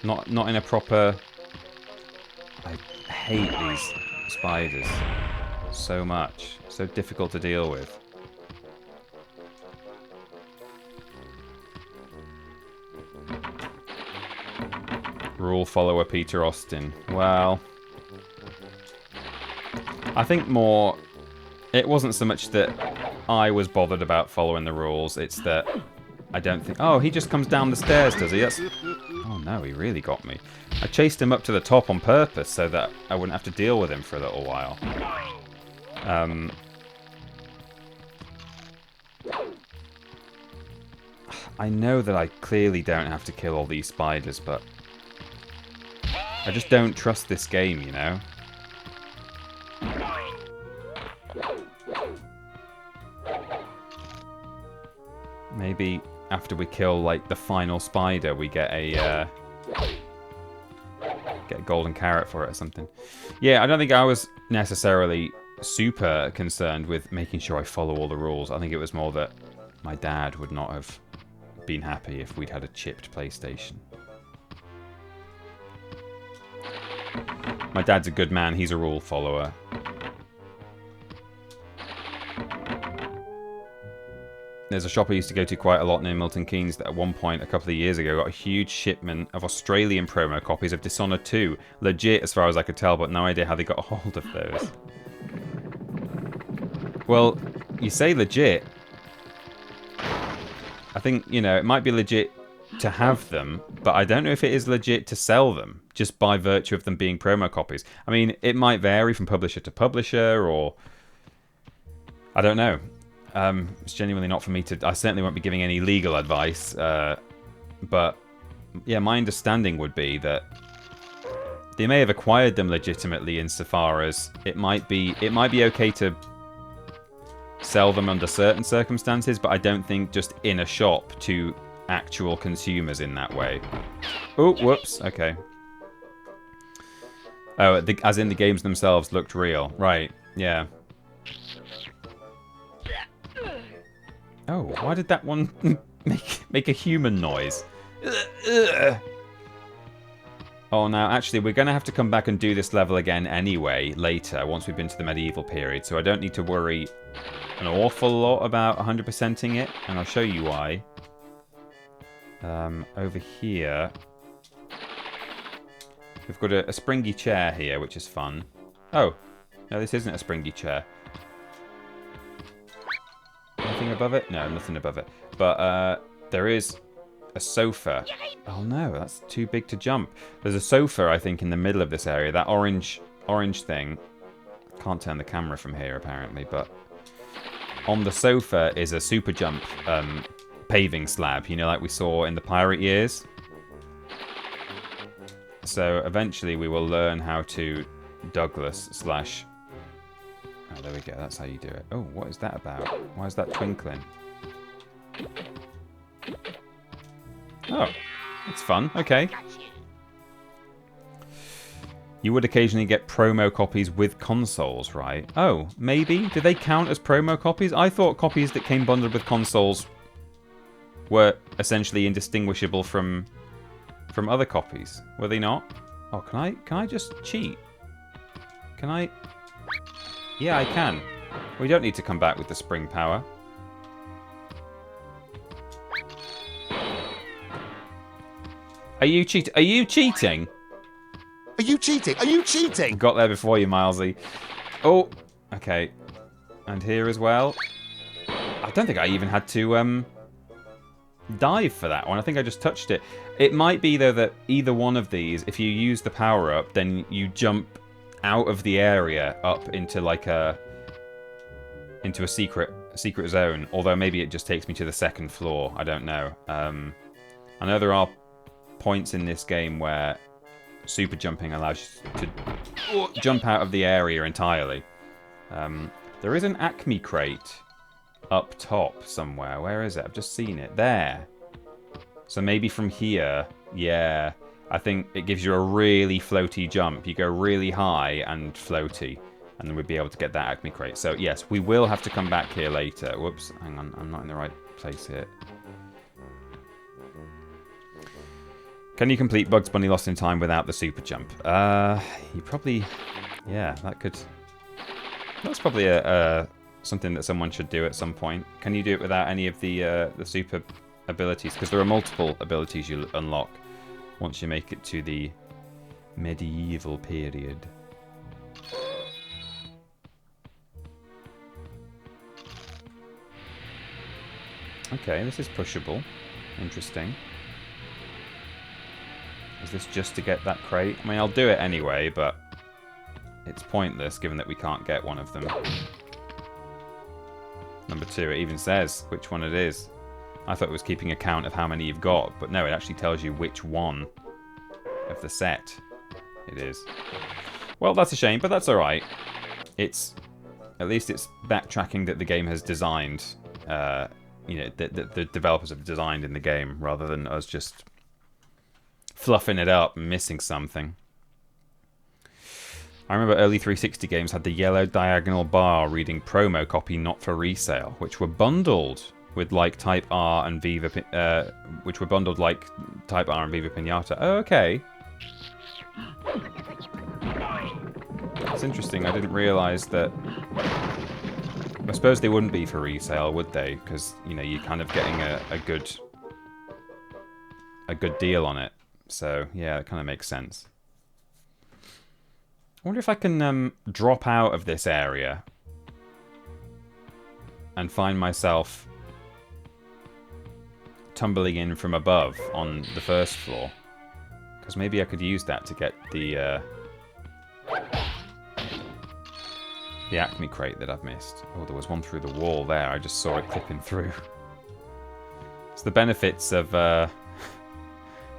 Not in a proper... I hate these spiders so much. So difficult to deal with. Rule follower Peter Austin. Well, I think more... It wasn't so much that I was bothered about following the rules, it's that I don't think... Oh, he just comes down the stairs, does he? That's... Oh no, he really got me. I chased him up to the top on purpose so that I wouldn't have to deal with him for a little while. I know that I clearly don't have to kill all these spiders, but... I just don't trust this game, you know? Maybe after we kill, like, the final spider, we get a golden carrot for it or something. Yeah, I don't think I was necessarily super concerned with making sure I follow all the rules. I think it was more that my dad would not have been happy if we'd had a chipped PlayStation. My dad's a good man. He's a rule follower. There's a shop I used to go to quite a lot near Milton Keynes that at one point, a couple of years ago, got a huge shipment of Australian promo copies of Dishonored 2. Legit, as far as I could tell, but no idea how they got a hold of those. Well, you say legit. I think, you know, it might be legit to have them, but I don't know if it is legit to sell them, just by virtue of them being promo copies. I mean, it might vary from publisher to publisher, or... I don't know. It's genuinely not for me to... I certainly won't be giving any legal advice, but yeah, my understanding would be that they may have acquired them legitimately insofar as it might be okay to sell them under certain circumstances, but I don't think just in a shop to actual consumers in that way. Oh, whoops, okay. Oh, as in the games themselves looked real. Right, yeah. Oh, why did that one make a human noise? Oh, now, actually, we're going to have to come back and do this level again anyway, later, once we've been to the medieval period, so I don't need to worry an awful lot about 100%ing it, and I'll show you why. Over here, we've got a springy chair here, which is fun. Oh, no, this isn't a springy chair. Anything above it? No, nothing above it. But there is a sofa. Oh no, that's too big to jump. There's a sofa, I think, in the middle of this area. That orange thing. Can't turn the camera from here, apparently, but on the sofa is a super jump paving slab, you know, like we saw in the pirate years. So eventually we will learn how to Douglas slash... Oh, there we go, that's how you do it. Oh, what is that about? Why is that twinkling? Oh, it's fun, okay. You would occasionally get promo copies with consoles, right? Oh, maybe? Do they count as promo copies? I thought copies that came bundled with consoles were essentially indistinguishable from other copies. Were they not? Oh, can I just cheat? Can I? Yeah, I can. We don't need to come back with the spring power. Are you cheating? Are you cheating? Are you cheating? Are you cheating? Got there before you, Milesy. Oh, okay. And here as well. I don't think I even had to dive for that one. I think I just touched it. It might be, though, that either one of these, if you use the power-up, then you jump out of the area up into like a secret zone. Although maybe it just takes me to the second floor. I don't know. I know there are points in this game where super jumping allows you to jump out of the area entirely. There is an Acme crate up top somewhere. Where is it? I've just seen it. There. So maybe from here, yeah, I think it gives you a really floaty jump. You go really high and floaty, and then we'd be able to get that Acme crate. So yes, we will have to come back here later. Whoops, hang on, I'm not in the right place here. Can you complete Bugs Bunny Lost in Time without the super jump? You probably... Yeah, that's probably something that someone should do at some point. Can you do it without any of the super abilities? Because there are multiple abilities you unlock once you make it to the medieval period. Okay, this is pushable. Interesting. Is this just to get that crate? I mean, I'll do it anyway, but it's pointless given that we can't get one of them. Number 2, it even says which one it is. I thought it was keeping account of how many you've got, but no, it actually tells you which one of the set. it is. Well, that's a shame, but that's alright. At least it's backtracking that the game has designed, you know, that the developers have designed in the game, rather than us just fluffing it up and missing something. I remember early 360 games had the yellow diagonal bar reading promo copy not for resale, which were bundled with like Type R and Viva Pinata. Oh, okay. That's interesting. I didn't realise that. I suppose they wouldn't be for resale, would they? Because, you know, you're kind of getting a good deal on it. So yeah, it kind of makes sense. I wonder if I can drop out of this area and find myself tumbling in from above on the first floor. Because maybe I could use that to get the Acme crate that I've missed. Oh, there was one through the wall there. I just saw it clipping through. It's the benefits of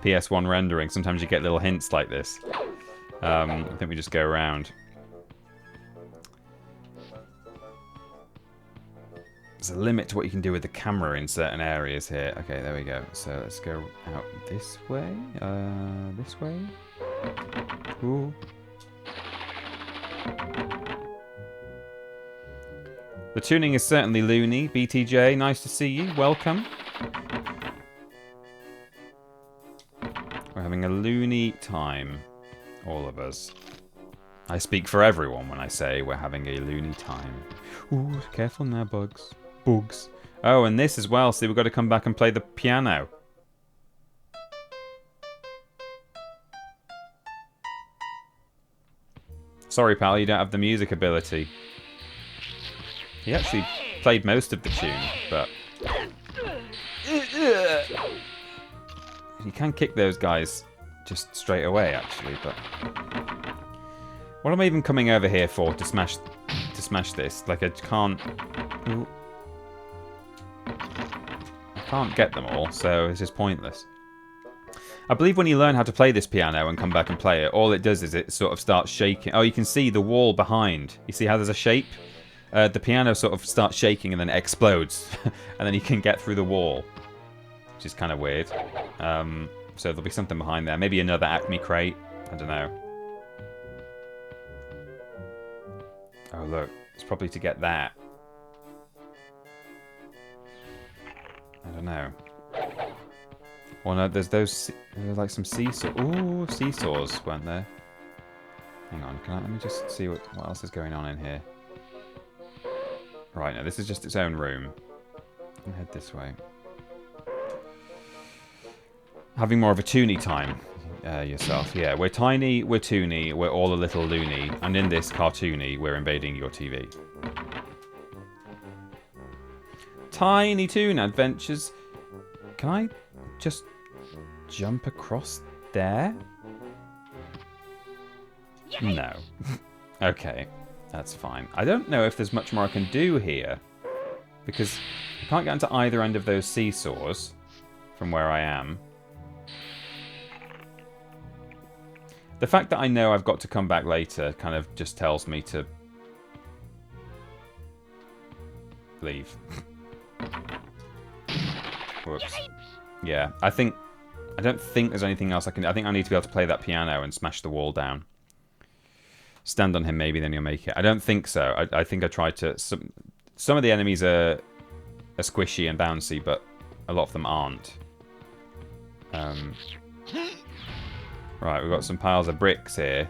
PS1 rendering. Sometimes you get little hints like this. I think we just go around. There's a limit to what you can do with the camera in certain areas here. Okay, there we go. So let's go out this way. This way. Ooh. The tuning is certainly loony. BTJ, nice to see you. Welcome. We're having a loony time. All of us. I speak for everyone when I say we're having a loony time. Ooh, careful now, bugs. Bugs. Oh, and this as well. See, we've got to come back and play the piano. Sorry, pal, you don't have the music ability. He actually played most of the tune, but... You can kick those guys just straight away, actually, but... What am I even coming over here for to smash this? Like, I can't... Ooh. I can't get them all, so it's just pointless. I believe when you learn how to play this piano and come back and play it, all it does is it sort of starts shaking. Oh, you can see the wall behind. You see how there's a shape? The piano sort of starts shaking and then it explodes. And then you can get through the wall. Which is kind of weird. So there'll be something behind there. Maybe another Acme crate. I don't know. Oh, look. It's probably to get that. I don't know. Well, no, there's those... There's like some seesaws. Ooh, seesaws, weren't there? Hang on. Let me just see what else is going on in here. Right, now this is just its own room. I'll head this way. Having more of a toony time yourself. Yeah, we're tiny, we're toony, we're all a little loony, and in this cartoony, we're invading your TV. Tiny Toon Adventures. Can I just jump across there? No. Okay. That's fine. I don't know if there's much more I can do here. Because I can't get onto either end of those seesaws from where I am. The fact that I know I've got to come back later kind of just tells me to leave. Whoops. Yeah, I don't think there's anything else I can do. I think I need to be able to play that piano and smash the wall down. Stand on him, maybe, then you'll make it. I don't think so. I think I tried to... Some of the enemies are squishy and bouncy, but a lot of them aren't. Right, we've got some piles of bricks here.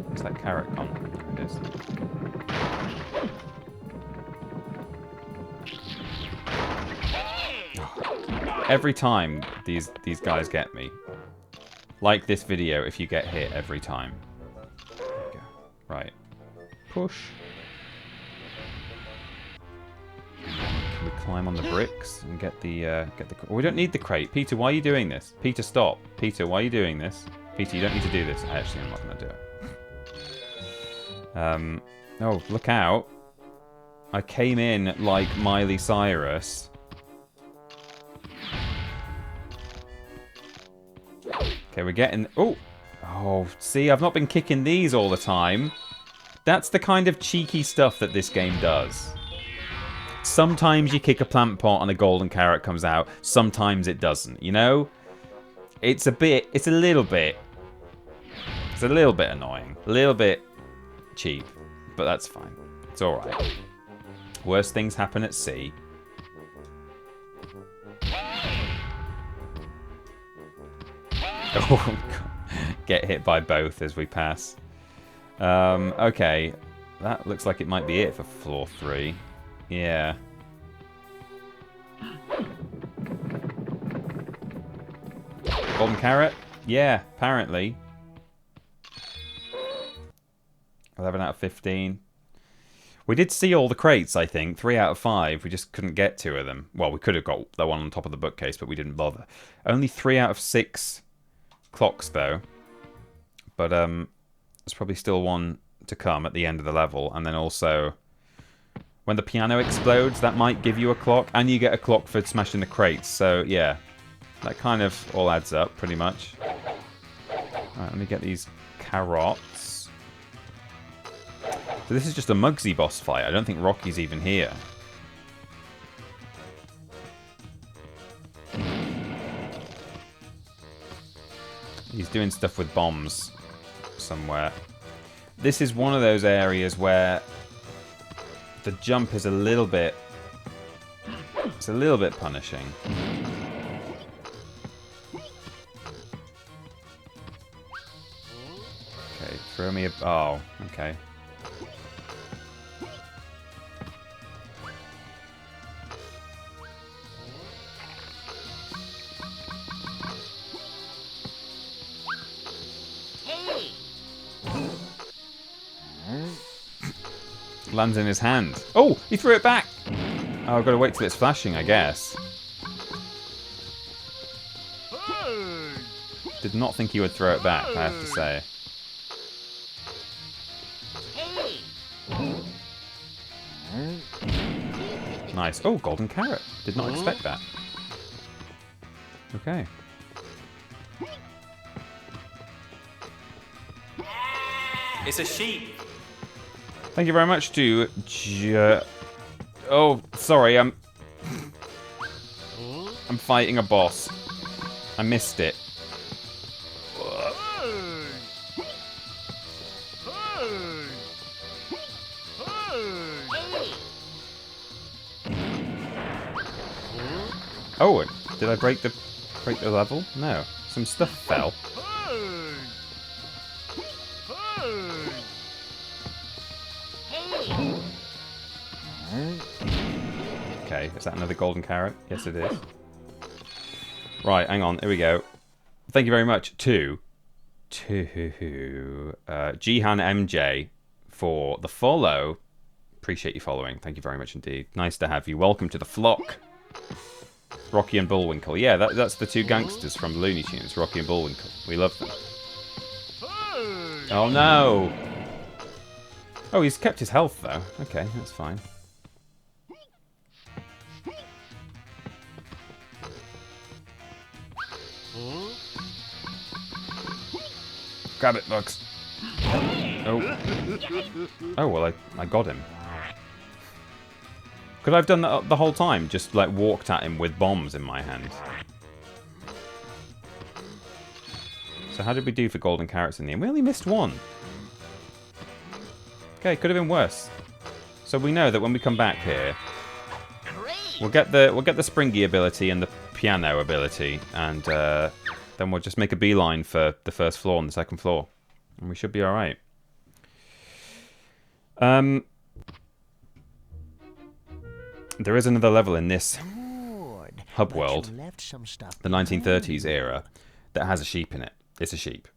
What's that carrot gone? There it is. Every time these guys get me. Like this video if you get hit every time. There you go. Right. Push. Can we climb on the bricks and get the Oh, we don't need the crate. Peter, why are you doing this? Peter, stop. Peter, why are you doing this? Peter, you don't need to do this. Actually, I'm not going to do it. Oh, look out. I came in like Miley Cyrus. Okay, we're getting... Oh! Oh, see, I've not been kicking these all the time. That's the kind of cheeky stuff that this game does. Sometimes you kick a plant pot and a golden carrot comes out. Sometimes it doesn't, you know? It's a little bit annoying. A little bit cheap. But that's fine. It's alright. Worst things happen at sea. Oh, God. Get hit by both as we pass. Okay. That looks like it might be it for floor 3. Yeah. Golden carrot? Yeah, apparently. 11 out of 15. We did see all the crates, I think. 3 out of 5. We just couldn't get 2 of them. Well, we could have got the one on top of the bookcase, but we didn't bother. Only 3 out of 6 clocks, though. But there's probably still one to come at the end of the level. And then also, when the piano explodes, that might give you a clock. And you get a clock for smashing the crates. So, yeah. That kind of all adds up, pretty much. Alright, let me get these carrots. So this is just a Mugsy boss fight. I don't think Rocky's even here. He's doing stuff with bombs somewhere. This is one of those areas where the jump is a little bit... It's a little bit punishing. Okay, throw me a... Oh, okay. Lands in his hand. Oh, he threw it back. Oh, I've got to wait till it's flashing, I guess. Did not think he would throw it back, I have to say. Nice. Oh, golden carrot. Did not expect that. Okay. It's a sheep. Thank you very much to Oh, sorry, I'm fighting a boss. I missed it. Oh, did I break the level? No. Some stuff fell. Okay, is that another golden carrot? Yes, it is. Right, hang on. Here we go. Thank you very much to Jihan MJ for the follow. Appreciate you following. Thank you very much indeed. Nice to have you. Welcome to the flock. Rocky and Bullwinkle. Yeah, that's the two gangsters from Looney Tunes. Rocky and Bullwinkle. We love them. Oh no! Oh, he's kept his health though. Okay, that's fine. Grab it, Bugs. Oh. Oh, well, I got him. Could I have done that the whole time? Just, like, walked at him with bombs in my hand. So how did we do for golden carrots in the end? We only missed one. Okay, could have been worse. So we know that when we come back here, we'll get the springy ability and the piano ability, and then we'll just make a beeline for the first floor and the second floor, and we should be all right. There is another level in this hub world, the 1930s era, that has a sheep in it. It's a sheep.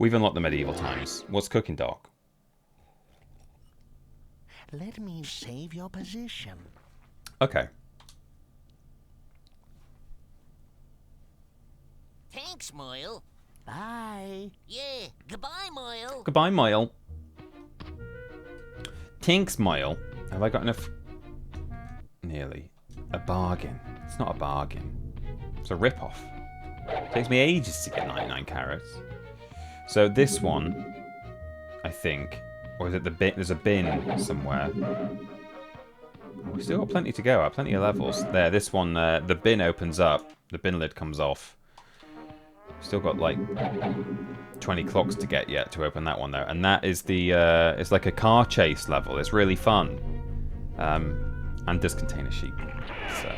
We've unlocked the medieval times. What's cooking, Doc? Let me save your position. Okay. Thanks, Moyle. Bye. Yeah, goodbye, Moyle. Goodbye, Moyle. TENKS, Moyle. Have I got enough? Nearly. A bargain. It's not a bargain. It's a rip-off. Takes me ages to get 99 carrots. So this one, I think, or is it the bin? There's a bin somewhere. We've still got plenty to go. Plenty of levels. There, this one, the bin opens up. The bin lid comes off. Still got like 20 clocks to get yet to open that one though. And that is the, it's like a car chase level. It's really fun. And does contain a sheep. So,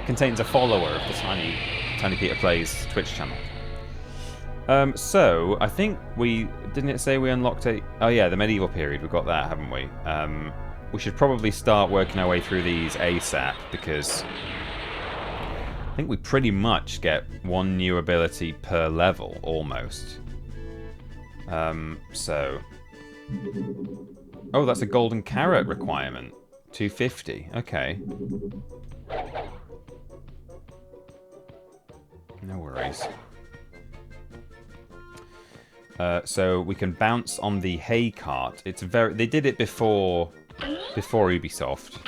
contains a follower of the TinyPeterPlays Twitch channel. So, I think didn't it say we unlocked oh yeah, the medieval period, we got that, haven't we? We should probably start working our way through these ASAP, because I think we pretty much get one new ability per level, almost. So... Oh, that's a golden carrot requirement. 250, okay. No worries. So we can bounce on the hay cart. It's they did it before Ubisoft.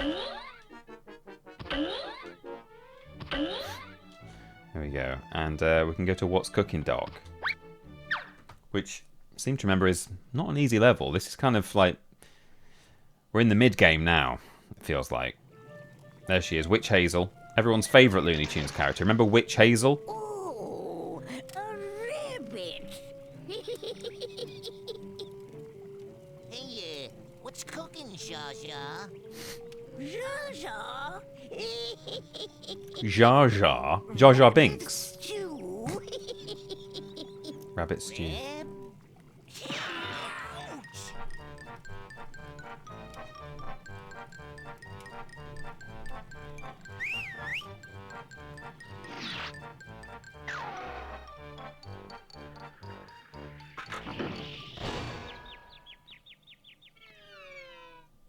There we go. And we can go to What's Cooking Dog, which I seem to remember is not an easy level. This is kind of like we're in the mid game now. It feels like. There she is, Witch Hazel, everyone's favourite Looney Tunes character. Remember Witch Hazel? Ooh, a rabbit. Hey, what's cooking, Zha Zha? Zha Zha? Jar Jar? Jar Jar Binks? Stew. Rabbit stew.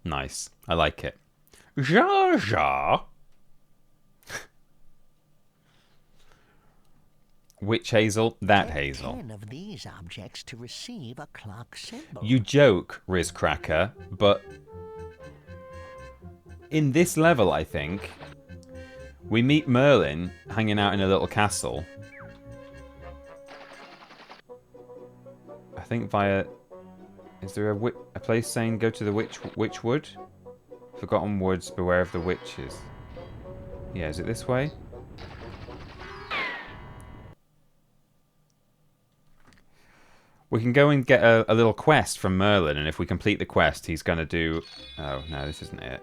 Nice. I like it. Jar Jar. Which Hazel? That Hazel. 10 of these objects to receive a clock symbol. You joke, Rizcracker, but in this level, I think, we meet Merlin hanging out in a little castle. I think via... Is there a place saying go to the witch wood? Forgotten woods, beware of the witches. Yeah, is it this way? We can go and get a little quest from Merlin, and if we complete the quest, he's going to do... Oh, no, this isn't it.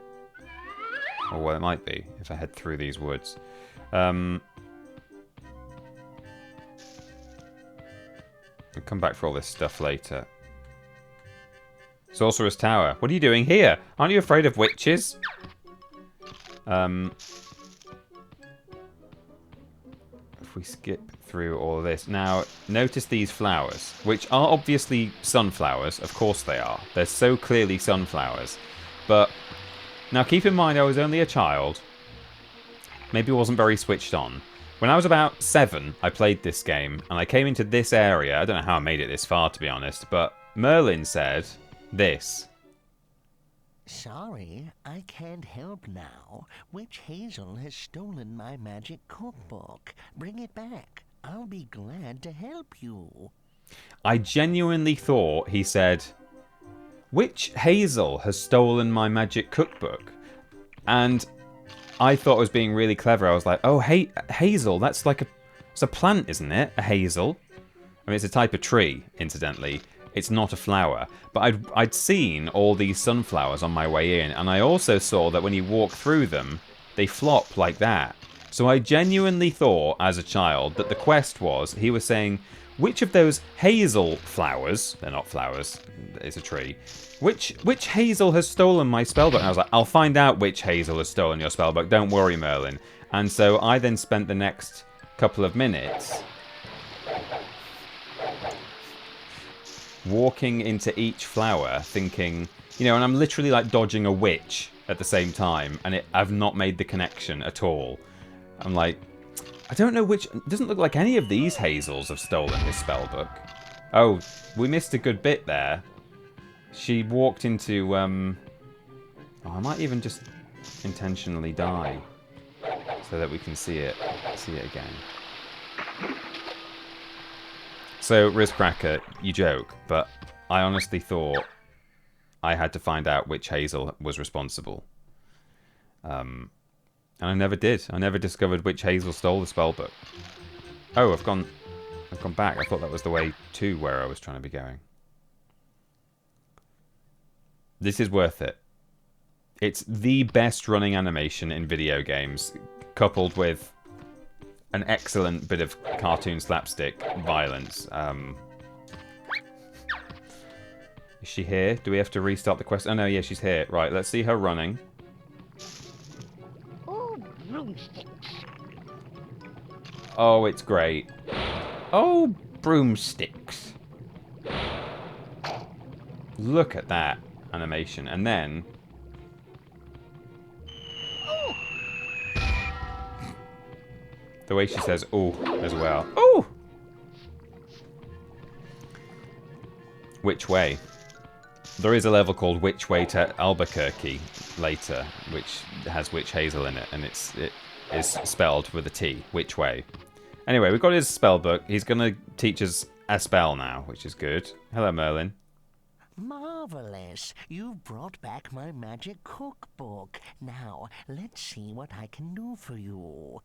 Or well, it might be, if I head through these woods. We'll come back for all this stuff later. Sorcerer's Tower. What are you doing here? Aren't you afraid of witches? If we skip through all of this. Now, notice these flowers, which are obviously sunflowers. Of course they are. They're so clearly sunflowers. But, now keep in mind I was only a child. Maybe wasn't very switched on. When I was about 7, I played this game, and I came into this area. I don't know how I made it this far, to be honest, but Merlin said... this. Sorry, I can't help now. Witch Hazel has stolen my magic cookbook. Bring it back. I'll be glad to help you. I genuinely thought he said, Witch Hazel has stolen my magic cookbook. And I thought I was being really clever. I was like, oh, hey, Hazel, that's like it's a plant, isn't it? A hazel. I mean, it's a type of tree, incidentally. It's not a flower. But I'd seen all these sunflowers on my way in, and I also saw that when you walk through them, they flop like that. So I genuinely thought, as a child, that the quest was, he was saying, which of those hazel flowers, they're not flowers, it's a tree, which hazel has stolen my spellbook? And I was like, I'll find out which hazel has stolen your spellbook, don't worry, Merlin. And so I then spent the next couple of minutes walking into each flower thinking, you know, and I'm literally like dodging a witch at the same time, and I've not made the connection at all. I'm like, I don't know which, it doesn't look like any of these hazels have stolen his spellbook. Oh, we missed a good bit there. She walked into, oh, I might even just intentionally die so that we can see it again. So, Rizcracker, you joke, but I honestly thought I had to find out which Hazel was responsible. And I never did. I never discovered which Hazel stole the spellbook. Oh, I've gone back. I thought that was the way to where I was trying to be going. This is worth it. It's the best running animation in video games, coupled with an excellent bit of cartoon slapstick violence. Is she here? Do we have to restart the quest? Oh no, yeah, she's here. Right, let's see her running. Oh, broomsticks. Oh, it's great. Oh, broomsticks. Look at that animation. And then... the way she says "oh" as well. Oh! Which way? There is a level called Which Way to Albuquerque later, which has Witch Hazel in it, and it is spelled with a T. Which way? Anyway, we've got his spell book. He's going to teach us a spell now, which is good. Hello, Merlin. Marvelous. You've brought back my magic cookbook. Now, let's see what I can do for you.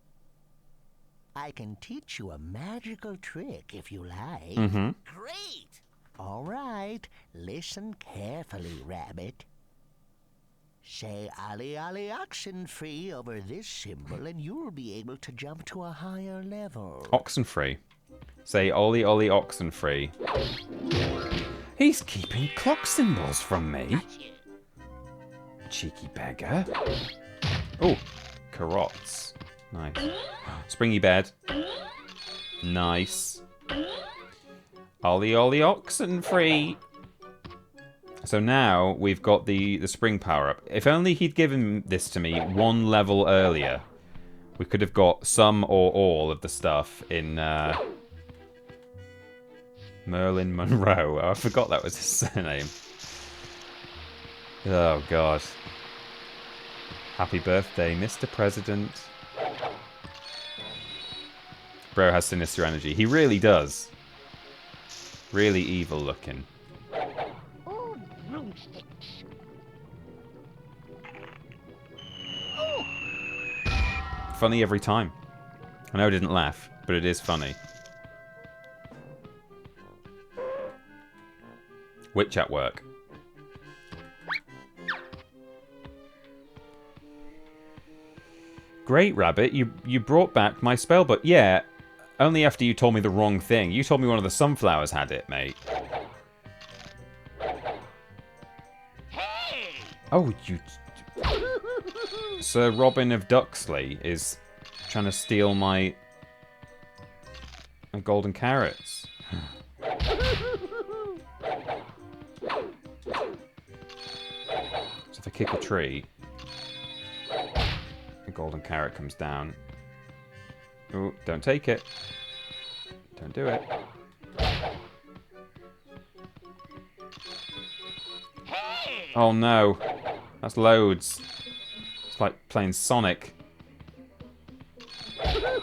I can teach you a magical trick if you like. Mm-hmm. Great! All right, listen carefully, Rabbit. Say "Ollie Ollie Oxenfree" over this symbol and you'll be able to jump to a higher level. Oxenfree. Say "Ollie Ollie Oxenfree." He's keeping clock symbols from me. Cheeky beggar. Oh, carrots. Nice. Springy bed. Nice. Ollie Ollie Oxenfree. So now we've got the spring power-up. If only he'd given this to me one level earlier, we could have got some or all of the stuff in Merlin Monroe. Oh, I forgot that was his surname. Oh, God. Happy birthday, Mr. President. Bro has sinister energy. He really does. Really evil looking. Oh, broomsticks. Funny every time. I know I didn't laugh, but it is funny. Witch at work. Great, Rabbit. You brought back my spellbook. Yeah, only after you told me the wrong thing. You told me one of the sunflowers had it, mate. Hey! Oh, you... Sir Robin of Duxley is trying to steal my golden carrots. So if I kick a tree, a golden carrot comes down. Oh, don't take it. Don't do it. Hey! Oh no. That's loads. It's like playing Sonic. They're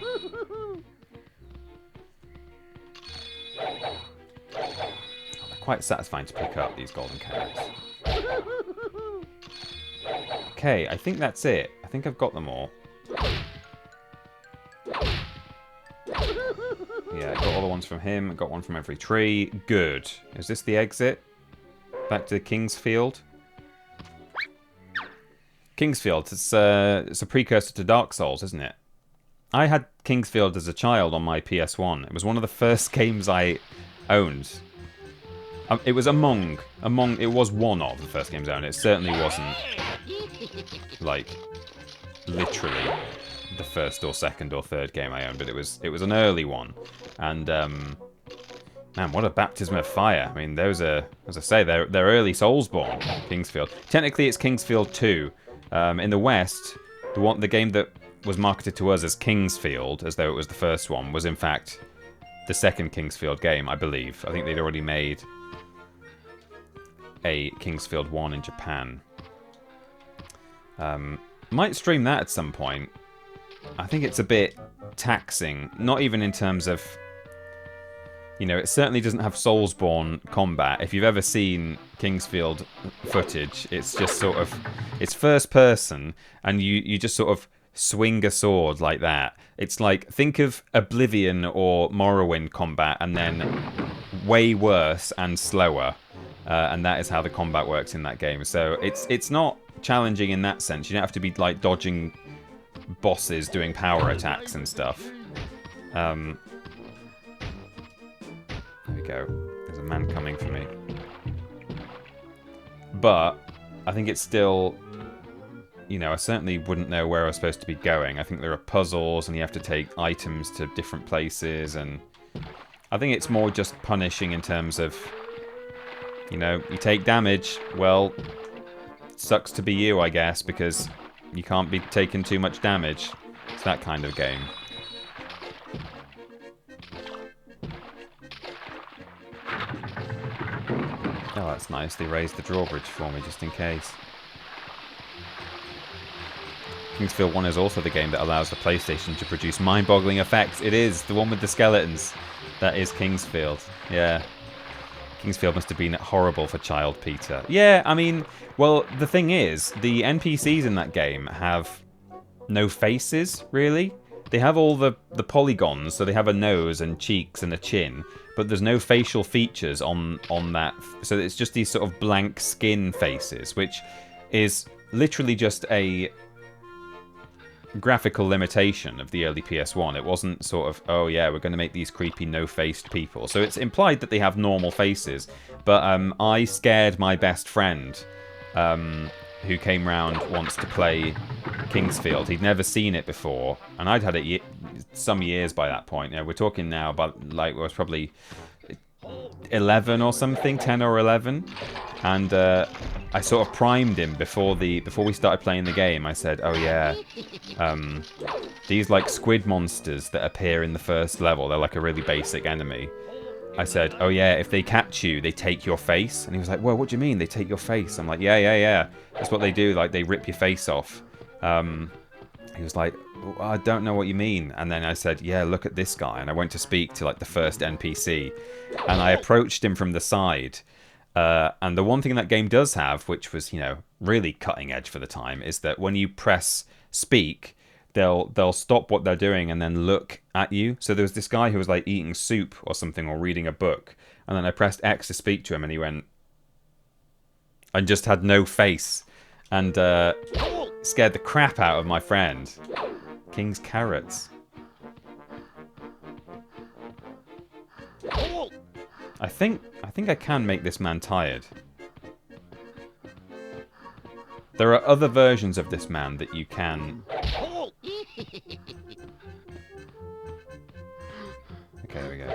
quite satisfying to pick up, these golden carrots. Okay, I think that's it. I think I've got them all. Yeah, I got all the ones from him. I got one from every tree. Good. Is this the exit? Back to Kingsfield? Kingsfield, it's a precursor to Dark Souls, isn't it? I had Kingsfield as a child on my PS1. It was one of the first games I owned. It was it was one of the first games I owned. It certainly wasn't, like, literally the first or second or third game I owned, but it was an early one. And, man, what a baptism of fire. I mean, those are, as I say, they're early Soulsborne, Kingsfield. Technically, it's Kingsfield 2. In the West, the game that was marketed to us as Kingsfield, as though it was the first one, was in fact the second Kingsfield game, I believe. I think they'd already made a Kingsfield 1 in Japan. Might stream that at some point. I think it's a bit taxing, not even in terms of You know, it certainly doesn't have Soulsborne combat. If you've ever seen Kingsfield footage, it's just sort of... It's first person, and you just sort of swing a sword like that. It's like, think of Oblivion or Morrowind combat, and then way worse and slower. And that is how the combat works in that game. So it's not challenging in that sense. You don't have to be like dodging bosses, doing power attacks and stuff. There we go. There's a man coming for me. But I think it's still, you know, I certainly wouldn't know where I was supposed to be going. I think there are puzzles and you have to take items to different places, and I think it's more just punishing in terms of, you know, you take damage, well, sucks to be you, I guess, because you can't be taking too much damage. It's that kind of game. Oh, that's nice. They raised the drawbridge for me, just in case. Kingsfield 1 is also the game that allows the PlayStation to produce mind-boggling effects. It is, the one with the skeletons. That is Kingsfield. Yeah. Kingsfield must have been horrible for child Peter. Yeah, I mean, well, the thing is, the NPCs in that game have no faces, really. They have all the polygons, so they have a nose and cheeks and a chin, but there's no facial features on that. So it's just these sort of blank skin faces, which is literally just a graphical limitation of the early PS1. It wasn't sort of, oh yeah, we're going to make these creepy no-faced people. So it's implied that they have normal faces, but I scared my best friend who came round once to play Kingsfield. He'd never seen it before, and I'd had it some years by that point. You know, we're talking now about, like, it was probably 11 or something, 10 or 11, and I sort of primed him before we started playing the game. I said, oh yeah, these like squid monsters that appear in the first level, they're like a really basic enemy. I said, oh yeah, if they catch you, they take your face. And he was like, whoa, what do you mean they take your face? I'm like, yeah, that's what they do, like they rip your face off. He was like, oh, I don't know what you mean. And then I said, yeah, look at this guy. And I went to speak to like the first NPC, and I approached him from the side. And the one thing that game does have, which was, you know, really cutting edge for the time, is that when you press speak, they'll stop what they're doing and then look at you. So there was this guy who was like eating soup or something, or reading a book, and then I pressed X to speak to him, and he went, and just had no face, and scared the crap out of my friend. King's carrots. I think I can make this man tired. There are other versions of this man that you can... Okay, there we go.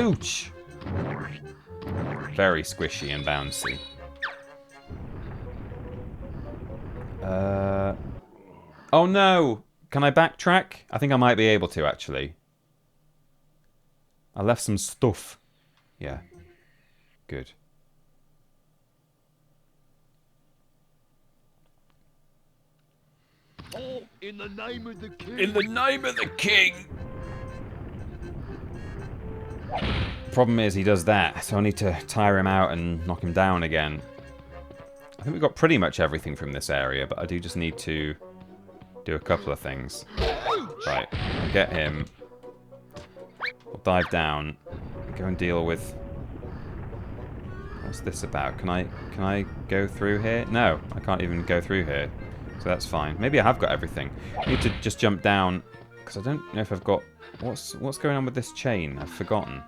Ouch! Very squishy and bouncy. Oh no! Can I backtrack? I think I might be able to, actually. I left some stuff. Yeah. Good. Oh, in the name of the king. In the name of the king! Problem is, he does that, so I need to tire him out and knock him down again. I think we've got pretty much everything from this area, but I do just need to do a couple of things. Right, get him. We'll dive down. Go and deal with... What's this about? Can I go through here? No, I can't even go through here. So that's fine. Maybe I have got everything. I need to just jump down, because I don't know if I've got... What's going on with this chain? I've forgotten.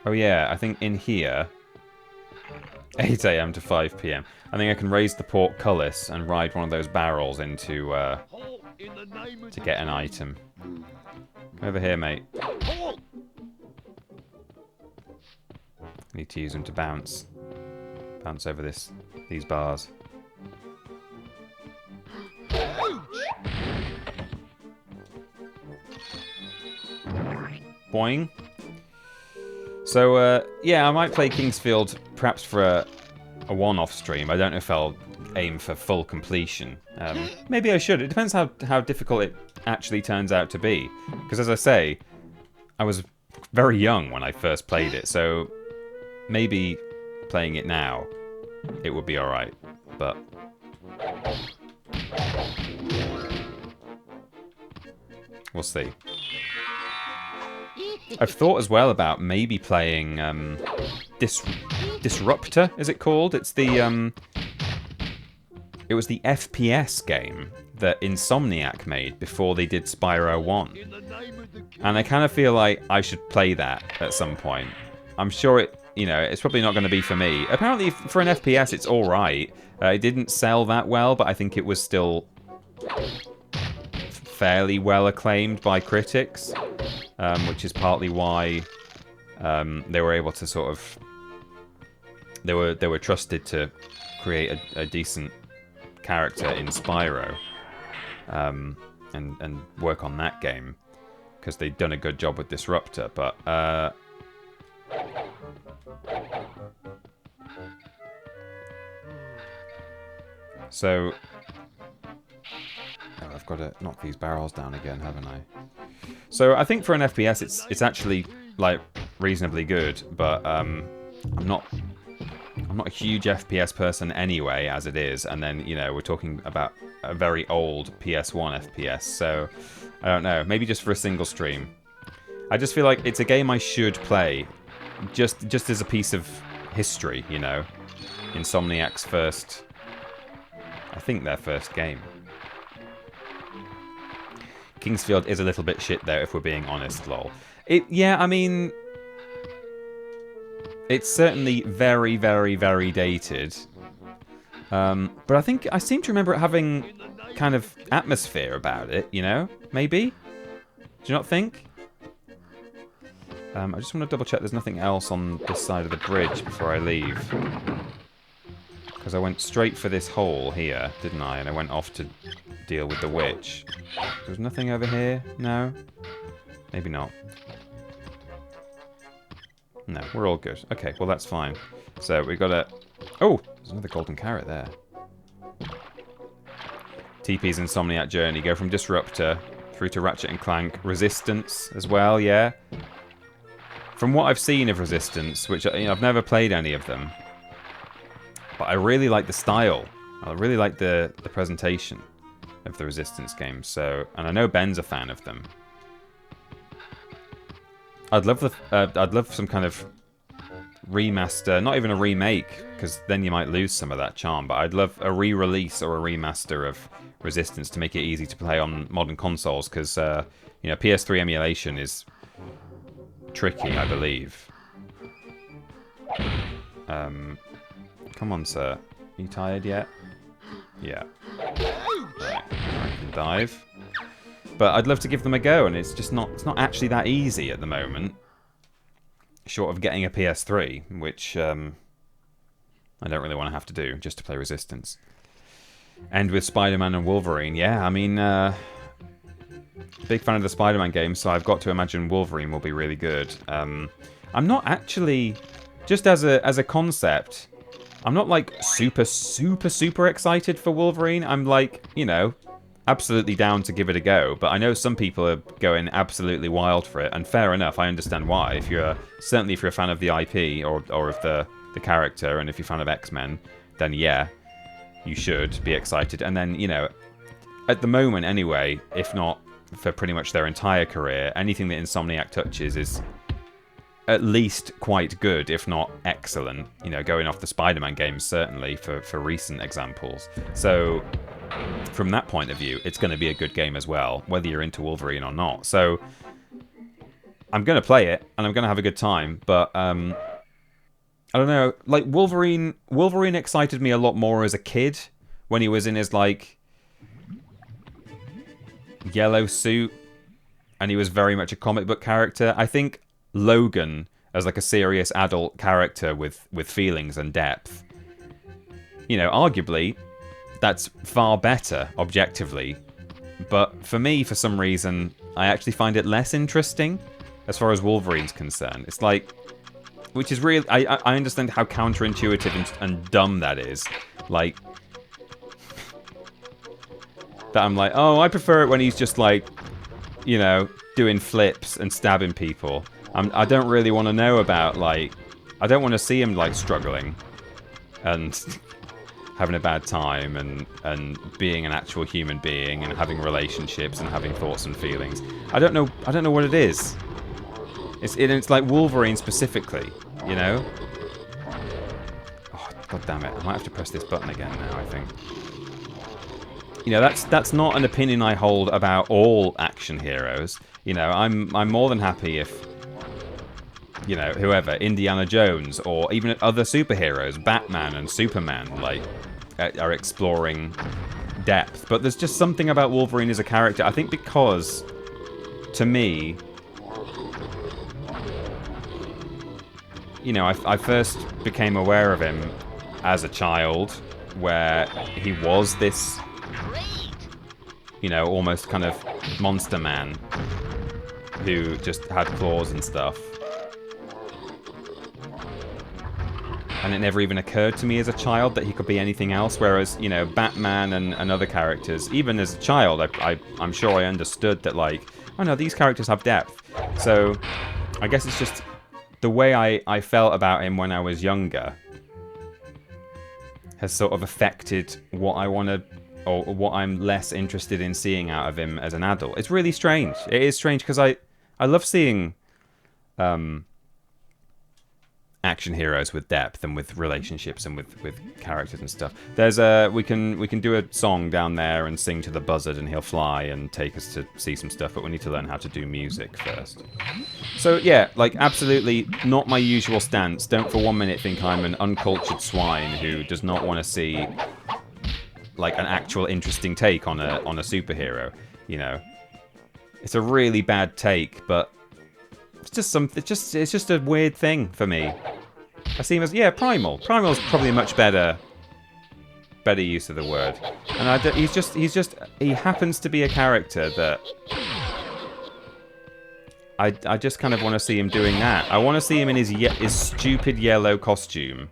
Oh yeah, I think in here... 8 AM to 5 PM. I think I can raise the portcullis and ride one of those barrels into... to get an item. Come over here, mate. I need to use them to bounce. Bounce over these bars. Boing. So, yeah, I might play Kingsfield perhaps for a one-off stream. I don't know if I'll aim for full completion. Maybe I should. It depends how difficult actually turns out to be. Because as I say, I was very young when I first played it, so maybe playing it now, it would be alright. But we'll see. I've thought as well about maybe playing Disruptor, is it called? It's the it was the FPS game that Insomniac made before they did Spyro 1. And I kind of feel like I should play that at some point. I'm sure it, you know, it's probably not going to be for me. Apparently for an FPS it's alright. It didn't sell that well, but I think it was still fairly well acclaimed by critics. Which is partly why they were able to sort of... They were trusted to create a decent character in Spyro. And work on that game. Because they'd done a good job with Disruptor. But... so... Oh, I've got to knock these barrels down again, haven't I? So I think for an FPS, it's actually like reasonably good, but I'm not a huge FPS person anyway, as it is. And then, you know, we're talking about a very old PS1 FPS, so I don't know. Maybe just for a single stream. I just feel like it's a game I should play, just as a piece of history, you know. Insomniac's first, I think their first game. Kingsfield is a little bit shit though, if we're being honest, lol. Yeah, I mean, it's certainly very, very, very dated. But I think I seem to remember it having kind of atmosphere about it, you know? Maybe? Do you not think? I just want to double check there's nothing else on this side of the bridge before I leave. Because I went straight for this hole here, didn't I? And I went off to deal with the witch. There's nothing over here? No? Maybe not. No, we're all good. Okay, well that's fine. So we got a... Oh! There's another golden carrot there. TP's Insomniac journey. Go from Disruptor through to Ratchet and Clank. Resistance as well, yeah. From what I've seen of Resistance, which, you know, I've never played any of them, but I really like the style. I really like the presentation of the Resistance games. So, and I know Ben's a fan of them. I'd love some kind of remaster, not even a remake, because then you might lose some of that charm. But I'd love a re-release or a remaster of Resistance to make it easy to play on modern consoles, because you know, PS3 emulation is tricky, I believe. Come on, sir. Are you tired yet? Yeah. Right. I can dive. But I'd love to give them a go, and it's not actually that easy at the moment. Short of getting a PS3, which I don't really want to have to do just to play Resistance. And with Spider-Man and Wolverine, yeah, I mean, big fan of the Spider-Man games, so I've got to imagine Wolverine will be really good. I'm not actually, just as a concept, I'm not like super excited for Wolverine. I'm like, you know, absolutely down to give it a go, but I know some people are going absolutely wild for it, and fair enough, I understand why. If you're certainly if you're a fan of the IP or of the character, and if you're a fan of X-Men, then yeah, you should be excited. And then, you know, at the moment anyway, if not for pretty much their entire career, anything that Insomniac touches is at least quite good, if not excellent. You know, going off the Spider-Man games, certainly, for recent examples. So from that point of view, it's going to be a good game as well, whether you're into Wolverine or not. So I'm going to play it, and I'm going to have a good time, but I don't know, like Wolverine excited me a lot more as a kid, when he was in his, like, yellow suit, and he was very much a comic book character. I think Logan, as like a serious adult character with feelings and depth, you know, arguably that's far better objectively, but for me, for some reason, I actually find it less interesting as far as Wolverine's concerned. It's like, which is really, I understand how counterintuitive and dumb that is, like that I'm like, oh, I prefer it when he's just like you know, doing flips and stabbing people. I don't really want to know about, like... I don't want to see him, like, struggling and having a bad time and being an actual human being and having relationships and having thoughts and feelings. I don't know what it is. It's like Wolverine specifically, you know? Oh, god damn it. I might have to press this button again now, I think. You know, that's not an opinion I hold about all action heroes. You know, I'm more than happy if, you know, whoever, Indiana Jones, or even other superheroes, Batman and Superman, like, are exploring depth. But there's just something about Wolverine as a character. I think because, to me, you know, I first became aware of him as a child, where he was this, you know, almost kind of monster man who just had claws and stuff. And it never even occurred to me as a child that he could be anything else, whereas, you know, Batman and other characters, even as a child, I'm sure I understood that, like, oh no, these characters have depth. So, I guess it's just the way I felt about him when I was younger has sort of affected what I want to, or what I'm less interested in seeing out of him as an adult. It's really strange. It is strange, because I love seeing action heroes with depth and with relationships and with characters and stuff. There's we can do a song down there and sing to the buzzard and he'll fly and take us to see some stuff, but we need to learn how to do music first. So yeah, like, absolutely not my usual stance. Don't for 1 minute think I'm an uncultured swine who does not want to see, like, an actual interesting take on a superhero, you know. It's a really bad take, but it's just a weird thing for me. I see him as, yeah, primal. Primal's probably a much better use of the word. And he happens to be a character that I just kind of want to see him doing that. I want to see him in his stupid yellow costume.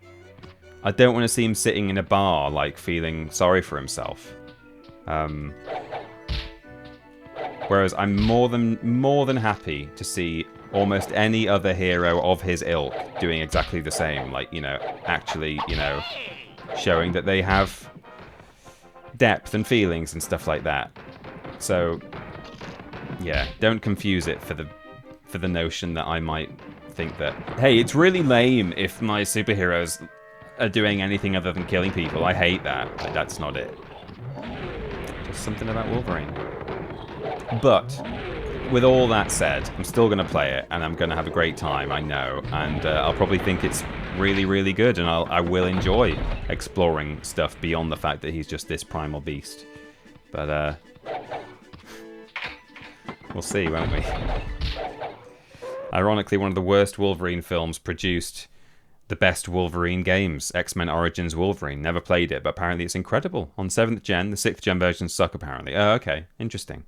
I don't want to see him sitting in a bar, like, feeling sorry for himself. Whereas I'm more than happy to see almost any other hero of his ilk doing exactly the same. Like, you know, actually, you know, showing that they have depth and feelings and stuff like that. So, yeah, don't confuse it for the notion that I might think that, hey, it's really lame if my superheroes are doing anything other than killing people. I hate that. Like, that's not it. Just something about Wolverine. But with all that said, I'm still going to play it, and I'm going to have a great time, I know. And I'll probably think it's really, really good, and I will enjoy exploring stuff beyond the fact that he's just this primal beast. But we'll see, won't we? Ironically, one of the worst Wolverine films produced the best Wolverine games, X-Men Origins Wolverine. Never played it, but apparently it's incredible. On 7th gen, the 6th gen versions suck, apparently. Oh, okay. Interesting.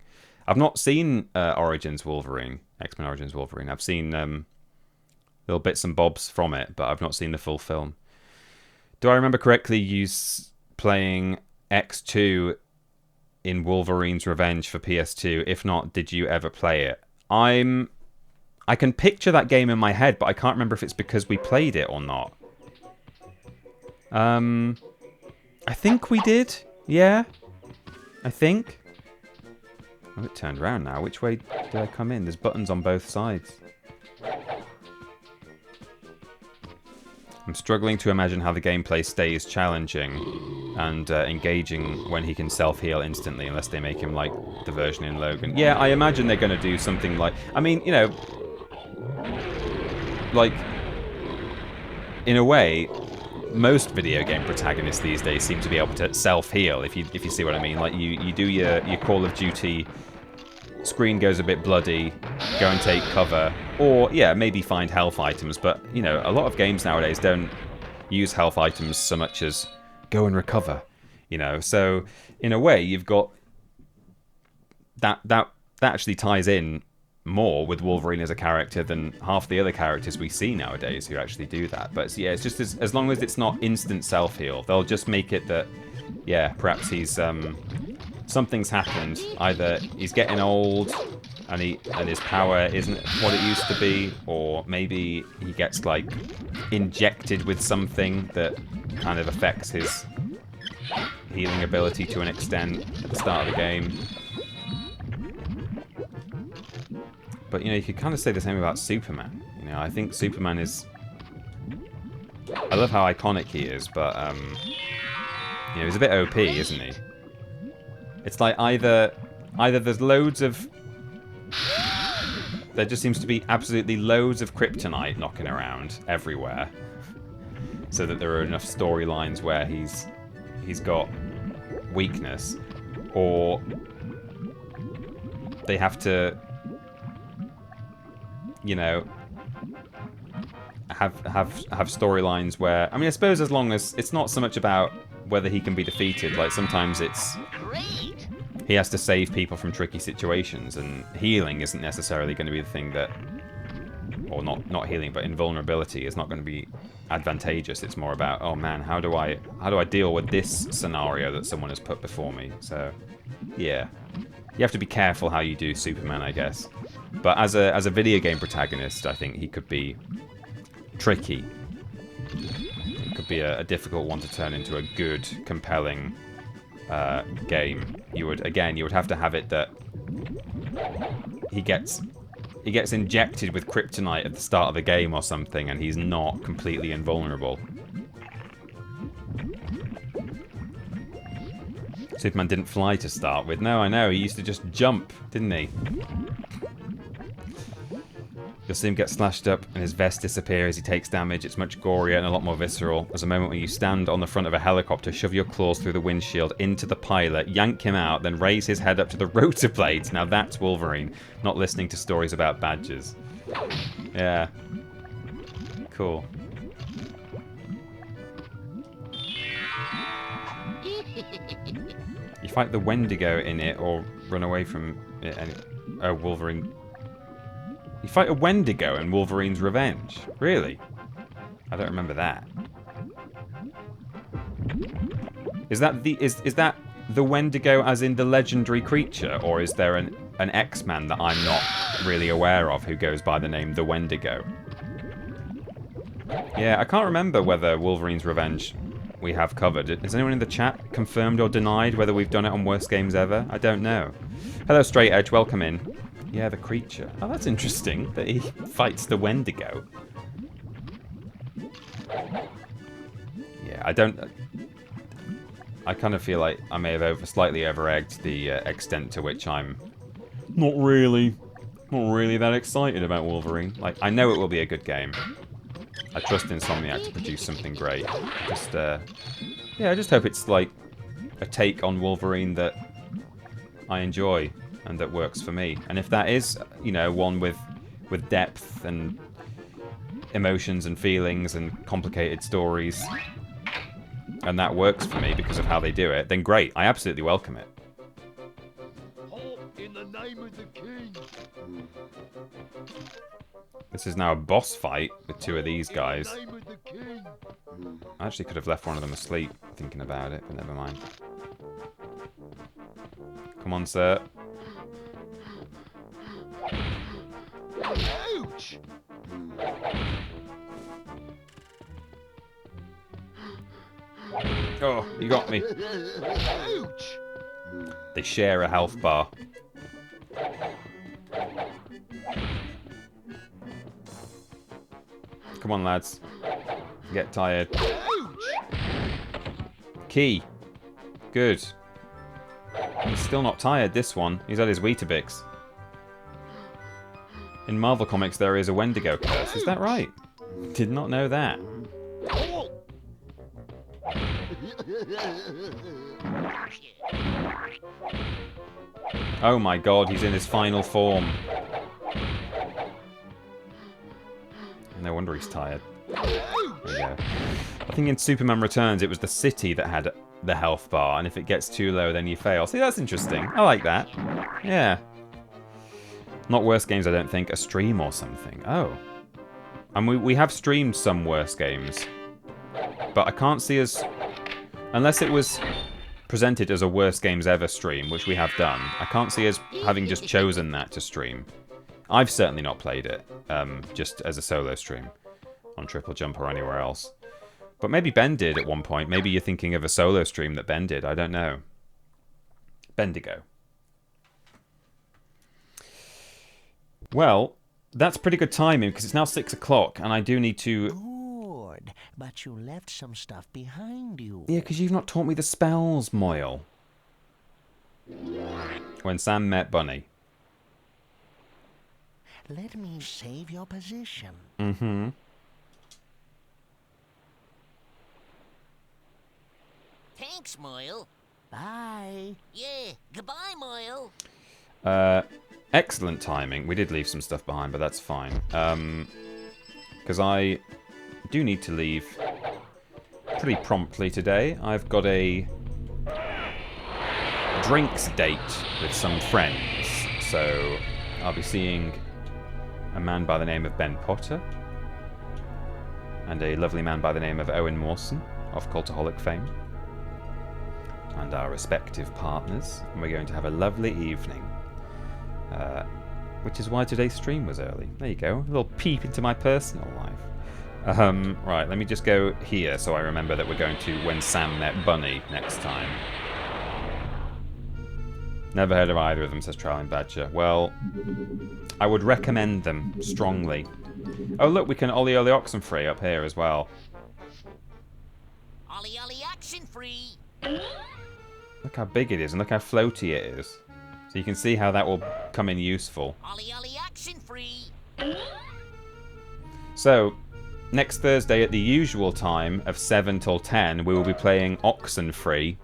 I've not seen Origins Wolverine, X-Men Origins Wolverine. I've seen little bits and bobs from it, but I've not seen the full film. Do I remember correctly you playing X2 in Wolverine's Revenge for PS2? If not, did you ever play it? I can picture that game in my head, but I can't remember if it's because we played it or not. I think we did. Yeah. I think. Oh, it turned around now. Which way did I come in? There's buttons on both sides. I'm struggling to imagine how the gameplay stays challenging and engaging when he can self-heal instantly, unless they make him like the version in Logan. Yeah, I imagine they're going to do something like... I mean, you know... Like, in a way, most video game protagonists these days seem to be able to self-heal, if you see what I mean. Like, you do your Call of Duty, screen goes a bit bloody, go and take cover, or, yeah, maybe find health items, but, you know, a lot of games nowadays don't use health items so much as go and recover, you know. So, in a way, you've got... That actually ties in more with Wolverine as a character than half the other characters we see nowadays who actually do that. But yeah, it's just as long as it's not instant self-heal, they'll just make it that, yeah, perhaps he's something's happened. Either he's getting old, and his power isn't what it used to be, or maybe he gets like injected with something that kind of affects his healing ability to an extent at the start of the game. But you know, you could kind of say the same about Superman. You know, I think Superman is. I love how iconic he is, but you know, he's a bit OP, isn't he? It's like either there's loads of. There just seems to be absolutely loads of kryptonite knocking around everywhere, so that there are enough storylines where he's got weakness, or they have to, you know, have storylines where, I mean, I suppose as long as it's not so much about whether he can be defeated, like sometimes it's he has to save people from tricky situations, and healing isn't necessarily going to be the thing that, or not healing, but invulnerability is not going to be advantageous. It's more about, oh man, how do I deal with this scenario that someone has put before me? So yeah, you have to be careful how you do Superman, I guess. But as a video game protagonist, I think he could be tricky. It could be a difficult one to turn into a good, compelling game. You would have to have it that he gets injected with kryptonite at the start of the game or something, and he's not completely invulnerable. Superman didn't fly to start with. No, I know. He used to just jump, didn't he? You'll see him get slashed up and his vest disappear as he takes damage. It's much gorier and a lot more visceral. There's a moment when you stand on the front of a helicopter, shove your claws through the windshield into the pilot, yank him out, then raise his head up to the rotor blades. Now that's Wolverine, not listening to stories about badgers. Yeah. Cool. You fight the Wendigo in it or run away from it and Wolverine. You fight a Wendigo in Wolverine's Revenge. Really? I don't remember that. Is that the Wendigo as in the legendary creature, or is there an X-Man that I'm not really aware of who goes by the name the Wendigo? Yeah, I can't remember whether Wolverine's Revenge we have covered. Has anyone in the chat confirmed or denied whether we've done it on Worst Games Ever? I don't know. Hello, Straight Edge. Welcome in. Yeah, the creature. Oh, that's interesting that he fights the Wendigo. Yeah, I kind of feel like I may have slightly over-egged the extent to which I'm not really that excited about Wolverine. Like, I know it will be a good game. I trust Insomniac to produce something great. Yeah, I just hope it's like a take on Wolverine that I enjoy and that works for me. And if that is, you know, one with depth and emotions and feelings and complicated stories, and that works for me because of how they do it, then great. I absolutely welcome it. In the name of the king. This is now a boss fight with two of these guys. In the name of the king. I actually could have left one of them asleep thinking about it, but never mind. Come on, sir. Ouch! Oh, you got me. Ouch! They share a health bar. Come on, lads. Get tired. Key. Good. He's still not tired, this one. He's had his Weetabix. In Marvel Comics, there is a Wendigo curse. Is that right? Did not know that. Oh my god, he's in his final form. No wonder he's tired. There we go. I think in Superman Returns, it was the city that had the health bar, and if it gets too low, then you fail. See, that's interesting. I like that. Yeah. Not Worst Games, I don't think. A stream or something. Oh. And we have streamed some Worst Games. But I can't see us... Unless it was presented as a worst games ever stream, which we have done, I can't see us having just chosen that to stream. I've certainly not played it, just as a solo stream on Triple Jump or anywhere else. But maybe Ben did at one point. Maybe you're thinking of a solo stream that Ben did. I don't know. Bendigo. Well, that's pretty good timing because it's now 6 o'clock and I do need to... Good, but you left some stuff behind you. Yeah, because you've not taught me the spells, Moyle. When Sam met Bunny. Let me save your position. Mm-hmm. Thanks, Moyle. Bye. Yeah, goodbye, Moyle. Excellent timing. We did leave some stuff behind, but that's fine. Because I do need to leave pretty promptly today. I've got a drinks date with some friends. So I'll be seeing a man by the name of Ben Potter and a lovely man by the name of Owen Mawson of Cultaholic fame. And our respective partners. And we're going to have a lovely evening. Which is why today's stream was early. There you go. A little peep into my personal life. Right, let me just go here so I remember that we're going to When Sam Met Bunny next time. Never heard of either of them, says Trowling Badger. Well, I would recommend them strongly. Oh, look, we can Ollie Ollie Oxenfree up here as well. Ollie Ollie action free. Look how big it is and look how floaty it is. So you can see how that will come in useful. Ollie Ollie action free. So, next Thursday at the usual time of 7 till 10, we will be playing Oxenfree.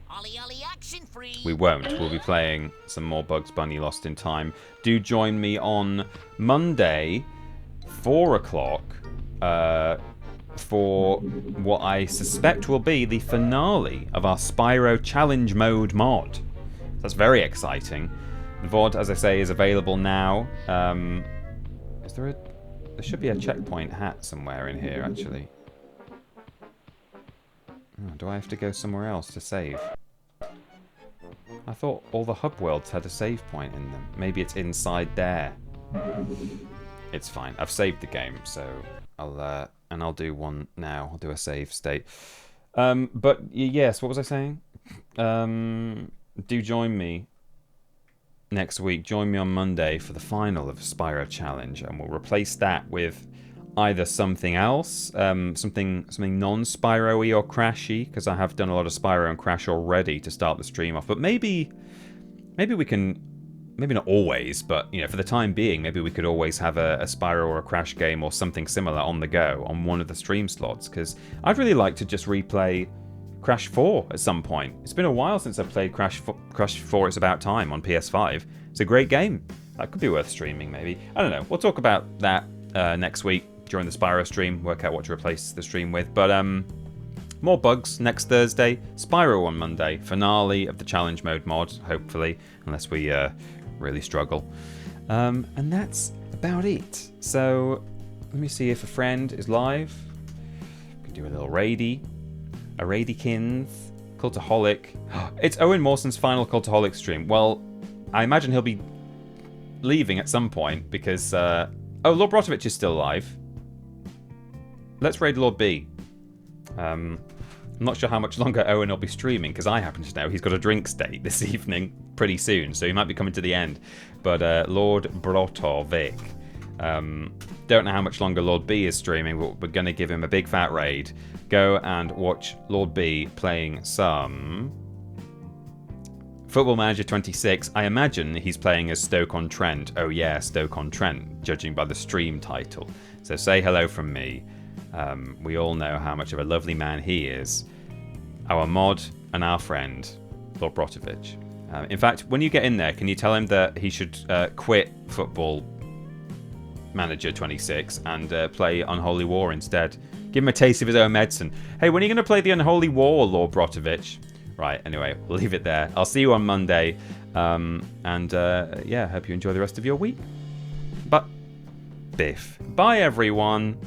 Ollie Ollie action free. We won't. We'll be playing some more Bugs Bunny Lost in Time. Do join me on Monday, 4 o'clock, for what I suspect will be the finale of our Spyro Challenge Mode mod. That's very exciting. The VOD, as I say, is available now. Is there a... There should be a checkpoint hat somewhere in here, actually. Oh, do I have to go somewhere else to save? I thought all the hub worlds had a save point in them. Maybe it's inside there. It's fine. I've saved the game, so I'll do one now. I'll do a save state. But yes, what was I saying? Do join me next week. Join me on Monday for the final of Spyro Challenge, and we'll replace that with either something else, something non-Spyro-y or Crash-y, because I have done a lot of Spyro and Crash already to start the stream off. But maybe we can, maybe not always, but you know, for the time being, maybe we could always have a Spyro or a Crash game or something similar on the go on one of the stream slots, because I'd really like to just replay Crash 4 at some point. It's been a while since I've played Crash 4 It's About Time on PS5. It's a great game. That could be worth streaming, maybe. I don't know. We'll talk about that next week during the Spyro stream, work out what to replace the stream with. But more bugs next Thursday, Spyro on Monday, finale of the challenge mode mod, hopefully, unless we really struggle. And that's about it. So let me see if a friend is live. We can do a little raidie. A Raidykins, Cultaholic. It's Owen Mawson's final Cultaholic stream. Well, I imagine he'll be leaving at some point because... oh, Lord Brotovich is still alive. Let's raid Lord B. I'm not sure how much longer Owen will be streaming because I happen to know he's got a drinks date this evening pretty soon, so he might be coming to the end. But Lord Brotovich. Don't know how much longer Lord B is streaming, but we're going to give him a big fat raid. Go and watch Lord B playing some Football Manager 26. I imagine he's playing as Stoke-on-Trent. Oh yeah, Stoke-on-Trent, judging by the stream title. So say hello from me. We all know how much of a lovely man he is. Our mod and our friend, Lord Brotovich. In fact, when you get in there, can you tell him that he should quit Football Manager 26 and play Unholy War instead? Give him a taste of his own medicine. Hey, when are you going to play the Unholy War, Lord Brotovich? Right, anyway, we'll leave it there. I'll see you on Monday. Yeah, hope you enjoy the rest of your week. But, biff. Bye, everyone.